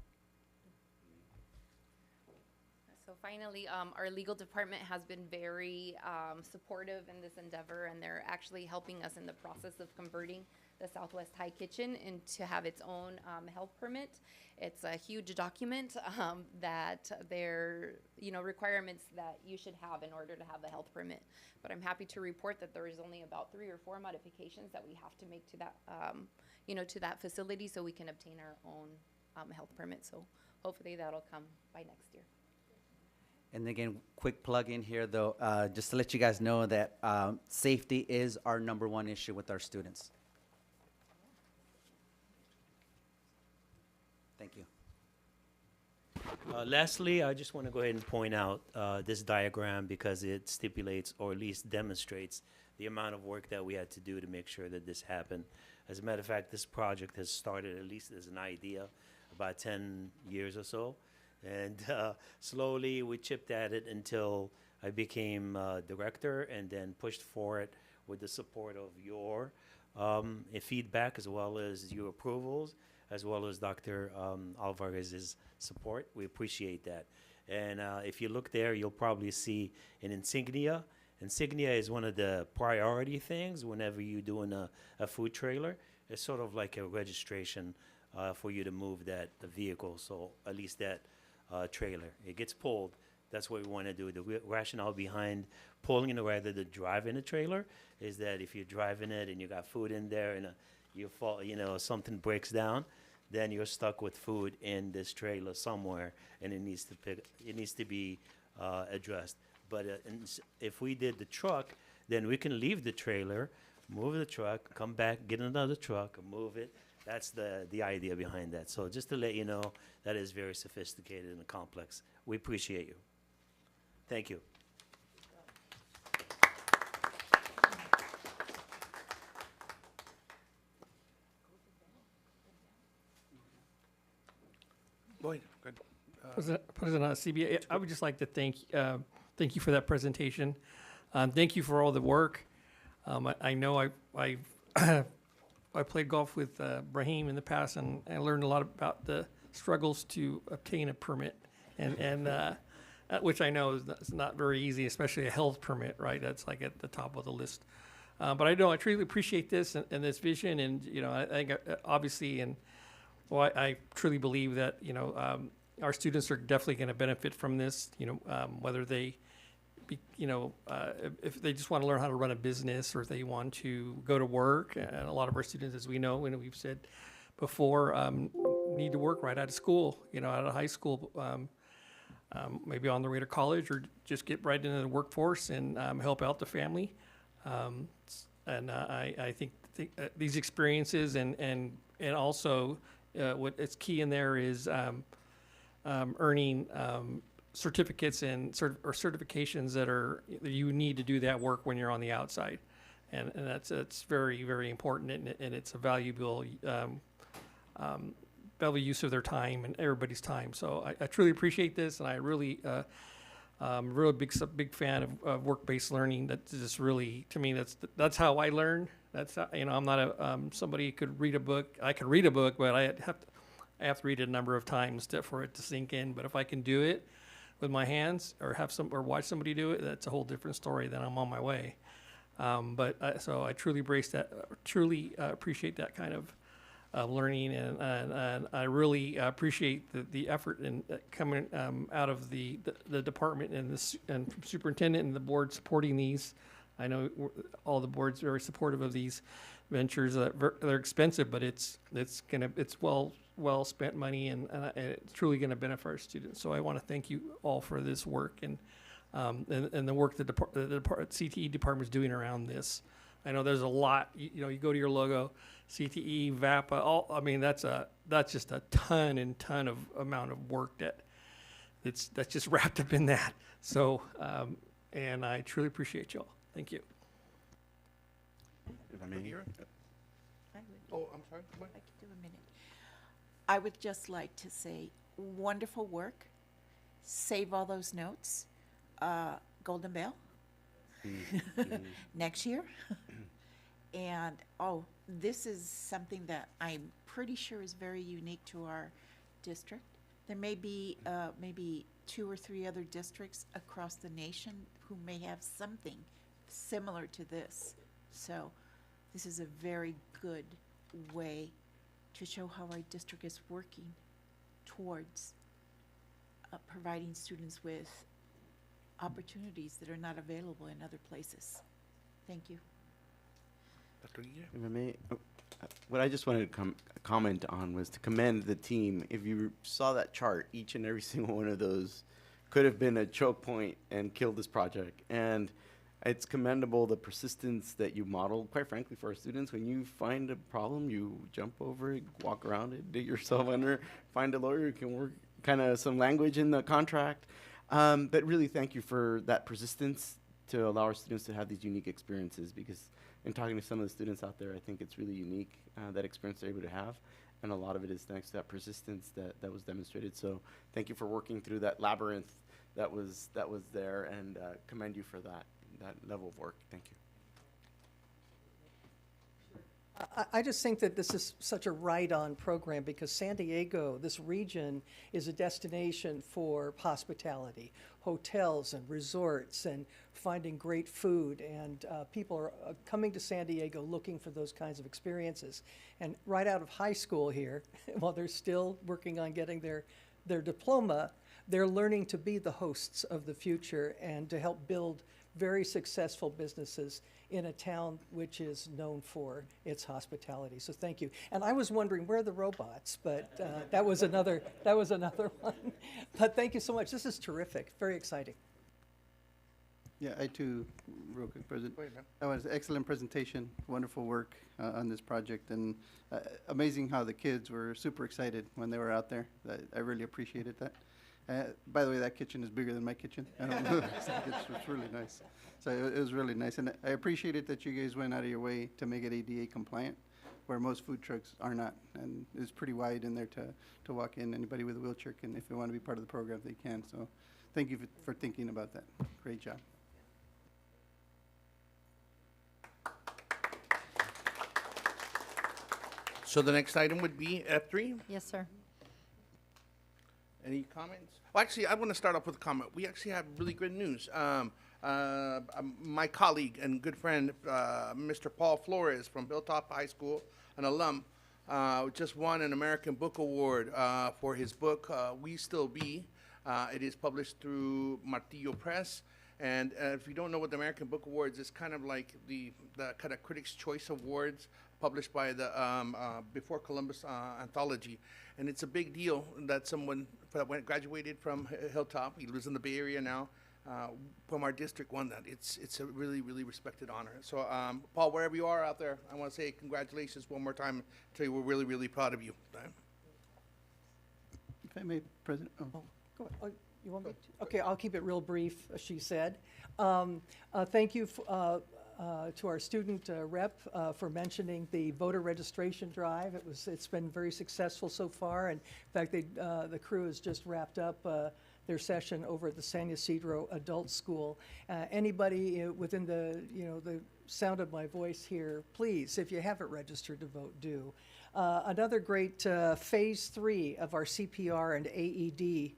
Speaker 12: So finally, our legal department has been very supportive in this endeavor, and they're actually helping us in the process of converting the Southwest High Kitchen to have its own health permit. It's a huge document that they're, you know, requirements that you should have in order to have a health permit. But I'm happy to report that there is only about 3 or 4 modifications that we have to make to that, you know, to that facility so we can obtain our own health permit. So hopefully that'll come by next year.
Speaker 15: And again, quick plug in here though, just to let you guys know that safety is our #1 issue with our students. Thank you.
Speaker 7: Lastly, I just want to go ahead and point out this diagram because it stipulates or at least demonstrates the amount of work that we had to do to make sure that this happened. As a matter of fact, this project has started, at least as an idea, about 10 years or so. And slowly we chipped at it until I became director and then pushed for it with the support of your feedback as well as your approvals, as well as Dr. Alvarez's support. We appreciate that. And if you look there, you'll probably see an insignia. Insignia is one of the priority things whenever you're doing a food trailer. It's sort of like a registration for you to move that vehicle, so at least that trailer. It gets pulled. That's what we want to do. The rationale behind pulling it rather than driving a trailer is that if you're driving it and you got food in there and you fall, something breaks down, then you're stuck with food in this trailer somewhere, and it needs to be addressed. But if we did the truck, then we can leave the trailer, move the truck, come back, get another truck, move it. That's the idea behind that. So just to let you know, that is very sophisticated and complex. We appreciate you. Thank you.
Speaker 1: Go ahead. Good.
Speaker 4: President CBA, I would just like to thank you for that presentation. Thank you for all the work. I know I played golf with Brahim in the past, and I learned a lot about the struggles to obtain a permit, and which I know is not very easy, especially a health permit, right? That's like at the top of the list. But I know I truly appreciate this and this vision, and I think obviously, and well, I truly believe that our students are definitely going to benefit from this. Whether they if they just want to learn how to run a business or if they want to go to work. And a lot of our students, as we know, and we've said before, need to work right out of school, out of high school, maybe on their way to college, or just get right into the workforce and help out the family. I think these experiences and also what is key in there is earning certificates and certifications that you need to do that work when you're on the outside, and that's very, very important, and it's a valuable use of their time and everybody's time. So I truly appreciate this, and I really really big fan of work-based learning. That's just really, to me, that's how I learn. That's how, I'm not somebody who could read a book. I can read a book, but I have to read it a number of times for it to sink in. But if I can do it with my hands or watch somebody do it, that's a whole different story. Then I'm on my way. So I truly appreciate that kind of learning, and I really appreciate the effort in coming out of the department and superintendent and the board supporting these. I know all the board's very supportive of these ventures. They're expensive, but it's well spent money, and it's truly going to benefit our students. So I want to thank you all for this work and the work the CTE department is doing around this. I know there's a lot. You go to your logo, CTE, VAPA. That's just a ton of amount of work that's just wrapped up in that. So and I truly appreciate you all. Thank you.
Speaker 5: If I may.
Speaker 1: Oh, I'm sorry.
Speaker 16: I could do a minute. I would just like to say, wonderful work. Save all those notes. Golden Bell. Next year. And this is something that I'm pretty sure is very unique to our district. There may be maybe 2 or 3 other districts across the nation who may have something similar to this. So this is a very good way to show how our district is working towards providing students with opportunities that are not available in other places. Thank you.
Speaker 1: Dr. Guille?
Speaker 5: If I may, what I just wanted to comment on was to commend the team. If you saw that chart, each and every single one of those could have been a choke point and killed this project. And it's commendable, the persistence that you modeled, quite frankly, for our students. When you find a problem, you jump over it, walk around it, dig yourself under, find a lawyer who can kind of some language in the contract. But really, thank you for that persistence to allow our students to have these unique experiences, because in talking to some of the students out there, I think it's really unique, that experience they're able to have. And a lot of it is thanks to that persistence that was demonstrated. So thank you for working through that labyrinth that was there, and commend you for that level of work. Thank you.
Speaker 17: I just think that this is such a right-on program, because San Diego, this region, is a destination for hospitality, hotels and resorts, and finding great food. And people are coming to San Diego looking for those kinds of experiences. And right out of high school here, while they're still working on getting their diploma, they're learning to be the hosts of the future and to help build very successful businesses in a town which is known for its hospitality. So thank you. And I was wondering, where are the robots? But that was another one. But thank you so much. This is terrific. Very exciting.
Speaker 18: Yeah, I too, real quick, President. That was an excellent presentation, wonderful work on this project, and amazing how the kids were super excited when they were out there. I really appreciated that. By the way, that kitchen is bigger than my kitchen. I don't know. It's really nice. So it was really nice. And I appreciated that you guys went out of your way to make it ADA compliant, where most food trucks are not. And it's pretty wide in there to walk in. Anybody with a wheelchair can, if they want to be part of the program, they can. So thank you for thinking about that. Great job.
Speaker 1: So the next item would be F3.
Speaker 2: Yes, sir.
Speaker 1: Any comments? Well, actually, I want to start off with a comment. We actually have really good news. My colleague and good friend, Mr. Paul Flores from Hilltop High School, an alum, just won an American Book Award for his book, We Still Be. It is published through Martillo Press. And if you don't know what the American Book Awards is, kind of like the kind of Critics' Choice Awards published by the Before Columbus anthology. And it's a big deal that someone that graduated from Hilltop, he lives in the Bay Area now, from our district won that. It's a really, really respected honor. So, Paul, wherever you are out there, I want to say congratulations one more time. Tell you we're really, really proud of you.
Speaker 18: If I may, President. Oh.
Speaker 17: Go ahead. You want me to? Okay, I'll keep it real brief, as she said. Thank you to our student rep for mentioning the voter registration drive. It's been very successful so far. And in fact, the crew has just wrapped up their session over at the San Ysidro Adult School. Anybody within the sound of my voice here, please, if you haven't registered to vote, do. Another great phase 3 of our CPR and AED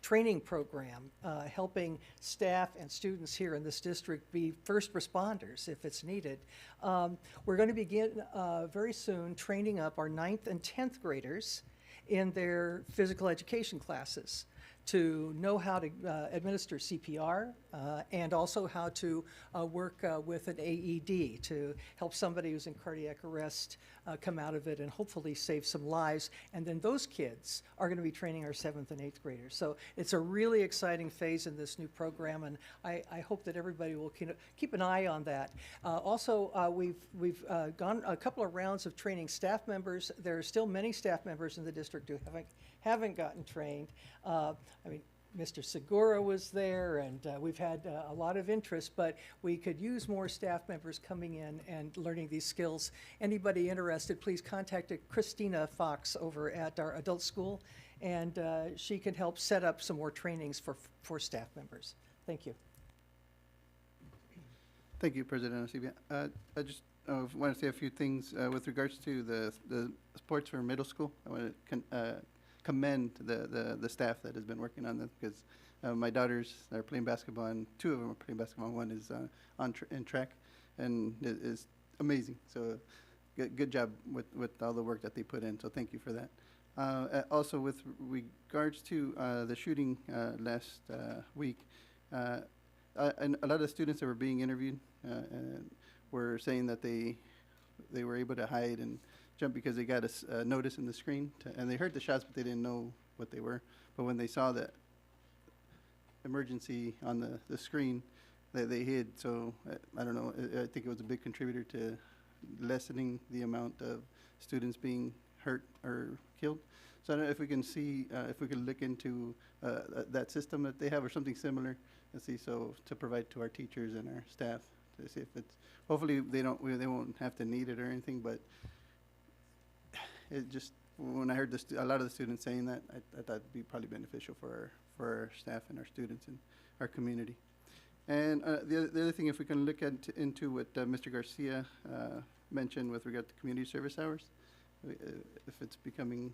Speaker 17: training program, helping staff and students here in this district be first responders if it's needed. We're going to begin very soon training up our 9th and 10th graders in their physical education classes to know how to administer CPR and also how to work with an AED to help somebody who's in cardiac arrest come out of it and hopefully save some lives. And then those kids are going to be training our 7th and 8th graders. So it's a really exciting phase in this new program, and I hope that everybody will keep an eye on that. Also, we've gone a couple of rounds of training staff members. There are still many staff members in the district who haven't gotten trained. I mean, Mr. Segura was there, and we've had a lot of interest, but we could use more staff members coming in and learning these skills. Anybody interested, please contact Christina Fox over at our adult school, and she can help set up some more trainings for staff members. Thank you.
Speaker 18: Thank you, President Arcibia. I just want to say a few things with regards to the sports for middle school. I want to commend the staff that has been working on this, because my daughters are playing basketball, and 2 of them are playing basketball. One is in track, and it is amazing. So good job with all the work that they put in. So thank you for that. Also, with regards to the shooting last week, and a lot of students that were being interviewed were saying that they were able to hide and jump because they got a notice in the screen, and they heard the shots, but they didn't know what they were. But when they saw the emergency on the screen, they hid. So I don't know. I think it was a big contributor to lessening the amount of students being hurt or killed. So I don't know if we can see, if we can look into that system that they have or something similar, and see, so to provide to our teachers and our staff to see if it's, hopefully they won't have to need it or anything, but it just, when I heard a lot of the students saying that, I thought it'd be probably beneficial for our staff and our students and our community. And the other thing, if we can look into what Mr. Garcia mentioned with regard to community service hours, if it's becoming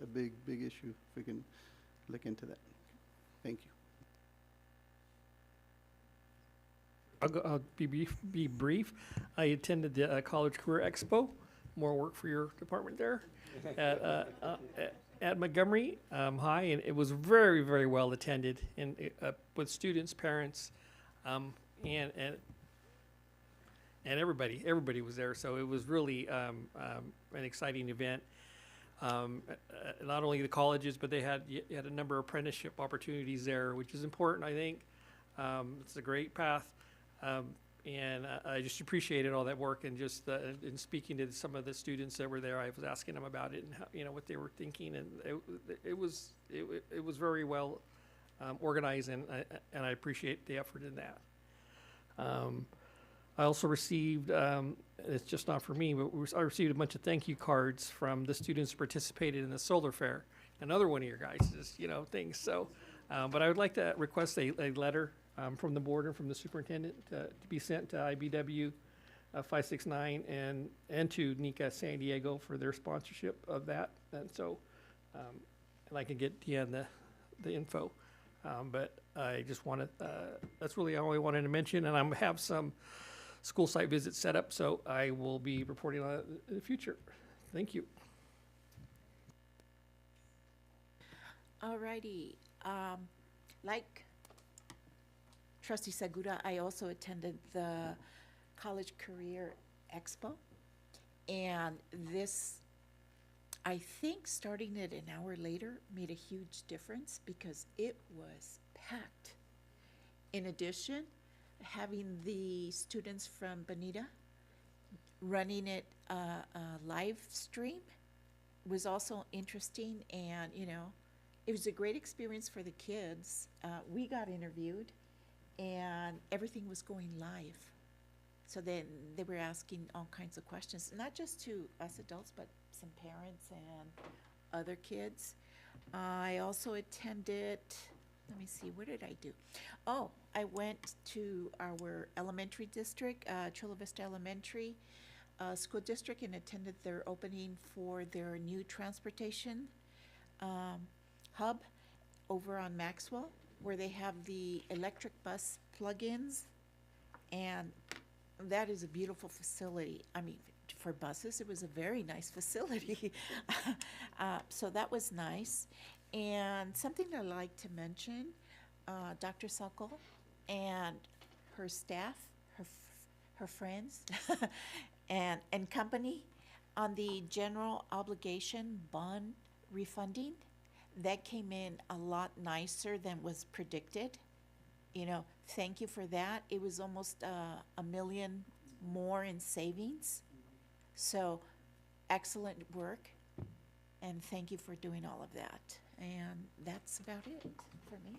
Speaker 18: a big issue, if we can look into that. Thank you.
Speaker 4: I'll be brief. I attended the College Career Expo. More work for your department there at Montgomery High, and it was very, very well attended, and with students, parents, and everybody. Everybody was there, so it was really an exciting event. Not only the colleges, but they had a number of apprenticeship opportunities there, which is important, I think. It's a great path. And I just appreciated all that work, and just in speaking to some of the students that were there, I was asking them about it and how, what they were thinking, and it was very well organized, and I appreciate the effort in that. I also received, it's just not for me, but I received a bunch of thank you cards from the students who participated in the solar fair. Another one of your guys' things. So, but I would like to request a letter from the board and from the superintendent to be sent to IBW 569 and to NICA San Diego for their sponsorship of that. And so, and I can get Deanne the info. But I just wanted, that's really all I wanted to mention. And I have some school site visits set up, so I will be reporting on it in the future. Thank you.
Speaker 16: Alrighty. Like Trustee Segura, I also attended the College Career Expo, and this, I think, starting it an hour later made a huge difference because it was packed. In addition, having the students from Bonita running it live stream was also interesting, and it was a great experience for the kids. We got interviewed, and everything was going live. So then they were asking all kinds of questions, not just to us adults, but some parents and other kids. I also attended, let me see, what did I do? Oh, I went to our elementary district, Chula Vista Elementary School District, and attended their opening for their new transportation hub over on Maxwell, where they have the electric bus plug-ins, and that is a beautiful facility. I mean, for buses, it was a very nice facility. So that was nice. And something I'd like to mention, Dr. Sokol and her staff, her friends, and company on the general obligation bond refunding. That came in a lot nicer than was predicted. Thank you for that. It was almost $1 million more in savings. So excellent work, and thank you for doing all of that. And that's about it for me.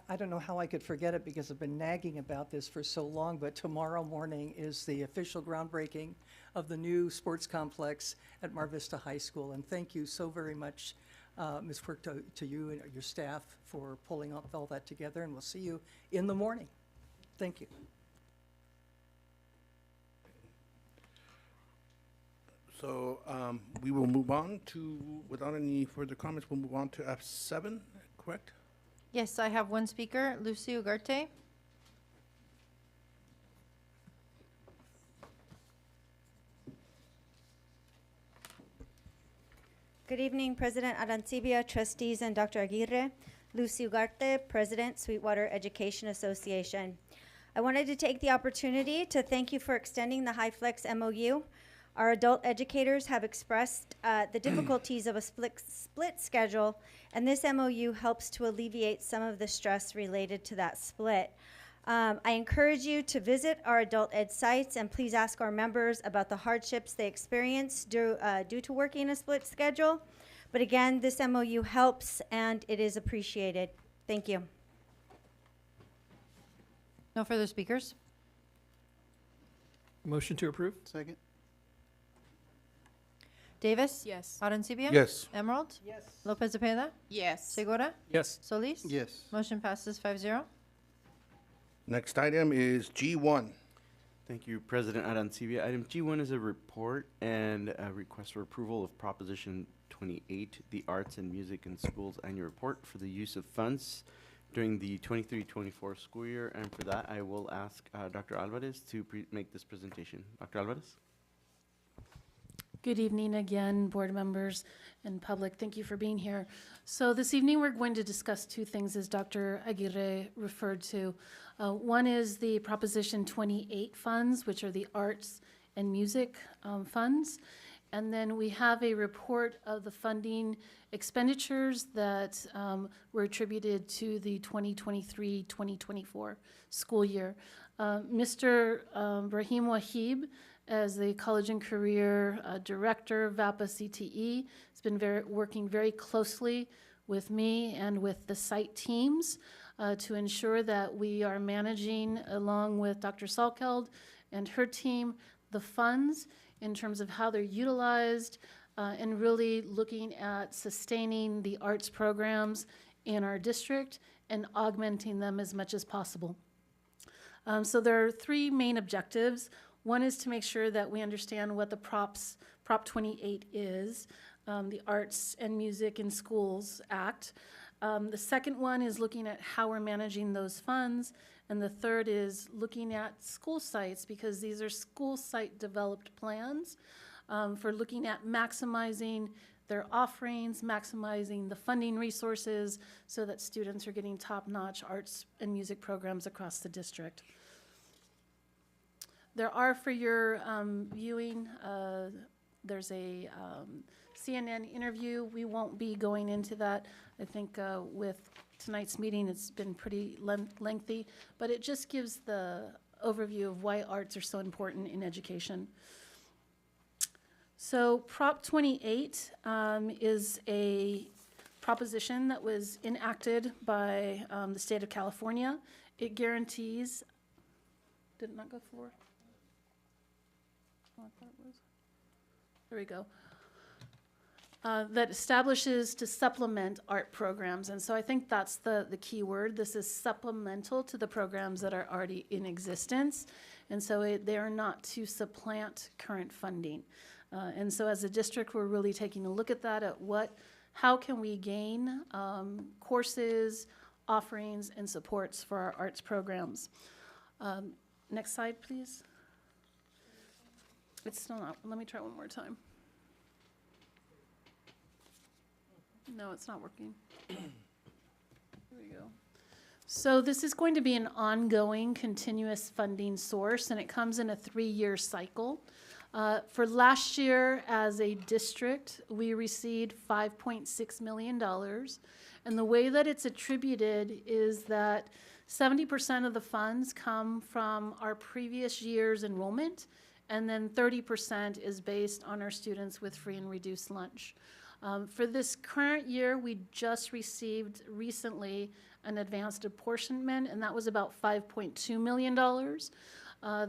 Speaker 17: I don't know how I could forget it because I've been nagging about this for so long, but tomorrow morning is the official groundbreaking of the new sports complex at Mar Vista High School. And thank you so very much, Ms. Quirk, to you and your staff for pulling up all that together. And we'll see you in the morning. Thank you.
Speaker 1: So we will move on to, without any further comments, we'll move on to F7, correct?
Speaker 2: Yes, I have one speaker, Lucy Ugarte.
Speaker 19: Good evening, President Arancibia, trustees, and Dr. Aguirre. Lucy Ugarte, President, Sweetwater Education Association. I wanted to take the opportunity to thank you for extending the HighFlex MOU. Our adult educators have expressed the difficulties of a split schedule, and this MOU helps to alleviate some of the stress related to that split. I encourage you to visit our adult ed sites and please ask our members about the hardships they experience due to working a split schedule. But again, this MOU helps and it is appreciated. Thank you.
Speaker 2: No further speakers?
Speaker 4: Motion to approve?
Speaker 18: Second.
Speaker 2: Davis?
Speaker 3: Yes.
Speaker 2: Arencibia?
Speaker 1: Yes.
Speaker 2: Emerald?
Speaker 17: Yes.
Speaker 2: Lopez Zepeda?
Speaker 3: Yes.
Speaker 2: Segura?
Speaker 4: Yes.
Speaker 2: Solis?
Speaker 18: Yes.
Speaker 2: Motion passes 5-0.
Speaker 1: Next item is G1.
Speaker 5: Thank you, President Arancibia. Item G1 is a report and a request for approval of Proposition 28, the Arts and Music in Schools Annual Report for the use of funds during the 23-24 school year. And for that, I will ask Dr. Alvarez to make this presentation. Dr. Alvarez?
Speaker 6: Good evening again, board members and public. Thank you for being here. So this evening, we're going to discuss two things, as Dr. Aguirre referred to. One is the Proposition 28 funds, which are the arts and music funds. And then we have a report of the funding expenditures that were attributed to the 2023-2024 school year. Mr. Brahim Wahib, as the College and Career Director, VAPA CTE, has been working very closely with me and with the site teams to ensure that we are managing, along with Dr. Salkeld and her team, the funds in terms of how they're utilized and really looking at sustaining the arts programs in our district and augmenting them as much as possible. So there are three main objectives. One is to make sure that we understand what the Prop 28 is, the Arts and Music in Schools Act. The second one is looking at how we're managing those funds. And the third is looking at school sites, because these are school site developed plans for looking at maximizing their offerings, maximizing the funding resources so that students are getting top-notch arts and music programs across the district. There are, for your viewing, there's a CNN interview. We won't be going into that. I think with tonight's meeting, it's been pretty lengthy, but it just gives the overview of why arts are so important in education. So Prop 28 is a proposition that was enacted by the state of California. It guarantees, did it not go forward? Oh, I thought it was. There we go. That establishes to supplement art programs. And so I think that's the key word. This is supplemental to the programs that are already in existence. And so they are not to supplant current funding. And so as a district, we're really taking a look at that, at how can we gain courses, offerings, and supports for our arts programs. Next slide, please. It's still not, let me try one more time. No, it's not working. Here we go. So this is going to be an ongoing, continuous funding source, and it comes in a 3-year cycle. For last year, as a district, we received $5.6 million. And the way that it's attributed is that 70% of the funds come from our previous year's enrollment, and then 30% is based on our students with free and reduced lunch. For this current year, we just received recently an advanced apportionment, and that was about $5.2 million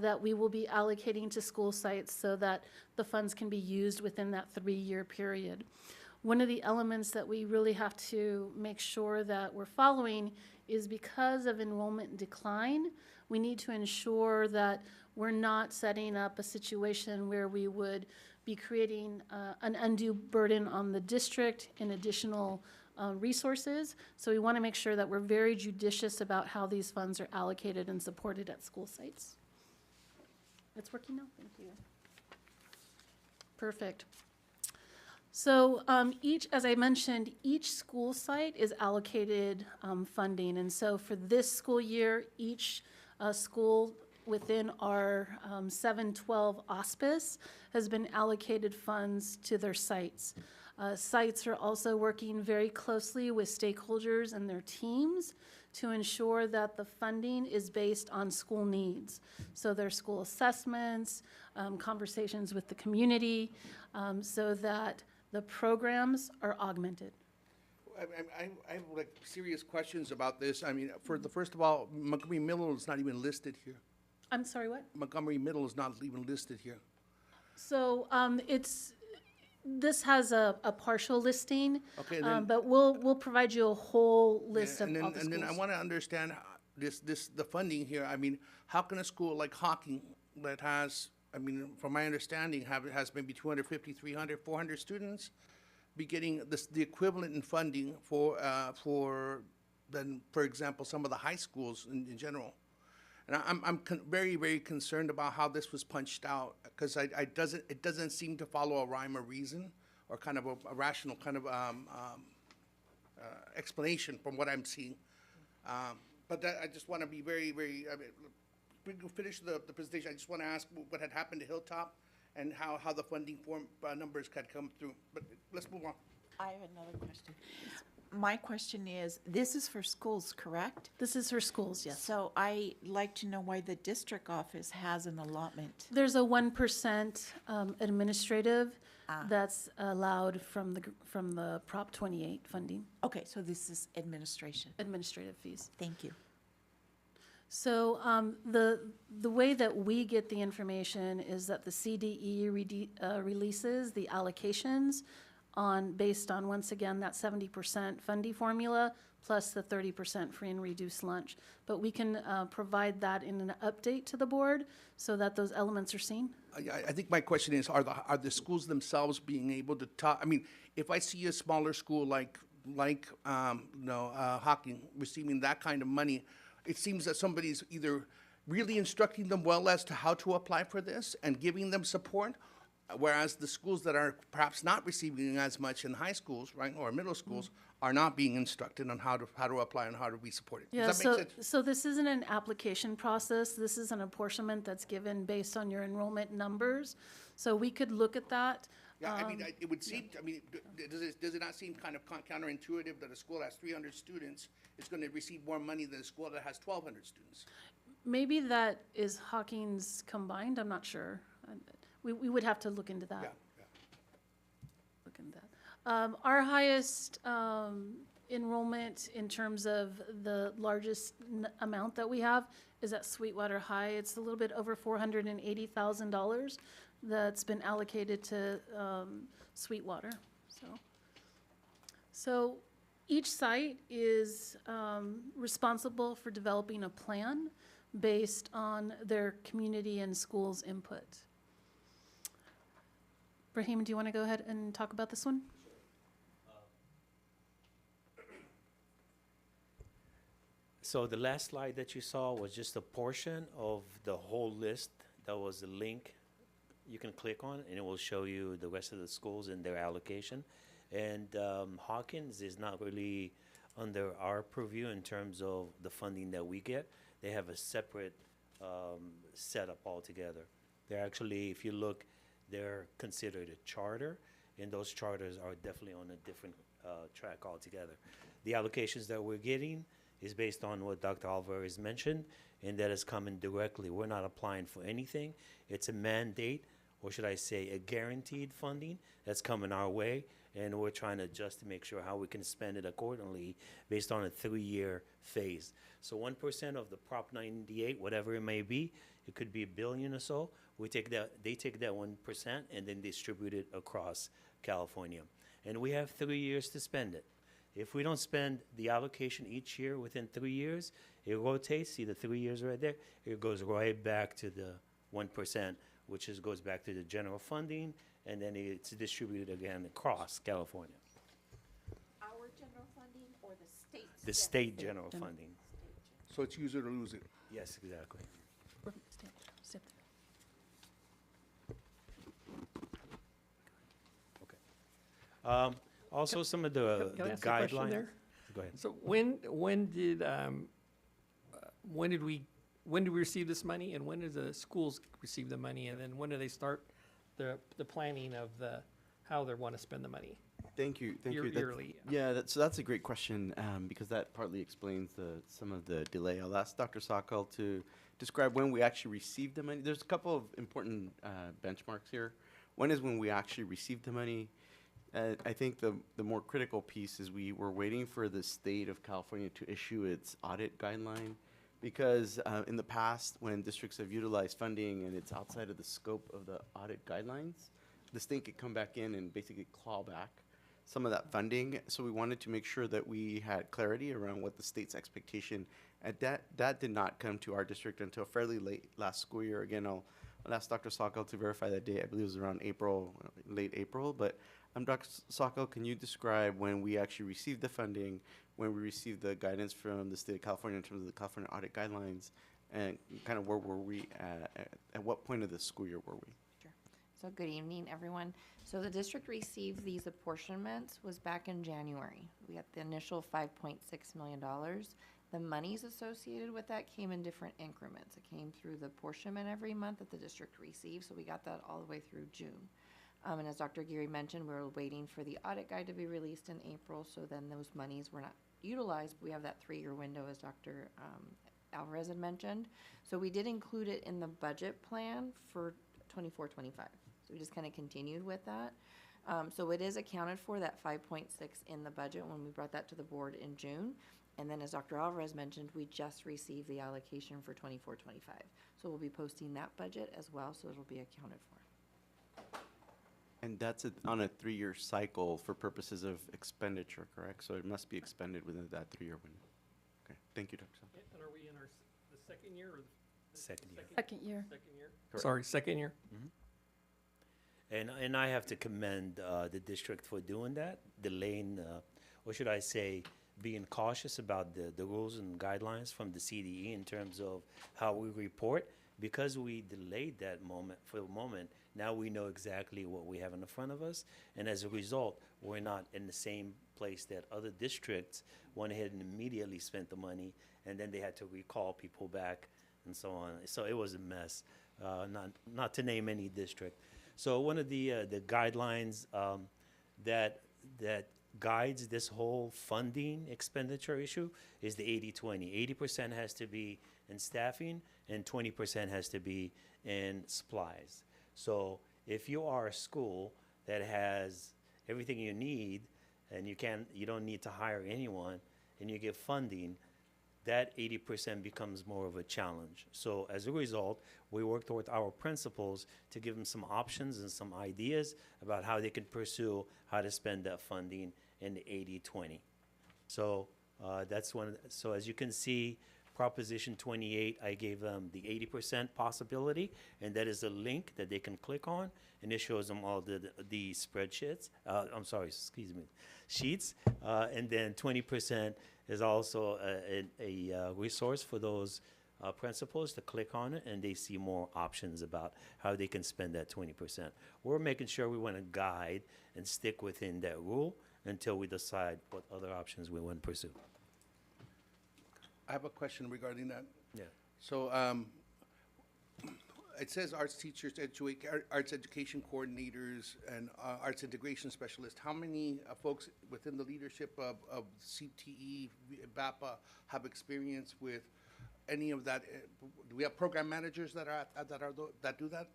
Speaker 6: that we will be allocating to school sites so that the funds can be used within that 3-year period. One of the elements that we really have to make sure that we're following is, because of enrollment decline, we need to ensure that we're not setting up a situation where we would be creating an undue burden on the district in additional resources. So we want to make sure that we're very judicious about how these funds are allocated and supported at school sites. It's working now? Thank you. Perfect. So as I mentioned, each school site is allocated funding. And so for this school year, each school within our 712 auspice has been allocated funds to their sites. Sites are also working very closely with stakeholders and their teams to ensure that the funding is based on school needs. So their school assessments, conversations with the community, so that the programs are augmented.
Speaker 1: I have like serious questions about this. I mean, first of all, Montgomery Middle is not even listed here.
Speaker 6: I'm sorry, what?
Speaker 1: Montgomery Middle is not even listed here.
Speaker 6: So this has a partial listing,
Speaker 1: Okay, then-
Speaker 6: but we'll provide you a whole list of
Speaker 1: And
Speaker 6: all the
Speaker 1: then I
Speaker 6: schools.
Speaker 1: want to understand the funding here. I mean, how can a school like Hawking that has, I mean, from my understanding, has maybe 250, 300, 400 students, be getting the equivalent in funding for example, some of the high schools in general? And I'm very, very concerned about how this was punched out, because it doesn't seem to follow a rhyme or reason, or kind of a rational kind of explanation from what I'm seeing. But I just want to be very, very, I mean, we can finish the presentation. I just want to ask what had happened to Hilltop and how the funding form numbers had come through. But let's move on.
Speaker 16: I have another question. My question is, this is for schools, correct?
Speaker 6: This is for schools, yes.
Speaker 16: So I like to know why the district office has an allotment.
Speaker 6: There's a 1% administrative that's allowed from the Prop 28 funding.
Speaker 16: Okay, so this is administration.
Speaker 6: Administrative fees.
Speaker 16: Thank you.
Speaker 6: So the way that we get the information is that the CDE releases the allocations based on, once again, that 70% funding formula plus the 30% free and reduced lunch. But we can provide that in an update to the board so that those elements are seen.
Speaker 1: I think my question is, are the schools themselves being able to talk? I mean, if I see a smaller school like Hawking receiving that kind of money, it seems that somebody's either really instructing them well as to how to apply for this and giving them support, whereas the schools that are perhaps not receiving as much in high schools, right, or middle schools, are not being instructed on how to apply and how to be supported.
Speaker 6: Yeah,
Speaker 1: Does that make sense?
Speaker 6: so this isn't an application process. This is an apportionment that's given based on your enrollment numbers. So we could look at that.
Speaker 1: Yeah, I mean, it would seem, I mean, does it not seem kind of counterintuitive that a school that has 300 students is going to receive more money than a school that has 1,200 students?
Speaker 6: Maybe that is Hawkins combined, I'm not sure. We would have to look into that.
Speaker 1: Yeah.
Speaker 6: Look into that. Our highest enrollment in terms of the largest amount that we have is at Sweetwater High. It's a little bit over $480,000 that's been allocated to Sweetwater. So each site is responsible for developing a plan based on their community and schools' input. Brahim, do you want to go ahead and talk about this one?
Speaker 7: So the last slide that you saw was just a portion of the whole list. That was a link you can click on, and it will show you the rest of the schools and their allocation. And Hawkins is not really under our purview in terms of the funding that we get. They have a separate setup altogether. They're actually, if you look, they're considered a charter, and those charters are definitely on a different track altogether. The allocations that we're getting is based on what Dr. Alvarez mentioned, and that is coming directly. We're not applying for anything. It's a mandate, or should I say a guaranteed funding that's coming our way, and we're trying to adjust to make sure how we can spend it accordingly based on a 3-year phase. So 1% of the Prop 98, whatever it may be, it could be $1 billion or so. They take that 1% and then distribute it across California. And we have 3 years to spend it. If we don't spend the allocation each year within 3 years, it rotates. See the 3 years right there? It goes right back to the 1%, which goes back to the general funding, and then it's distributed again across California.
Speaker 16: Our general funding or the state's?
Speaker 7: The state general funding.
Speaker 1: So it's use it or lose it.
Speaker 7: Yes, exactly.
Speaker 6: Step
Speaker 7: Okay. Also, some of the
Speaker 4: Can I ask a question
Speaker 7: guidelines.
Speaker 4: there?
Speaker 7: Go ahead.
Speaker 4: So when did we receive this money, and when did the schools receive the money, and then when do they start the planning of how they want to spend the money?
Speaker 5: Thank you.
Speaker 4: Yearly.
Speaker 5: Yeah, so that's a great question because that partly explains some of the delay. I'll ask Dr. Sokol to describe when we actually received the money. There's a couple of important benchmarks here. One is when we actually received the money. I think the more critical piece is we were waiting for the state of California to issue its audit guideline, because in the past, when districts have utilized funding and it's outside of the scope of the audit guidelines, the state could come back in and basically claw back some of that funding. So we wanted to make sure that we had clarity around what the state's expectation. And that did not come to our district until fairly late last school year. Again, I'll ask Dr. Sokol to verify that date. I believe it was around April, late April. But Dr. Sokol, can you describe when we actually received the funding, when we received the guidance from the state of California in terms of the California audit guidelines, and kind of where were we at what point of the school year were we?
Speaker 20: Sure. So good evening, everyone. So the district received these apportionments was back in January. We got the initial $5.6 million. The monies associated with that came in different increments. It came through the apportionment every month that the district received, so we got that all the way through June. And as Dr. Geary mentioned, we were waiting for the audit guide to be released in April, so then those monies were not utilized. But we have that 3-year window, as Dr. Alvarez had mentioned. So we did include it in the budget plan for 24-25. So we just kind of continued with that. So it is accounted for, that 5.6 in the budget when we brought that to the board in June. And then as Dr. Alvarez mentioned, we just received the allocation for 24-25. So we'll be posting that budget as well, so it'll be accounted for.
Speaker 5: And that's on a 3-year cycle for purposes of expenditure, correct? So it must be expended within that 3-year window. Okay, thank you, Dr. Sokol.
Speaker 4: And are we in the second year or the
Speaker 7: Second year.
Speaker 6: Second year.
Speaker 4: Second year?
Speaker 5: Correct.
Speaker 4: Sorry, second year?
Speaker 7: And I have to commend the district for doing that, delaying, or should I say, being cautious about the rules and guidelines from the CDE in terms of how we report. Because we delayed that moment for a moment, now we know exactly what we have in the front of us. And as a result, we're not in the same place that other districts went ahead and immediately spent the money, and then they had to recall people back and so on. So it was a mess, not to name any district. So one of the guidelines that guides this whole funding expenditure issue is the 80-20. 80% has to be in staffing and 20% has to be in supplies. So if you are a school that has everything you need and you don't need to hire anyone and you get funding, that 80% becomes more of a challenge. So as a result, we worked with our principals to give them some options and some ideas about how they can pursue how to spend that funding in the 80-20. So that's one. So as you can see, Proposition 28, I gave them the 80% possibility, and that is a link that they can click on, and it shows them all the spreadsheets. Sheets. And then 20% is also a resource for those principals to click on it, and they see more options about how they can spend that 20%. We're making sure we want to guide and stick within that rule until we decide what other options we want to pursue.
Speaker 1: I have a question regarding that.
Speaker 7: Yeah.
Speaker 1: So it says arts teachers, arts education coordinators, and arts integration specialists. How many folks within the leadership of CTE, VAPA, have experience with any of that? Do we have program managers that do that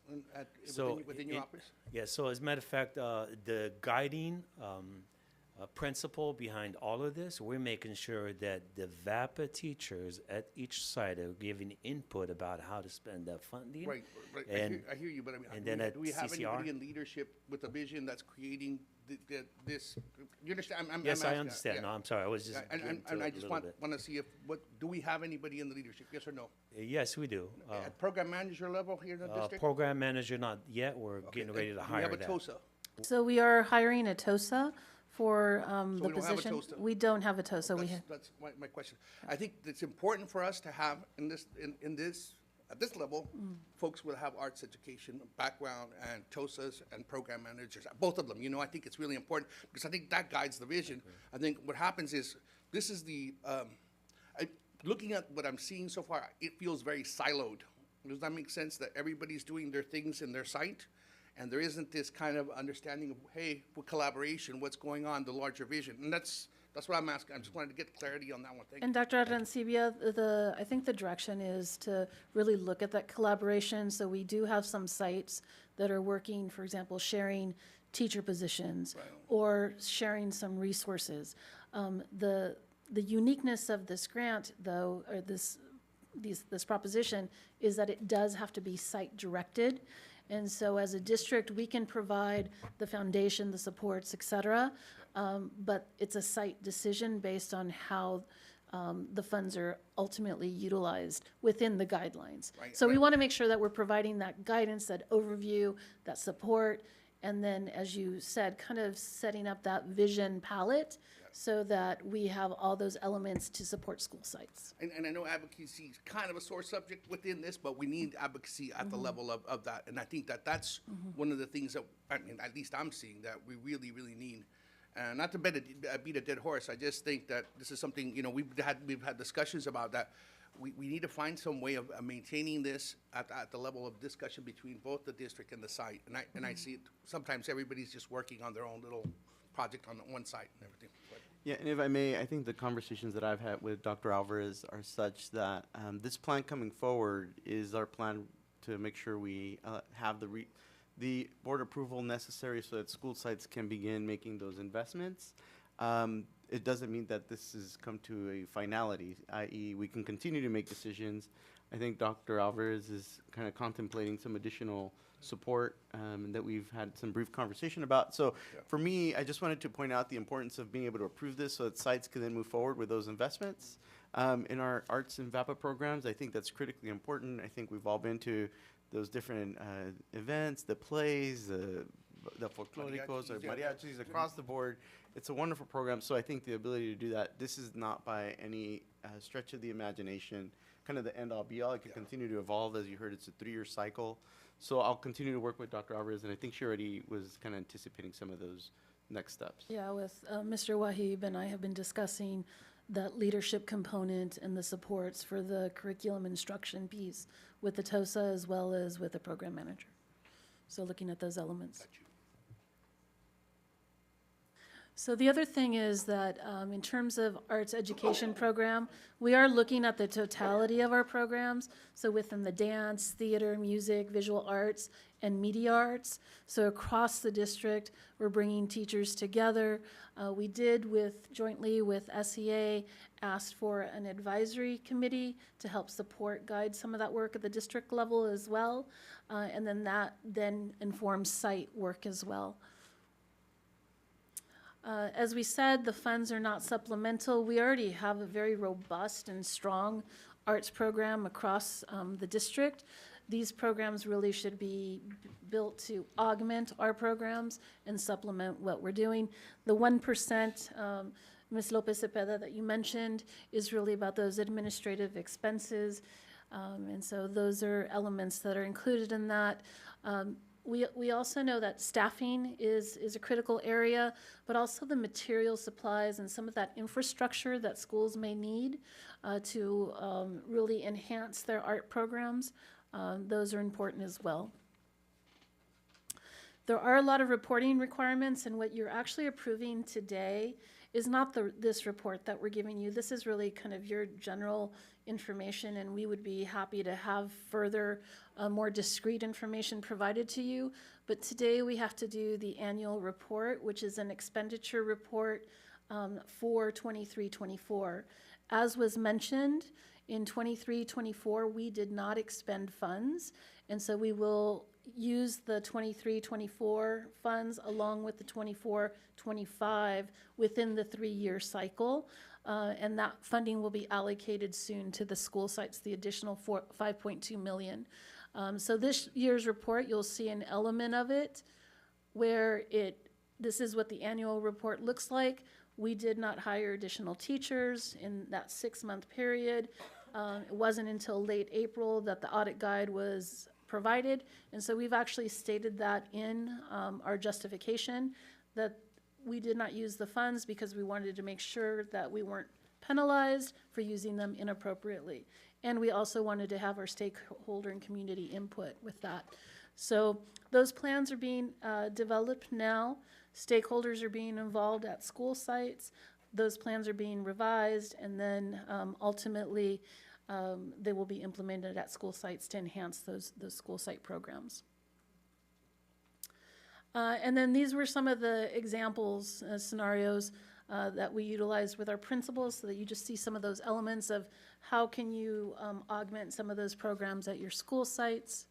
Speaker 1: within your office?
Speaker 7: Yeah. So as a matter of fact, the guiding principle behind all of this, we're making sure that the VAPA teachers at each site are giving input about how to spend that funding.
Speaker 1: Right.
Speaker 7: And
Speaker 1: I hear you, but I mean,
Speaker 7: and then at
Speaker 1: do we have
Speaker 7: CCR?
Speaker 1: anybody in leadership with a vision that's creating this? You understand?
Speaker 7: Yes, I
Speaker 1: asking,
Speaker 7: understand.
Speaker 1: yeah.
Speaker 7: No, I'm sorry. I was just
Speaker 1: and I just want to see if do we have anybody in the leadership? Yes or no?
Speaker 7: Yes, we do.
Speaker 1: At program manager level here in the district?
Speaker 7: Program manager, not yet. We're getting ready to hire that.
Speaker 1: Do we have a TOSA?
Speaker 6: So we are hiring a TOSA for the
Speaker 1: we don't have a
Speaker 6: position.
Speaker 1: TOSA.
Speaker 6: We don't have a TOSA.
Speaker 1: That's my question. I think it's important for us to have at this level, folks will have arts education background and TOSAs and program managers, both of them. You know, I think it's really important because I think that guides the vision. I think what happens is this is looking at what I'm seeing so far, it feels very siloed. Does that make sense that everybody's doing their things in their site? and there isn't this kind of understanding of, hey, with collaboration, what's going on, the larger vision. And that's what I'm asking. I just wanted to get clarity on that one. Thank you.
Speaker 6: And Dr. Arancibia, I think the direction is to really look at that collaboration. So we do have some sites that are working, for example, sharing teacher positions or sharing some resources. The uniqueness of this grant, though, or this proposition, is that it does have to be site directed. And so as a district, we can provide the foundation, the supports, et cetera, but it's a site decision based on how the funds are ultimately utilized within the guidelines. So we want to make sure that we're providing that guidance, that overview, that support, and then, as you said, kind of setting up that vision palette so that we have all those elements to support school sites.
Speaker 1: And I know advocacy is kind of a sore subject within this, but we need advocacy at the level of that. And I think that that's one of the things that, I mean, at least I'm seeing that we really, really need. And not to beat a dead horse, I just think that this is something, you know, we've had discussions about that. We need to find some way of maintaining this at the level of discussion between both the district and the site. And I see it, sometimes everybody's just working on their own little project on one site and everything. But
Speaker 5: Yeah, and if I may, I think the conversations that I've had with Dr. Alvarez are such that this plan coming forward is our plan to make sure we have the board approval necessary so that school sites can begin making those investments. It doesn't mean that this has come to a finality, i.e. we can continue to make decisions. I think Dr. Alvarez is kind of contemplating some additional support that we've had some brief conversation about. So for me, I just wanted to point out the importance of being able to approve this so that sites can then move forward with those investments. In our arts and VAPA programs, I think that's critically important. I think we've all been to those different events, the plays, the folklóricos, or mariachis across the board. It's a wonderful program, so I think the ability to do that, this is not by any stretch of the imagination kind of the end-all be-all. It can continue to evolve. As you heard, it's a 3-year cycle. So I'll continue to work with Dr. Alvarez, and I think she already was kind of anticipating some of those next steps.
Speaker 6: Yeah, with Mr. Wahib and I have been discussing that leadership component and the supports for the curriculum instruction piece with the TOSA as well as with the program manager. So looking at those elements. So the other thing is that in terms of arts education program, we are looking at the totality of our programs. So within the dance, theater, music, visual arts, and media arts. So across the district, we're bringing teachers together. We did jointly with SEA, asked for an advisory committee to help support, guide some of that work at the district level as well. And then that informs site work as well. As we said, the funds are not supplemental. We already have a very robust and strong arts program across the district. These programs really should be built to augment our programs and supplement what we're doing. The 1%, Ms. Lopez Cepeda, that you mentioned is really about those administrative expenses. And so those are elements that are included in that. We also know that staffing is a critical area, but also the material supplies and some of that infrastructure that schools may need to really enhance their art programs. Those are important as well. There are a lot of reporting requirements, and what you're actually approving today is not this report that we're giving you. This is really kind of your general information, and we would be happy to have further, more discrete information provided to you. But today we have to do the annual report, which is an expenditure report for 23-24. As was mentioned, in 23-24, we did not expend funds, and so we will use the 23-24 funds along with the 24-25 within the 3-year cycle. And that funding will be allocated soon to the school sites, the additional $5.2 million. So this year's report, you'll see an element of it where this is what the annual report looks like. We did not hire additional teachers in that 6-month period. It wasn't until late April that the audit guide was provided. And so we've actually stated that in our justification that we did not use the funds because we wanted to make sure that we weren't penalized for using them inappropriately. And we also wanted to have our stakeholder and community input with that. So those plans are being developed now. Stakeholders are being involved at school sites. Those plans are being revised, and then ultimately they will be implemented at school sites to enhance those school site programs. And then these were some of the examples, scenarios that we utilized with our principals, so that you just see some of those elements of how can you augment some of those programs at your school sites.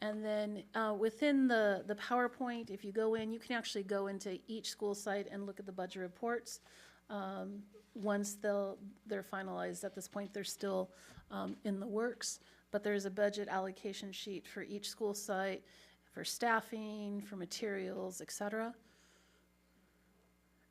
Speaker 6: And then within the PowerPoint, if you go in, you can actually go into each school site and look at the budget reports. Once they're finalized, at this point they're still in the works, but there's a budget allocation sheet for each school site, for staffing, for materials, etc.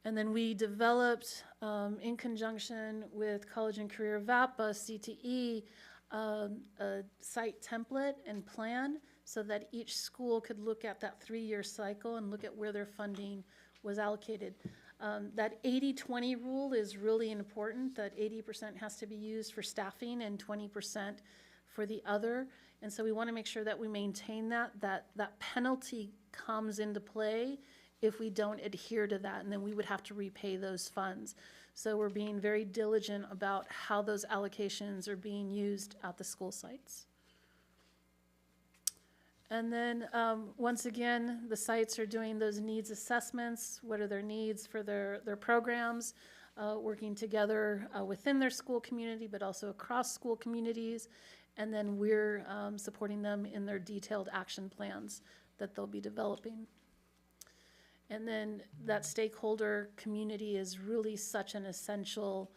Speaker 6: And then we developed, in conjunction with College and Career VAPA, CTE, a site template and plan so that each school could look at that 3-year cycle and look at where their funding was allocated. That 80-20 rule is really important, that 80% has to be used for staffing and 20% for the other. And so we want to make sure that we maintain that penalty comes into play if we don't adhere to that, and then we would have to repay those funds. So we're being very diligent about how those allocations are being used at the school sites. And then once again, the sites are doing those needs assessments. What are their needs for their programs, working together within their school community, but also across school communities. And then we're supporting them in their detailed action plans that they'll be developing. And then that stakeholder community is really such an essential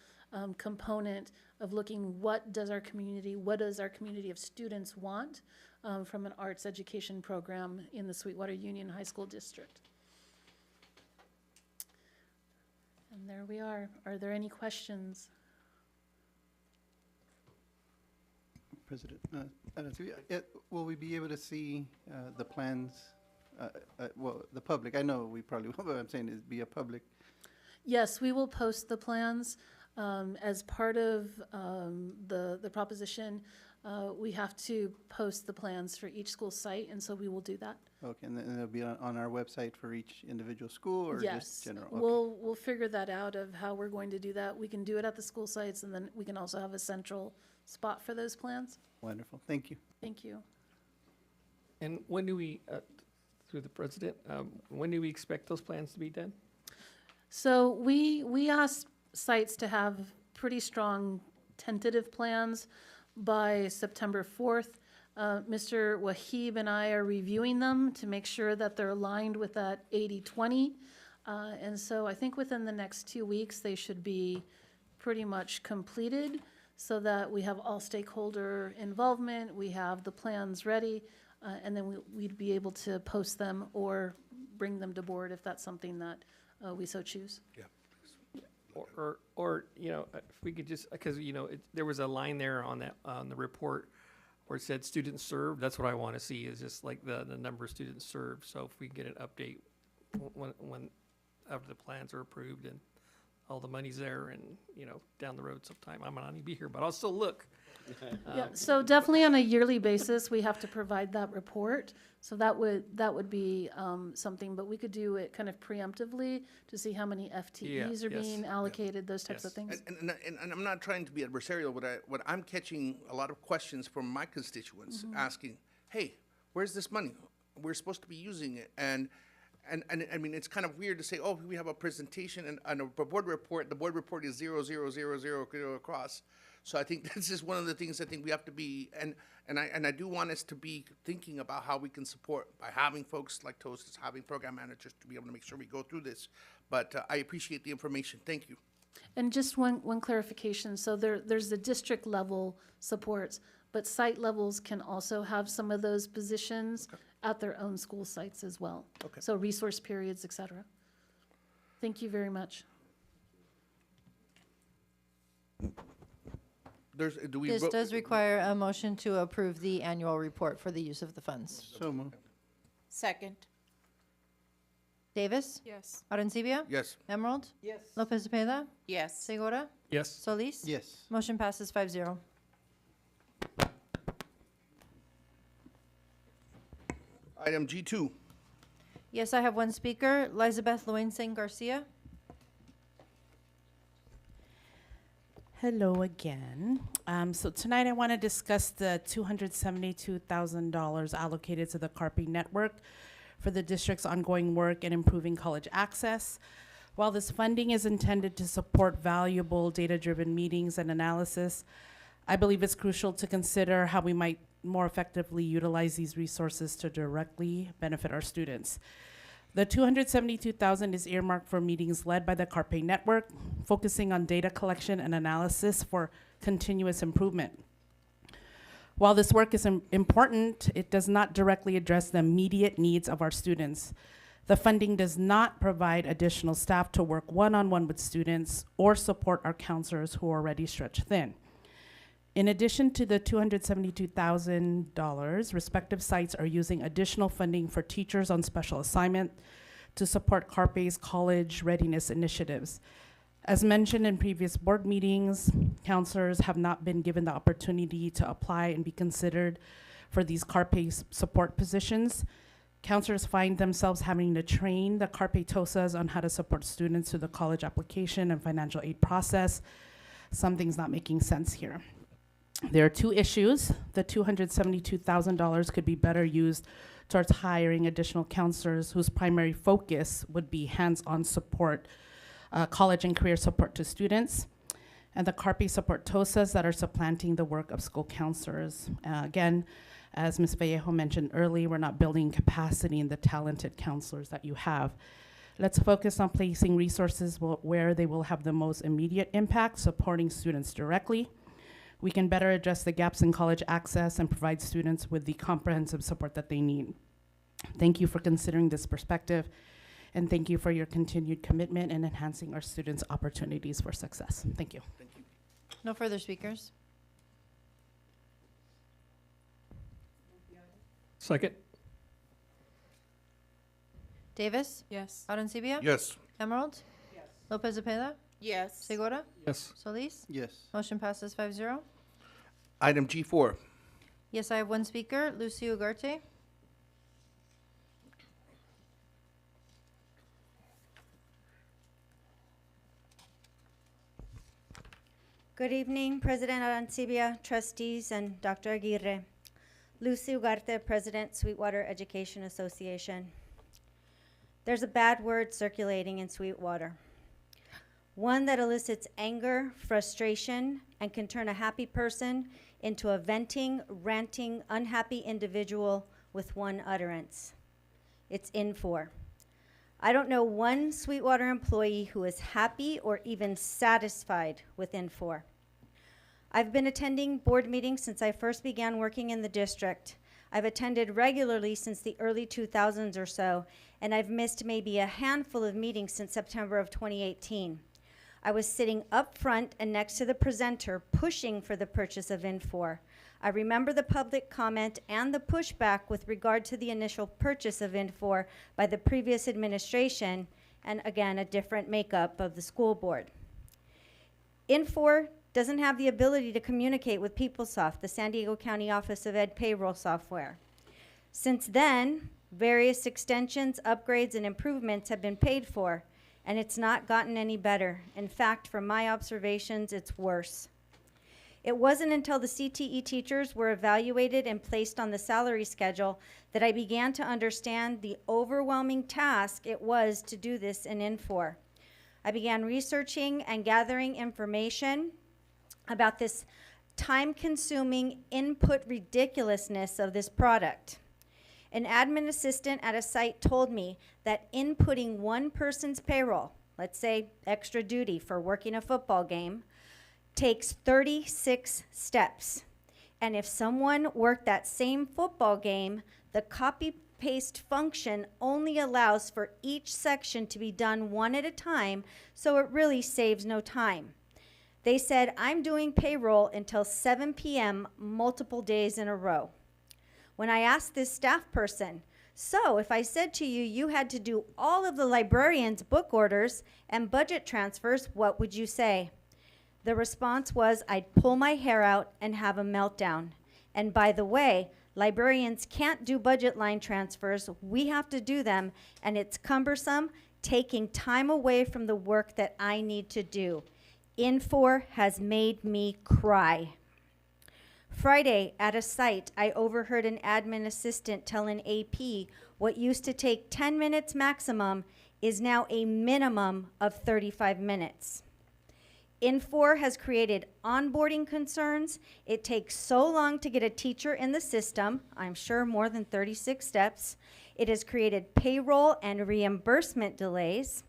Speaker 6: component of looking what does our community of students want from an arts education program in the Sweetwater Union High School District. And there we are. Are there any questions?
Speaker 18: President, will we be able to see the plans? Well, the public, I know we probably will, but I'm saying is be a public.
Speaker 6: Yes, we will post the plans as part of the proposition. We have to post the plans for each school site, and so we will do that.
Speaker 18: Okay, and then it'll be on our website for each individual school, or just general? Okay.
Speaker 6: We'll figure that out of how we're going to do that. We can do it at the school sites, and then we can also have a central spot for those plans.
Speaker 18: Wonderful, thank you.
Speaker 6: Thank you.
Speaker 4: And when do we, through the president, when do we expect those plans to be done?
Speaker 6: So we asked sites to have pretty strong tentative plans by September 4th. Mr. Wahib and I are reviewing them to make sure that they're aligned with that 80-20. And so I think within the next 2 weeks, they should be pretty much completed so that we have all stakeholder involvement, we have the plans ready, and then we'd be able to post them or bring them to board if that's something that we so choose.
Speaker 1: Yeah.
Speaker 4: Or you know, if we could just, because you know, there was a line there on that on the report where it said students served. That's what I want to see, is just like the number of students served. So if we can get an update when after the plans are approved and all the money's there, and you know, down the road sometime I might not even be here, but I'll still look.
Speaker 6: Yeah, so definitely on a yearly basis, we have to provide that report. So that would be something, but we could do it kind of preemptively to see how many FTEs are being allocated, those types of things.
Speaker 1: And I'm not trying to be adversarial, but what I'm catching a lot of questions from my constituents asking, hey, where's this money? We're supposed to be using it. And I mean, it's kind of weird to say, oh, we have a presentation and a board report. The board report is 0, 0, 0, 0 across. So I think this is one of the things I think we have to be, and I do want us to be thinking about how we can support by having folks like Toasters, having program managers to be able to make sure we go through this. But I appreciate the information. Thank you.
Speaker 6: And just one clarification. So there's the district level supports, but site levels can also have some of those positions at their own school sites as well.
Speaker 1: Okay.
Speaker 6: So resource periods, et cetera. Thank you very much.
Speaker 2: This does require a motion to approve the annual report for the use of the funds.
Speaker 18: So moved.
Speaker 16: Second.
Speaker 2: Davis?
Speaker 16: Yes.
Speaker 2: Arencibia?
Speaker 1: Yes.
Speaker 2: Emerald?
Speaker 17: Yes.
Speaker 2: Lopez Cepeda?
Speaker 16: Yes.
Speaker 2: Segura?
Speaker 4: Yes.
Speaker 2: Solis?
Speaker 18: Yes.
Speaker 2: Motion passes 5-0.
Speaker 1: Item G2.
Speaker 2: Yes, I have one speaker, Elizabeth Luensing Garcia.
Speaker 14: Hello again. So tonight I want to discuss the $272,000 allocated to the CARPE network for the district's ongoing work in improving college access. While this funding is intended to support valuable data-driven meetings and analysis, I believe it's crucial to consider how we might more effectively utilize these resources to directly benefit our students. The $272,000 is earmarked for meetings led by the CARPE network, focusing on data collection and analysis for continuous improvement. While this work is important, it does not directly address the immediate needs of our students. The funding does not provide additional staff to work one-on-one with students or support our counselors who are already stretched thin. In addition to the $272,000, respective sites are using additional funding for teachers on special assignment to support CARPE's college readiness initiatives. As mentioned in previous board meetings, counselors have not been given the opportunity to apply and be considered for these CARPE support positions. Counselors find themselves having to train the CARPE TOSAs on how to support students through the college application and financial aid process. Something's not making sense here. There are two issues. The $272,000 could be better used towards hiring additional counselors whose primary focus would be hands-on support, college and career support to students, and the CARPE support TOSAs that are supplanting the work of school counselors. Again, as Ms. Vallejo mentioned earlier, we're not building capacity in the talented counselors that you have. Let's focus on placing resources where they will have the most immediate impact, supporting students directly. We can better address the gaps in college access and provide students with the comprehensive support that they need. Thank you for considering this perspective, and thank you for your continued commitment in enhancing our students' opportunities for success. Thank you.
Speaker 1: Thank you.
Speaker 2: No further speakers.
Speaker 4: Second.
Speaker 2: Davis?
Speaker 14: Yes.
Speaker 2: Arancibia?
Speaker 1: Yes.
Speaker 2: Emerald? Yes. Lopez Zepeda?
Speaker 14: Yes.
Speaker 2: Segura?
Speaker 4: Yes.
Speaker 2: Solis?
Speaker 18: Yes.
Speaker 2: Motion passes 5-0.
Speaker 1: Item G4.
Speaker 2: Yes, I have one speaker, Lucy Ugarte.
Speaker 19: Good evening, President Arancibia, trustees, and Dr. Aguirre. Lucy Ugarte, President, Sweetwater Education Association. There's a bad word circulating in Sweetwater. One that elicits anger, frustration, and can turn a happy person into a venting, ranting, unhappy individual with one utterance. It's Infor. I don't know one Sweetwater employee who is happy or even satisfied with Infor. I've been attending board meetings since I first began working in the district. I've attended regularly since the early 2000s or so, and I've missed maybe a handful of meetings since September of 2018. I was sitting up front and next to the presenter pushing for the purchase of Infor. I remember the public comment and the pushback with regard to the initial purchase of Infor by the previous administration, and again, a different makeup of the school board. Infor doesn't have the ability to communicate with PeopleSoft, the San Diego County Office of Ed payroll software. Since then, various extensions, upgrades, and improvements have been paid for, and it's not gotten any better. In fact, from my observations, it's worse. It wasn't until the CTE teachers were evaluated and placed on the salary schedule that I began to understand the overwhelming task it was to do this in Infor. I began researching and gathering information about this time-consuming input ridiculousness of this product. An admin assistant at a site told me that inputting one person's payroll, let's say extra duty for working a football game, takes 36 steps. And if someone worked that same football game, the copy-paste function only allows for each section to be done one at a time, so it really saves no time. They said, I'm doing payroll until 7 p.m. multiple days in a row. When I asked this staff person, so if I said to you, you had to do all of the librarian's book orders and budget transfers, what would you say? The response was, I'd pull my hair out and have a meltdown. And by the way, Librarians can't do budget line transfers. We have to do them, and it's cumbersome, taking time away from the work that I need to do. Infor has made me cry. Friday, at a site, I overheard an admin assistant tell an AP what used to take 10 minutes maximum is now a minimum of 35 minutes. Infor has created onboarding concerns. It takes so long to get a teacher in the system, I'm sure more than 36 steps. It has created payroll and reimbursement delays.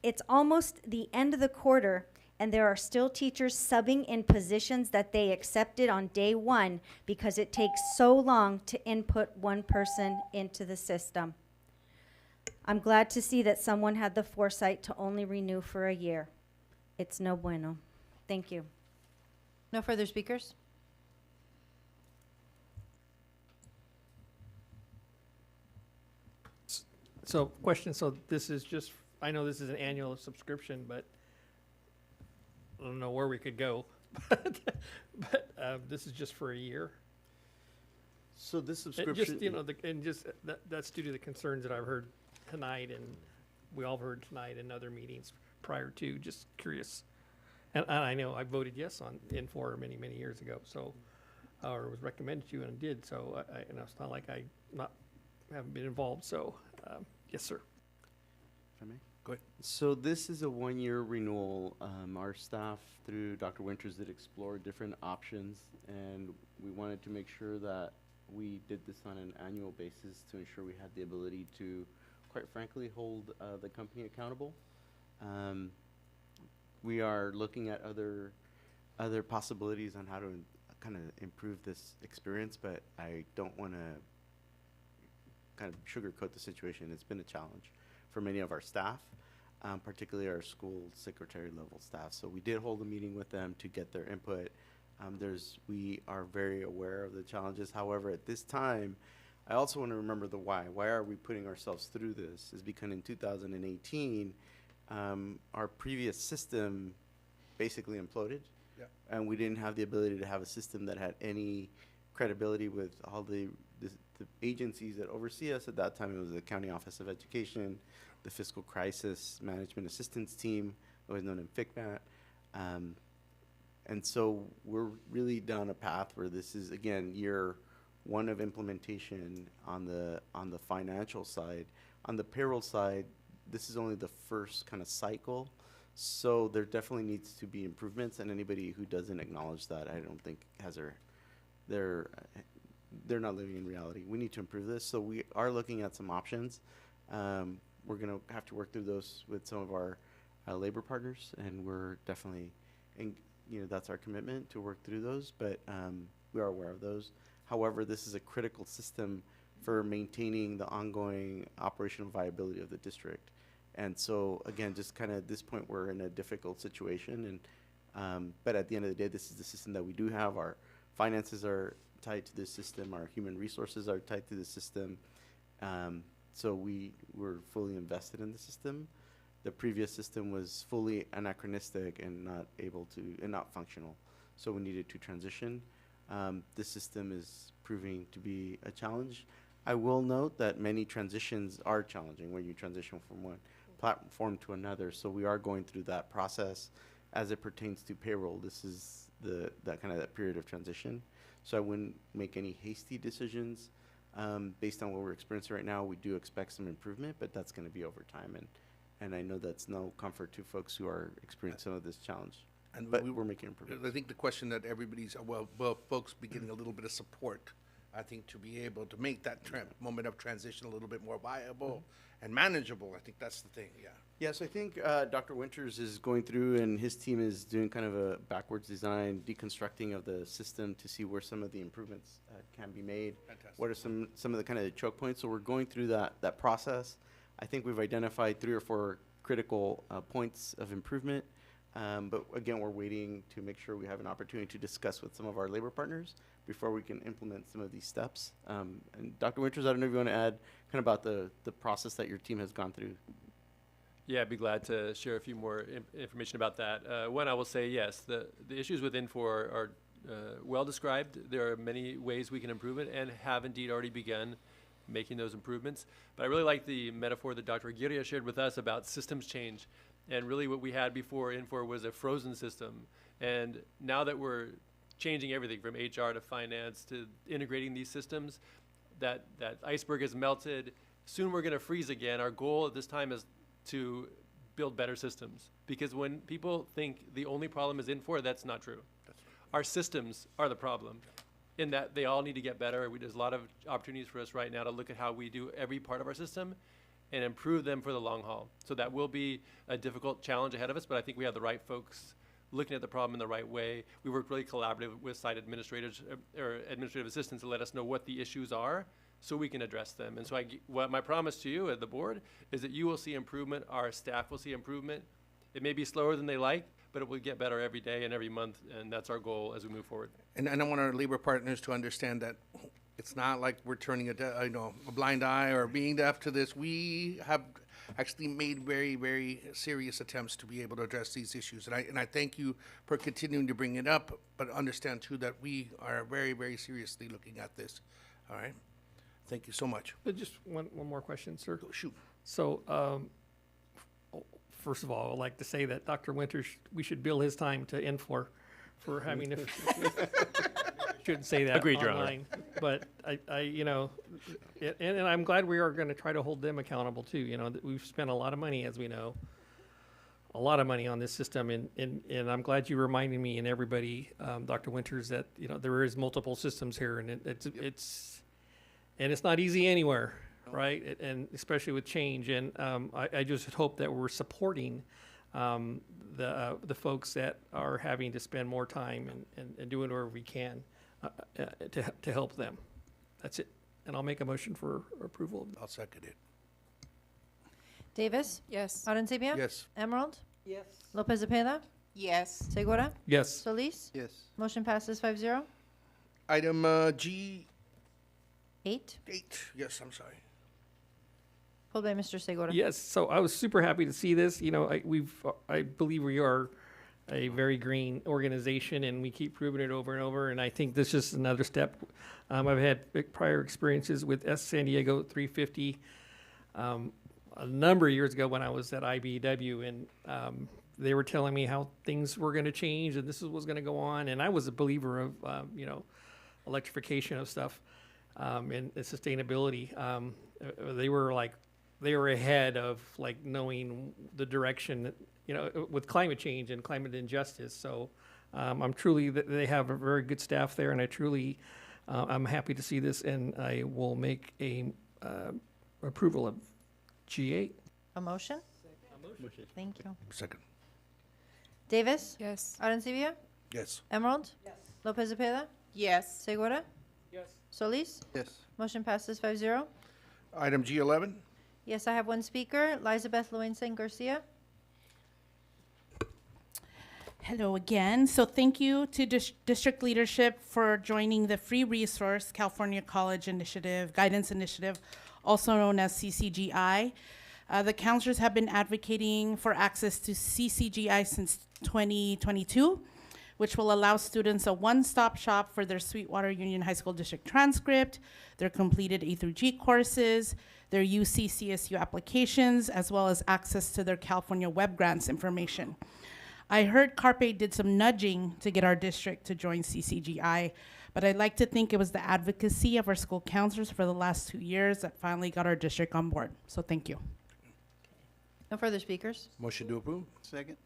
Speaker 19: It's almost the end of the quarter, and there are still teachers subbing in positions that they accepted on day one because it takes so long to input one person into the system. I'm glad to see that someone had the foresight to only renew for a year. It's no bueno. Thank you.
Speaker 2: No further speakers?
Speaker 4: So question, so this is just, I know this is an annual subscription, but I don't know where we could go. But this is just for a year.
Speaker 5: So this
Speaker 4: And
Speaker 5: subscription.
Speaker 4: just, you know, that's due to the concerns that I've heard tonight, and we all heard tonight in other meetings prior to, just curious. And I know I voted yes on Infor many, many years ago, so, or was recommended to and did, so and it's not like I haven't been involved, so, yes, sir.
Speaker 5: If I may?
Speaker 1: Go ahead.
Speaker 5: So this is a one-year renewal. Our staff, through Dr. Winters, did explore different options, and we wanted to make sure that we did this on an annual basis to ensure we had the ability to, quite frankly, hold the company accountable. We are looking at other possibilities on how to kind of improve this experience, but I don't want to kind of sugarcoat the situation. It's been a challenge for many of our staff, particularly our school secretary level staff. So we did hold a meeting with them to get their input. We are very aware of the challenges. However, at this time, I also want to remember the why. Why are we putting ourselves through this? Is because in 2018, our previous system basically imploded.
Speaker 1: Yeah.
Speaker 5: And we didn't have the ability to have a system that had any credibility with all the agencies that oversee us. At that time, it was the County Office of Education, the Fiscal Crisis Management Assistance Team, always known as FICMAT. And so we're really down a path where this is, again, year one of implementation on the financial side. On the payroll side, this is only the first kind of cycle. So there definitely needs to be improvements, and anybody who doesn't acknowledge that, I don't think has they're not living in reality. We need to improve this. So we are looking at some options. We're going to have to work through those with some of our labor partners, and we're definitely, that's our commitment to work through those, but we are aware of those. However, this is a critical system for maintaining the ongoing operational viability of the district. And so, again, just kind of at this point, we're in a difficult situation. And but at the end of the day, this is the system that we do have. Our finances are tied to this system. Our human resources are tied to the system. So we're fully invested in the system. The previous system was fully anachronistic and not able to, and not functional. So we needed to transition. This system is proving to be a challenge. I will note that many transitions are challenging when you transition from one platform to another. So we are going through that process as it pertains to payroll. This is that period of transition. So I wouldn't make any hasty decisions based on what we're experiencing right now. We do expect some improvement, but that's going to be over time. And I know that's no comfort to folks who are experiencing some of this challenge. But we're making improvements.
Speaker 1: I think the question that everybody's, folks be getting a little bit of support, I think, to be able to make that moment of transition a little bit more viable and manageable. I think that's the thing, yeah.
Speaker 5: Yes, I think Dr. Winters is going through, and his team is doing kind of a backwards design, deconstructing of the system to see where some of the improvements can be made.
Speaker 1: Fantastic.
Speaker 5: What are some of the kind of choke points? So we're going through that process. I think we've identified 3 or 4 critical points of improvement. But again, we're waiting to make sure we have an opportunity to discuss with some of our labor partners before we can implement some of these steps. And Dr. Winters, I don't know if you want to add kind of about the process that your team has gone through.
Speaker 21: Yeah, I'd be glad to share a few more information about that. One, I will say, yes, the issues with Infor are well described. There are many ways we can improve it and have indeed already begun making those improvements. But I really like the metaphor that Dr. Aguirre shared with us about systems change. And really what we had before Infor was a frozen system. And now that we're changing everything from HR to finance to integrating these systems, that iceberg has melted. Soon we're going to freeze again. Our goal at this time is to build better systems. Because when people think the only problem is Infor, that's not true. Our systems are the problem, in that they all need to get better. There's a lot of opportunities for us right now to look at how we do every part of our system and improve them for the long haul. So that will be a difficult challenge ahead of us, but I think we have the right folks looking at the problem in the right way. We work really collaborative with site administrators or administrative assistants to let us know what the issues are so we can address them. And so what my promise to you at the board is that you will see improvement, our staff will see improvement. It may be slower than they like, but it will get better every day and every month, and that's our goal as we move forward.
Speaker 1: And I want our labor partners to understand that it's not like we're turning a blind eye or being deaf to this. We have actually made very, very serious attempts to be able to address these issues. And I thank you for continuing to bring it up, but understand too that we are very, very seriously looking at this. All right? Thank you so much.
Speaker 4: Just one more question, sir.
Speaker 1: Shoot.
Speaker 4: So, first of all, I'd like to say that Dr. Winters, we should bill his time to Infor for having shouldn't say that
Speaker 21: Agreed, Your Honor.
Speaker 4: online. But and I'm glad we are going to try to hold them accountable too. That we've spent a lot of money, as we know, a lot of money on this system, and I'm glad you reminded me and everybody, Dr. Winters, that there is multiple systems here, and it's not easy anywhere. Right, and especially with change, and I just hope that we're supporting the folks that are having to spend more time and doing whatever we can to help them. That's it, and I'll make a motion for approval.
Speaker 1: I'll second it.
Speaker 2: Davis?
Speaker 20: Yes.
Speaker 2: Arencibia?
Speaker 1: Yes.
Speaker 2: Emerald?
Speaker 17: Yes.
Speaker 2: Lopez Zepeda?
Speaker 16: Yes.
Speaker 2: Segura?
Speaker 4: Yes.
Speaker 2: Solis?
Speaker 18: Yes.
Speaker 2: Motion passes 5-0.
Speaker 1: Item G8.
Speaker 2: 8.
Speaker 1: Yes, I'm sorry.
Speaker 2: Pulled by Mr. Segura.
Speaker 4: Yes. So I was super happy to see this. I believe we are a very green organization, and we keep proving it over and over. And I think this is another step. I've had prior experiences with San Diego 350 a number of years ago when I was at IBEW, and they were telling me how things were going to change and this was going to go on. And I was a believer of electrification of stuff and sustainability. They were ahead of knowing the direction, with climate change and climate injustice. So they have a very good staff there, and I'm happy to see this, and I will make a approval of G8.
Speaker 2: A motion? Thank you.
Speaker 1: Second.
Speaker 2: Davis?
Speaker 20: Yes.
Speaker 2: Arencibia?
Speaker 1: Yes.
Speaker 2: Emerald? Yes. Lopez Zepeda?
Speaker 16: Yes.
Speaker 2: Segura?
Speaker 4: Yes.
Speaker 2: Solis?
Speaker 18: Yes.
Speaker 2: Motion passes 5-0.
Speaker 1: Item G11.
Speaker 2: Yes, I have one speaker, Elizabeth Loensen Garcia.
Speaker 14: Hello again. So thank you to district leadership for joining the free resource California College Initiative, Guidance Initiative, also known as CCGI. The counselors have been advocating for access to CCGI since 2022, which will allow students a one-stop shop for their Sweetwater Union High School District transcript, their completed A through G courses, their UC CSU applications, as well as access to their California Web Grants information. I heard Carpe did some nudging to get our district to join CCGI, but I'd like to think it was the advocacy of our school counselors for the last 2 years that finally got our district on board. So thank you.
Speaker 2: No further speakers.
Speaker 1: Motion to approve.
Speaker 18: Second.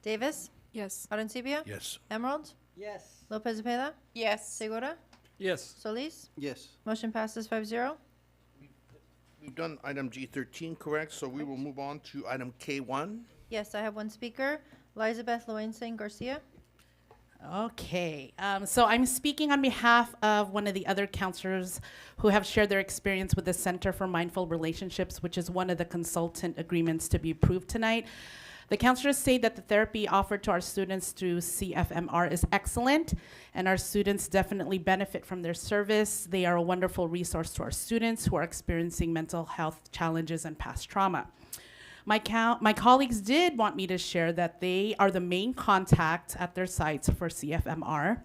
Speaker 2: Davis?
Speaker 20: Yes.
Speaker 2: Arencibia?
Speaker 1: Yes.
Speaker 2: Emerald?
Speaker 17: Yes.
Speaker 2: Lopez Zepeda?
Speaker 16: Yes.
Speaker 2: Segura?
Speaker 4: Yes.
Speaker 2: Solis?
Speaker 18: Yes.
Speaker 2: Motion passes 5-0.
Speaker 1: We've done item G13, correct? So we will move on to item K1.
Speaker 2: Yes, I have one speaker, Elizabeth Loensen Garcia.
Speaker 14: Okay, so I'm speaking on behalf of one of the other counselors who have shared their experience with the Center for Mindful Relationships, which is one of the consultant agreements to be approved tonight. The counselors say that the therapy offered to our students through CFMR is excellent, and our students definitely benefit from their service. They are a wonderful resource to our students who are experiencing mental health challenges and past trauma. My colleagues did want me to share that they are the main contact at their sites for CFMR.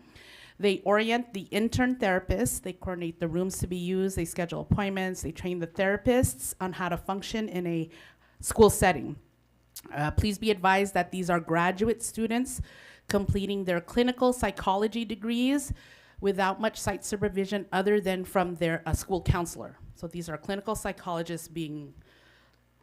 Speaker 14: They orient the intern therapists, they coordinate the rooms to be used, they schedule appointments, they train the therapists on how to function in a school setting. Please be advised that these are graduate students completing their clinical psychology degrees without much site supervision other than from their school counselor. So these are clinical psychologists being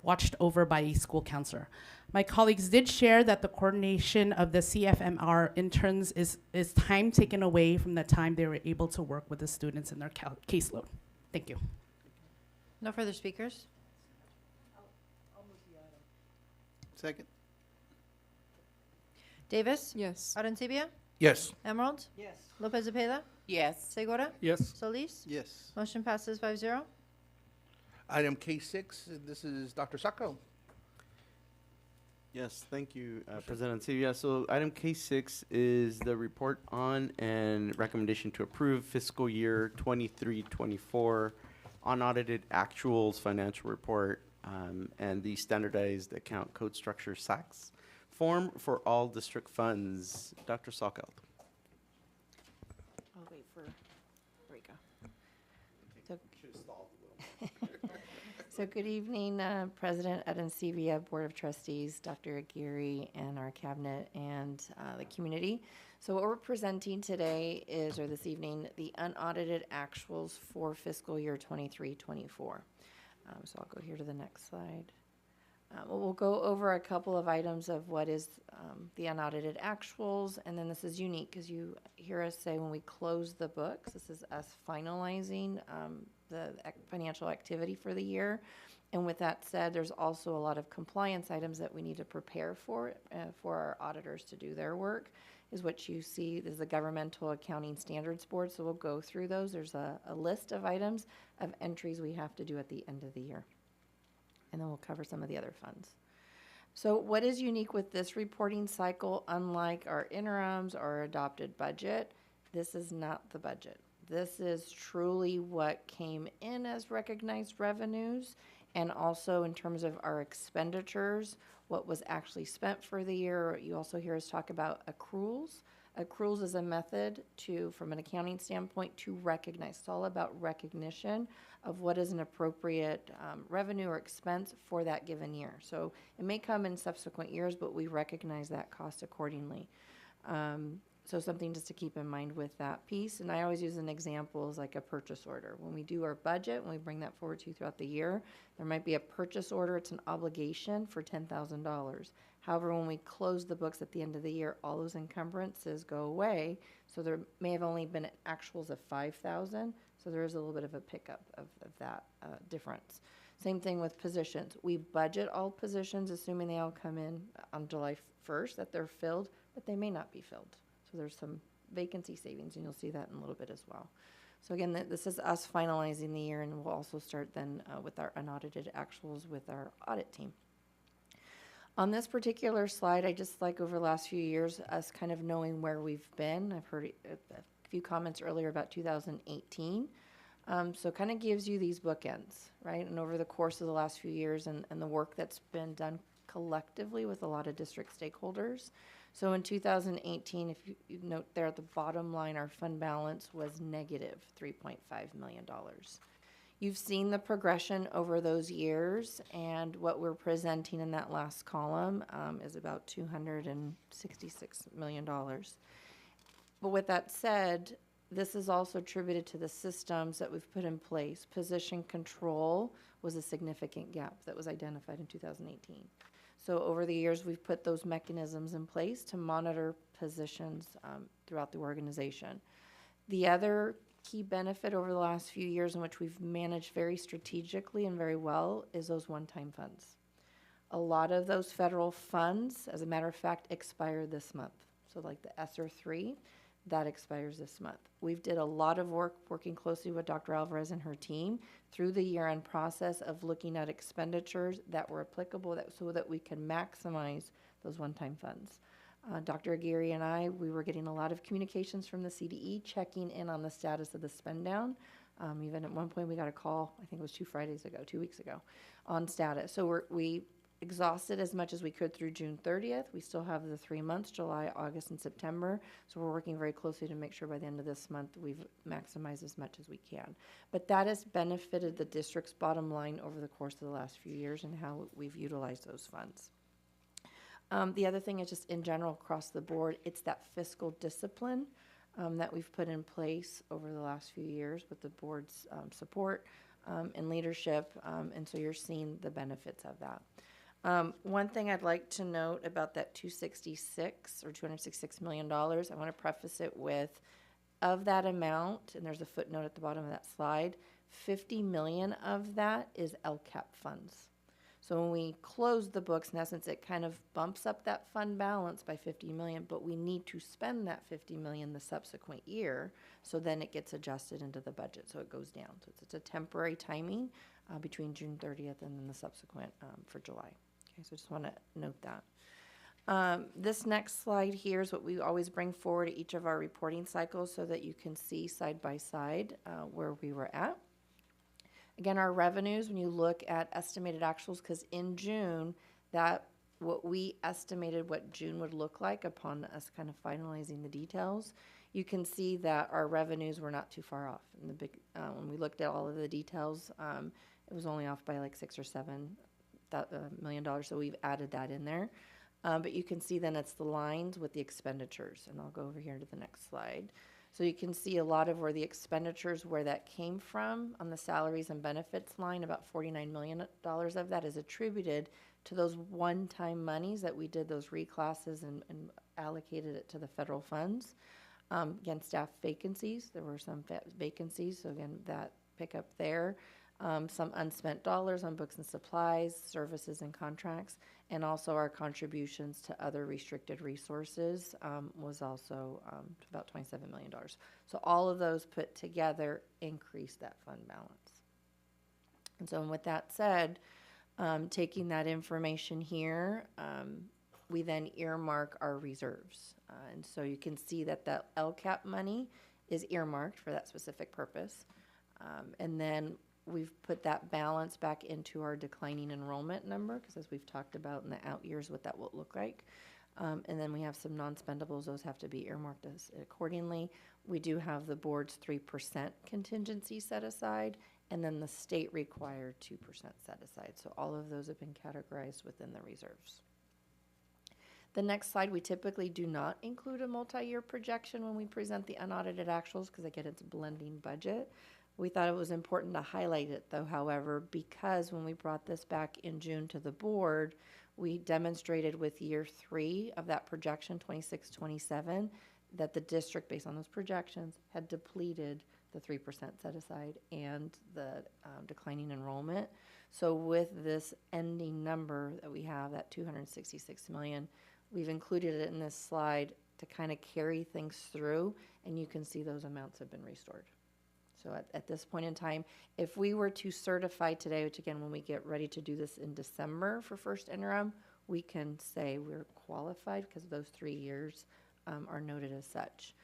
Speaker 14: watched over by a school counselor. My colleagues did share that the coordination of the CFMR interns is time taken away from the time they were able to work with the students in their caseload. Thank you.
Speaker 2: No further speakers?
Speaker 18: Second.
Speaker 2: Davis?
Speaker 8: Yes.
Speaker 2: Arencibia?
Speaker 1: Yes.
Speaker 2: Emerald?
Speaker 17: Yes.
Speaker 2: Lopez Zepeda?
Speaker 16: Yes.
Speaker 2: Segura?
Speaker 4: Yes.
Speaker 2: Solis?
Speaker 18: Yes.
Speaker 2: Motion passes 5-0.
Speaker 1: Item K6, this is Dr. Sacco.
Speaker 5: Yes, thank you, President Ancibia. So item K6 is the report on and recommendation to approve fiscal year 23-24 unaudited actuals financial report and the standardized account code structure SACS form for all district funds. Dr. Salkeld.
Speaker 20: I'll wait for, there we go. So good evening, President Arencibia, Board of Trustees, Dr. Aguirre, and our cabinet and the community. So what we're presenting today is, or this evening, the unaudited actuals for fiscal year 23-24. So I'll go here to the next slide. We'll go over a couple of items of what is the unaudited actuals, and then this is unique because you hear us say when we close the books, this is us finalizing the financial activity for the year. And with that said, there's also a lot of compliance items that we need to prepare for our auditors to do their work, is what you see. This is the Governmental Accounting Standards Board, so we'll go through those. There's a list of items of entries we have to do at the end of the year. And then we'll cover some of the other funds. So what is unique with this reporting cycle, unlike our interims or adopted budget, this is not the budget. This is truly what came in as recognized revenues, and also in terms of our expenditures, what was actually spent for the year. You also hear us talk about accruals. Accruals is a method to, from an accounting standpoint, to recognize. It's all about recognition of what is an appropriate revenue or expense for that given year. So it may come in subsequent years, but we recognize that cost accordingly. So something just to keep in mind with that piece. And I always use an example as like a purchase order. When we do our budget, when we bring that forward to you throughout the year, there might be a purchase order. It's an obligation for $10,000. However, when we close the books at the end of the year, all those encumbrances go away. So there may have only been actuals of $5,000. So there is a little bit of a pickup of that difference. Same thing with positions. We budget all positions, assuming they all come in on July 1st, that they're filled, but they may not be filled. So there's some vacancy savings, and you'll see that in a little bit as well. So again, this is us finalizing the year, and we'll also start then with our unaudited actuals with our audit team. On this particular slide, I just like over the last few years, us kind of knowing where we've been. I've heard a few comments earlier about 2018. So kind of gives you these bookends, right? And over the course of the last few years and the work that's been done collectively with a lot of district stakeholders. So in 2018, if you note there at the bottom line, our fund balance was negative $3.5 million. You've seen the progression over those years, and what we're presenting in that last column is about $266 million. But with that said, this is also attributed to the systems that we've put in place. Position control was a significant gap that was identified in 2018. So over the years, we've put those mechanisms in place to monitor positions throughout the organization. The other key benefit over the last few years in which we've managed very strategically and very well is those one-time funds. A lot of those federal funds, as a matter of fact, expire this month. So like the ESSER 3, that expires this month. We've did a lot of work working closely with Dr. Alvarez and her team through the year-end process of looking at expenditures that were applicable so that we can maximize those one-time funds. Dr. Aguirre and I, we were getting a lot of communications from the CDE checking in on the status of the spend down. Even at one point we got a call, I think it was 2 weeks ago, on status. So we exhausted as much as we could through June 30th. We still have the 3 months, July, August, and September. So we're working very closely to make sure by the end of this month we've maximized as much as we can. But that has benefited the district's bottom line over the course of the last few years and how we've utilized those funds. The other thing is just in general across the board, it's that fiscal discipline that we've put in place over the last few years with the board's support and leadership. And so you're seeing the benefits of that. One thing I'd like to note about that $266 million, I want to preface it with, of that amount, and there's a footnote at the bottom of that slide, 50 million of that is LCAP funds. So when we close the books, in essence, it kind of bumps up that fund balance by 50 million, but we need to spend that 50 million the subsequent year, so then it gets adjusted into the budget, so it goes down. So it's a temporary timing between June 30th and then the subsequent for July. Okay, so just want to note that. This next slide here is what we always bring forward at each of our reporting cycles so that you can see side by side where we were at. Again, our revenues, when you look at estimated actuals, because in June, that what we estimated what June would look like upon us kind of finalizing the details, you can see that our revenues were not too far off. In the big, when we looked at all of the details, it was only off by like $6 or $7 million, so we've added that in there. But you can see then it's the lines with the expenditures, and I'll go over here to the next slide. So you can see a lot of where the expenditures, where that came from on the salaries and benefits line, about $49 million of that is attributed to those one-time monies that we did those reclasses and allocated it to the federal funds. Again, staff vacancies, there were some vacancies, so again, that pickup there. Some unspent dollars on books and supplies, services and contracts, and also our contributions to other restricted resources was also about $27 million. So all of those put together increase that fund balance. And so with that said, taking that information here, we then earmark our reserves. And so you can see that that LCAP money is earmarked for that specific purpose. And then we've put that balance back into our declining enrollment number, because as we've talked about in the out years what that will look like. And then we have some non-spendables. Those have to be earmarked as accordingly. We do have the board's 3% contingency set aside, and then the state required 2% set aside. So all of those have been categorized within the reserves. The next slide, we typically do not include a multi-year projection when we present the unaudited actuals, because again, it's a blending budget. We thought it was important to highlight it, though, however, because when we brought this back in June to the board, we demonstrated with year 3 of that projection, 26-27, that the district, based on those projections, had depleted the 3% set aside and the declining enrollment. So with this ending number that we have, that $266 million, we've included it in this slide to kind of carry things through, and you can see those amounts have been restored. So at this point in time, if we were to certify today, which again, when we get ready to do this in December for first interim, we can say we're qualified because those 3 years are noted as such.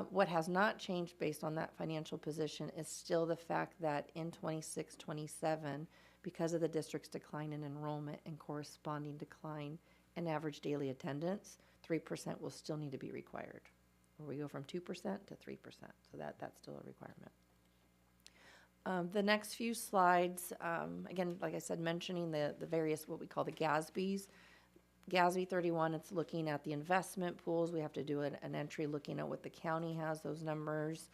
Speaker 20: What has not changed based on that financial position is still the fact that in 26-27, because of the district's decline in enrollment and corresponding decline in average daily attendance, 3% will still need to be required. Where we go from 2% to 3%, so that's still a requirement. The next few slides, again, like I said, mentioning the various, what we call the GASBs. GASB 31, it's looking at the investment pools. We have to do an entry looking at what the county has, those numbers.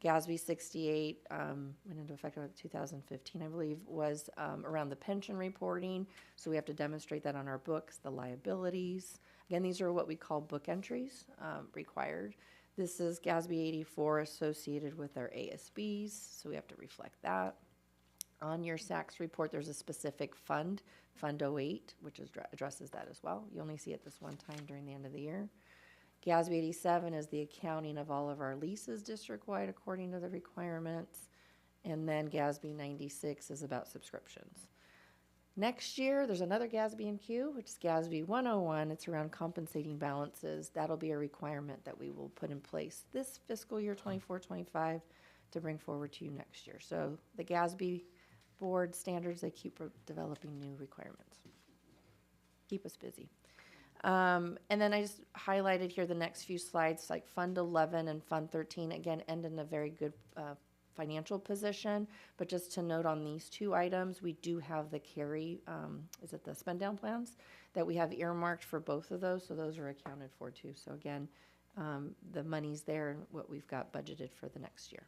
Speaker 20: GASB 68 went into effect in 2015, I believe, was around the pension reporting. So we have to demonstrate that on our books, the liabilities. Again, these are what we call book entries required. This is GASB 84 associated with our ASBs, so we have to reflect that. On your SACS report, there's a specific fund, Fund 08, which addresses that as well. You only see it this one time during the end of the year. GASB 87 is the accounting of all of our leases district-wide according to the requirements. And then GASB 96 is about subscriptions. Next year, there's another GASB and Q, which is GASB 101. It's around compensating balances. That'll be a requirement that we will put in place this fiscal year 24-25 to bring forward to you next year. So the GASB board standards, they keep developing new requirements. keep us busy. And then I just highlighted here the next few slides, like Fund 11 and Fund 13, again, end in a very good financial position. But just to note on these two items, we do have the carry, is it the spend down plans that we have earmarked for both of those? So those are accounted for too. So again, the money's there and what we've got budgeted for the next year.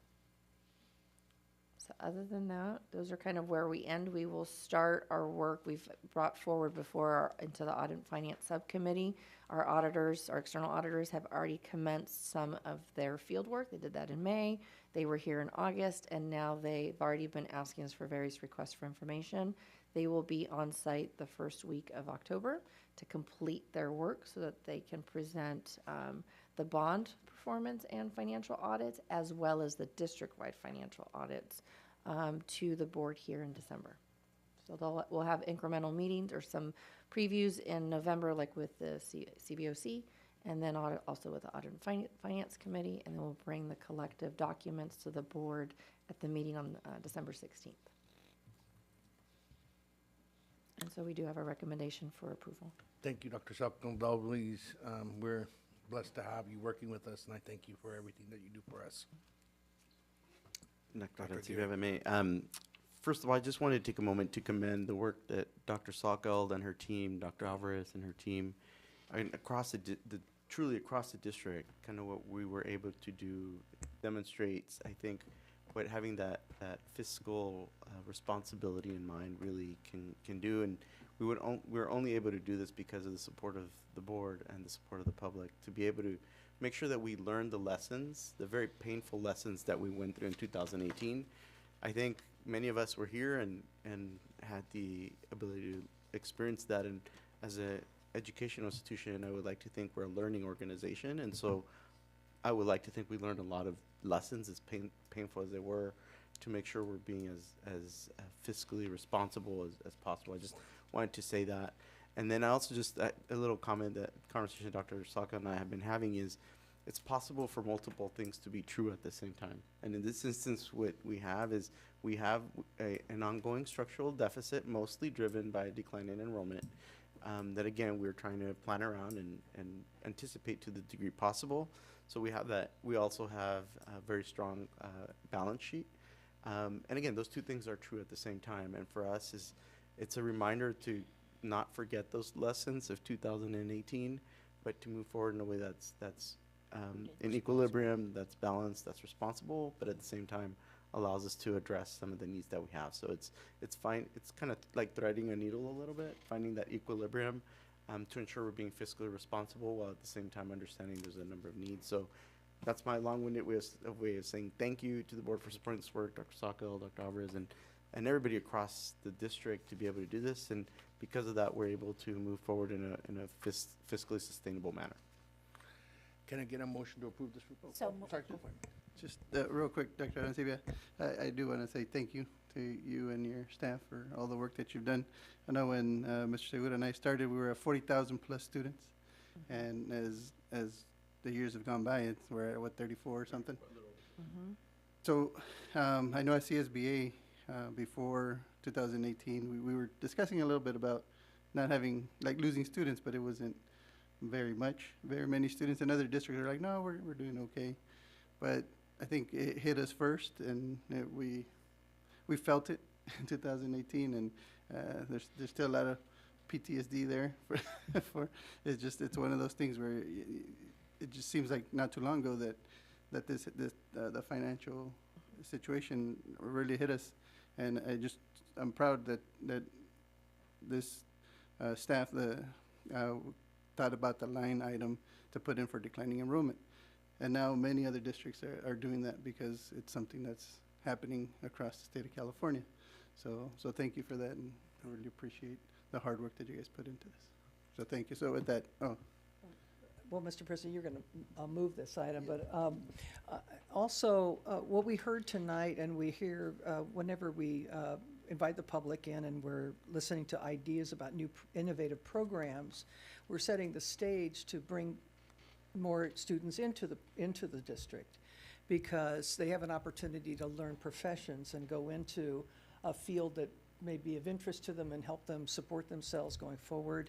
Speaker 20: So other than that, those are kind of where we end. We will start our work. We've brought forward into the Audit and Finance Subcommittee. Our auditors, our external auditors have already commenced some of their field work. They did that in May. They were here in August, and now they've already been asking us for various requests for information. They will be on site the first week of October to complete their work so that they can present the bond performance and financial audits, as well as the district-wide financial audits to the board here in December. So we'll have incremental meetings or some previews in November, like with the CBOC, and then also with the Audit and Finance Committee, and then we'll bring the collective documents to the board at the meeting on December 16th. And so we do have a recommendation for approval.
Speaker 1: Thank you, Dr. Salcon-Dalbliz. We're blessed to have you working with us, and I thank you for everything that you do for us.
Speaker 5: Dr. Aguirre, if I may. First of all, I just wanted to take a moment to commend the work that Dr. Salkeld and her team, Dr. Alvarez and her team, and across truly across the district, kind of what we were able to do demonstrates, I think, what having that fiscal responsibility in mind really can do. And we're only able to do this because of the support of the board and the support of the public, to be able to make sure that we learn the lessons, the very painful lessons that we went through in 2018. I think many of us were here and had the ability to experience that. And as an educational institution, I would like to think we're a learning organization. And so I would like to think we learned a lot of lessons, as painful as they were, to make sure we're being as fiscally responsible as possible. I just wanted to say that. And then I also just, a little comment, that conversation Dr. Saka and I have been having is, it's possible for multiple things to be true at the same time. And in this instance, what we have is we have an ongoing structural deficit, mostly driven by a decline in enrollment, that again, we're trying to plan around and anticipate to the degree possible. So we have that. We also have a very strong balance sheet. And again, those two things are true at the same time. And for us, it's a reminder to not forget those lessons of 2018, but to move forward in a way that's in equilibrium, that's balanced, that's responsible, but at the same time allows us to address some of the needs that we have. So it's fine. It's kind of like threading a needle a little bit, finding that equilibrium to ensure we're being fiscally responsible while at the same time understanding there's a number of needs. So that's my long-winded way of saying thank you to the board for supporting this work, Dr. Sacco, Dr. Alvarez, and everybody across the district to be able to do this. And because of that, we're able to move forward in a fiscally sustainable manner.
Speaker 1: Can I get a motion to approve this report?
Speaker 19: So
Speaker 1: Sorry, go for it.
Speaker 18: Just real quick, Dr. Arancibia, I do want to say thank you to you and your staff for all the work that you've done. I know when Mr. Segura and I started, we were at 40,000 plus students. And as the years have gone by, we're at, what, 34 or something? So I know at CSBA, before 2018, we were discussing a little bit about not having, like, losing students, but it wasn't very many students. In other districts are like, no, we're doing okay. But I think it hit us first, and we felt it in 2018, and there's still a lot of PTSD there for it's one of those things where it just seems like not too long ago that the financial situation really hit us. And I'm proud that this staff thought about the line item to put in for declining enrollment. And now many other districts are doing that because it's something that's happening across the state of California. So thank you for that, and I really appreciate the hard work that you guys put into this. So thank you. So with that,
Speaker 17: Well, Mr. President, you're going to move this item, but also what we heard tonight, and we hear whenever we invite the public in and we're listening to ideas about new innovative programs, we're setting the stage to bring more students into the district, because they have an opportunity to learn professions and go into a field that may be of interest to them and help them support themselves going forward.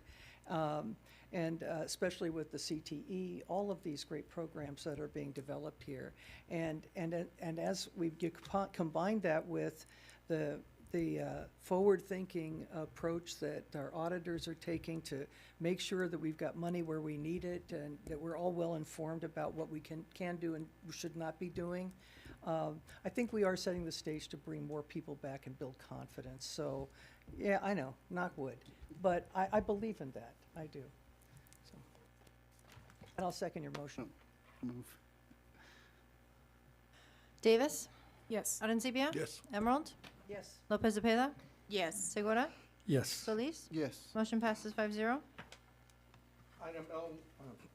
Speaker 17: And especially with the CTE, all of these great programs that are being developed here. And as we combine that with the forward-thinking approach that our auditors are taking to make sure that we've got money where we need it and that we're all well informed about what we can do and should not be doing, I think we are setting the stage to bring more people back and build confidence. So, yeah, I know, knock wood, but I believe in that. I do. So, and I'll second your motion.
Speaker 18: Move.
Speaker 2: Davis?
Speaker 6: Yes.
Speaker 2: Arencibia?
Speaker 1: Yes.
Speaker 2: Emerald?
Speaker 17: Yes.
Speaker 2: Lopez Zepeda?
Speaker 16: Yes.
Speaker 2: Segura?
Speaker 4: Yes.
Speaker 2: Solis?
Speaker 18: Yes.
Speaker 2: Motion passes 5-0.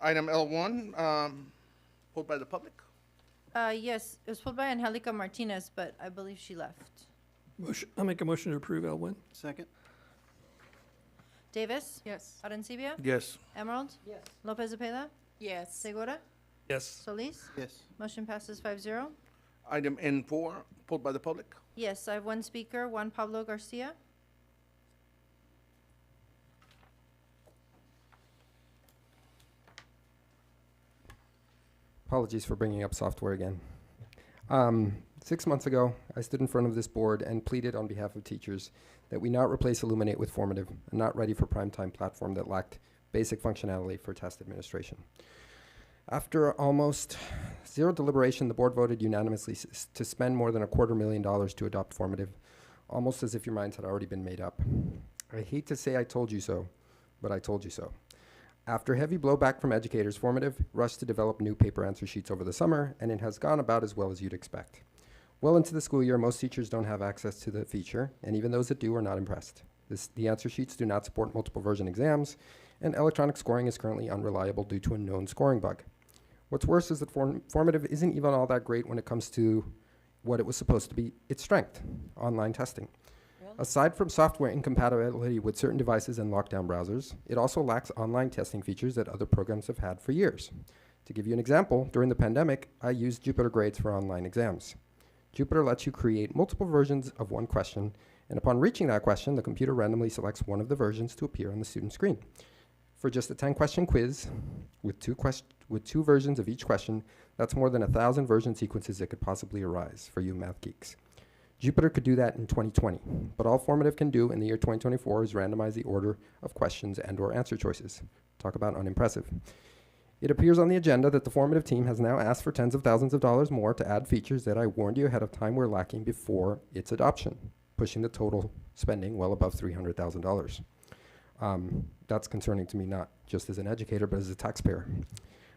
Speaker 1: Item L1, pulled by the public.
Speaker 2: Yes, it was pulled by Angelica Martinez, but I believe she left.
Speaker 4: I'll make a motion to approve L1.
Speaker 18: Second.
Speaker 2: Davis?
Speaker 6: Yes.
Speaker 2: Arencibia?
Speaker 1: Yes.
Speaker 2: Emerald?
Speaker 17: Yes.
Speaker 2: Lopez Zepeda?
Speaker 16: Yes.
Speaker 2: Segura?
Speaker 4: Yes.
Speaker 2: Solis?
Speaker 18: Yes.
Speaker 2: Motion passes 5-0.
Speaker 1: Item N4, pulled by the public.
Speaker 2: Yes, I have one speaker, Juan Pablo Garcia.
Speaker 8: Apologies for bringing up software again. 6 months ago, I stood in front of this board and pleaded on behalf of teachers that we not replace Illuminate with Formative, a not ready for primetime platform that lacked basic functionality for test administration. After almost zero deliberation, the board voted unanimously to spend more than $250,000 to adopt Formative, almost as if your minds had already been made up. I hate to say I told you so, but I told you so. After heavy blowback from educators, Formative rushed to develop new paper answer sheets over the summer, and it has gone about as well as you'd expect. Well into the school year, most teachers don't have access to the feature, and even those that do are not impressed. The answer sheets do not support multiple version exams, and electronic scoring is currently unreliable due to a known scoring bug. What's worse is that Formative isn't even all that great when it comes to what it was supposed to be its strength, online testing. Aside from software incompatibility with certain devices and lockdown browsers, it also lacks online testing features that other programs have had for years. To give you an example, during the pandemic, I used Jupyter Grades for online exams. Jupyter lets you create multiple versions of one question, and upon reaching that question, the computer randomly selects one of the versions to appear on the student screen. For just a 10-question quiz, with two versions of each question, that's more than 1,000 version sequences that could possibly arise for you math geeks. Jupyter could do that in 2020, but all Formative can do in the year 2024 is randomize the order of questions and/or answer choices. Talk about unimpressive. It appears on the agenda that the Formative team has now asked for tens of thousands of dollars more to add features that I warned you ahead of time were lacking before its adoption, pushing the total spending well above $300,000. That's concerning to me, not just as an educator, but as a taxpayer.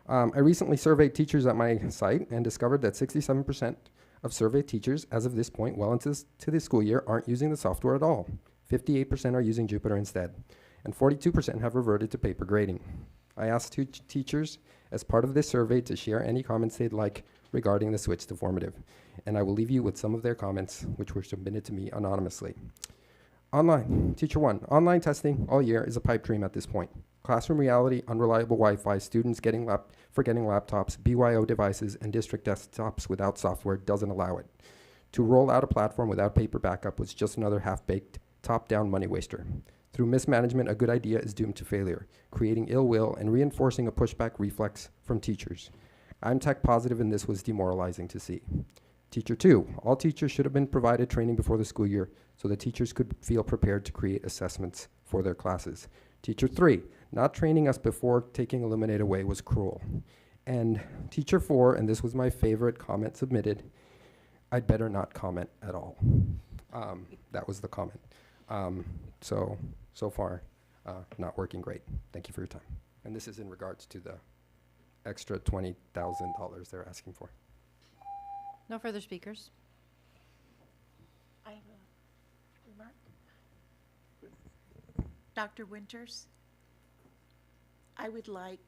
Speaker 8: I recently surveyed teachers at my site and discovered that 67% of surveyed teachers, as of this point, well into this school year, aren't using the software at all. 58% are using Jupyter instead, and 42% have reverted to paper grading. I asked two teachers as part of this survey to share any comments they'd like regarding the switch to Formative, and I will leave you with some of their comments, which were submitted to me anonymously. Online, teacher one, online testing all year is a pipe dream at this point. Classroom reality, unreliable Wi-Fi, students forgetting laptops, BYO devices, and district desktops without software doesn't allow it. To roll out a platform without paper backup was just another half-baked, top-down money waster. Through mismanagement, a good idea is doomed to failure, creating ill will and reinforcing a pushback reflex from teachers. I'm tech positive, and this was demoralizing to see. Teacher two, all teachers should have been provided training before the school year so that teachers could feel prepared to create assessments for their classes. Teacher three, not training us before taking Illuminate away was cruel. And teacher four, and this was my favorite comment submitted, I'd better not comment at all. That was the comment. So far, not working great. Thank you for your time. And this is in regards to the extra $20,000 they're asking for.
Speaker 2: No further speakers.
Speaker 16: I have a remark. Dr. Winters, I would like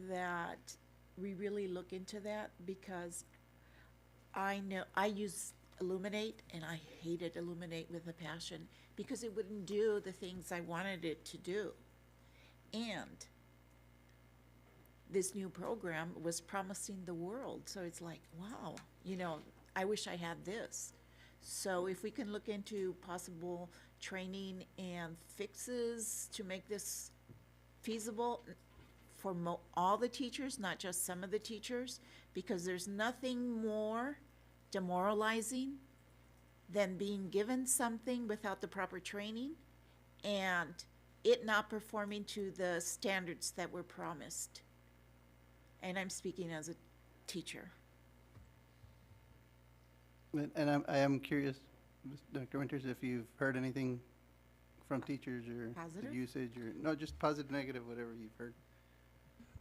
Speaker 16: that we really look into that because I know I use Illuminate and I hated Illuminate with a passion because it wouldn't do the things I wanted it to do. And this new program was promising the world. So it's like, wow, you know, I wish I had this. So if we can look into possible training and fixes to make this feasible for all the teachers, not just some of the teachers, because there's nothing more demoralizing than being given something without the proper training and it not performing to the standards that were promised. And I'm speaking as a teacher.
Speaker 18: And I am curious, Dr. Winters, if you've heard anything from teachers or the
Speaker 16: Positive?
Speaker 18: usage or, no, just positive, negative, whatever you've heard.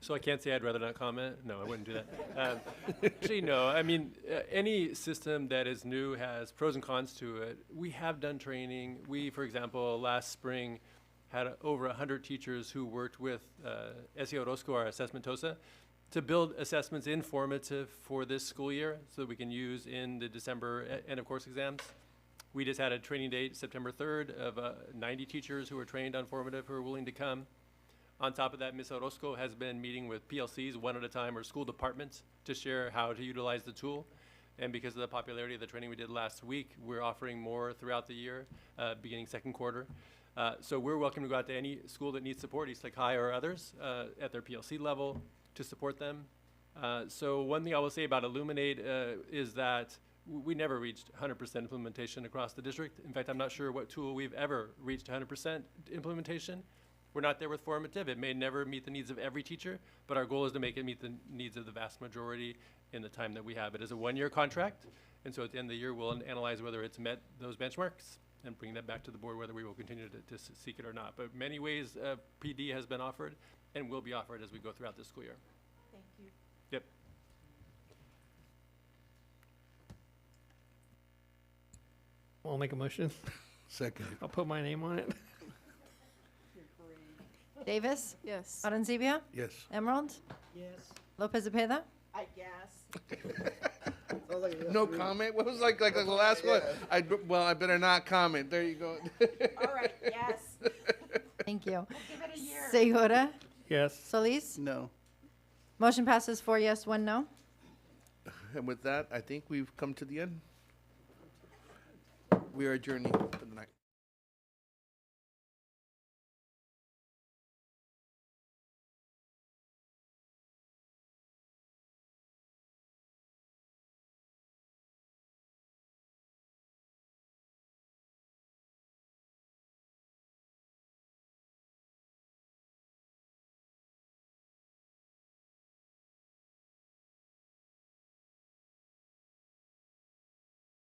Speaker 21: So I can't say I'd rather not comment. No, I wouldn't do that. Actually, no. I mean, any system that is new has pros and cons to it. We have done training. We, for example, last spring had over 100 teachers who worked with SUHSD, our assessment TOSA, to build assessments informative for this school year so that we can use in the December end of course exams. We just had a training date, September 3rd, of 90 teachers who were trained on formative who are willing to come. On top of that, Ms. Orozco has been meeting with PLCs one at a time or school departments to share how to utilize the tool. And because of the popularity of the training we did last week, we're offering more throughout the year, beginning second quarter. So we're welcome to go out to any school that needs support, East Lake High or others, at their PLC level to support them. So one thing I will say about Illuminate is that we never reached 100% implementation across the district. In fact, I'm not sure what tool we've ever reached 100% implementation. We're not there with formative. It may never meet the needs of every teacher, but our goal is to make it meet the needs of the vast majority in the time that we have. It is a one-year contract, and so at the end of the year, we'll analyze whether it's met those benchmarks and bring that back to the board, whether we will continue to seek it or not. But many ways PD has been offered and will be offered as we go throughout this school year.
Speaker 16: Thank you.
Speaker 21: Yep.
Speaker 4: I'll make a motion.
Speaker 1: Second.
Speaker 4: I'll put my name on it.
Speaker 2: Davis?
Speaker 6: Yes.
Speaker 2: Arencibia?
Speaker 1: Yes.
Speaker 2: Emerald?
Speaker 6: Yes.
Speaker 2: Lopez Zepeda?
Speaker 16: I guess.
Speaker 1: No comment? What was like the last one? Well, I better not comment. There you go.
Speaker 16: All right, yes.
Speaker 2: Thank you.
Speaker 16: Give it a year.
Speaker 2: Segura?
Speaker 4: Yes.
Speaker 2: Solis?
Speaker 18: No.
Speaker 2: Motion passes 4 yes, 1 no.
Speaker 1: And with that, I think we've come to the end. We are adjourning for the night.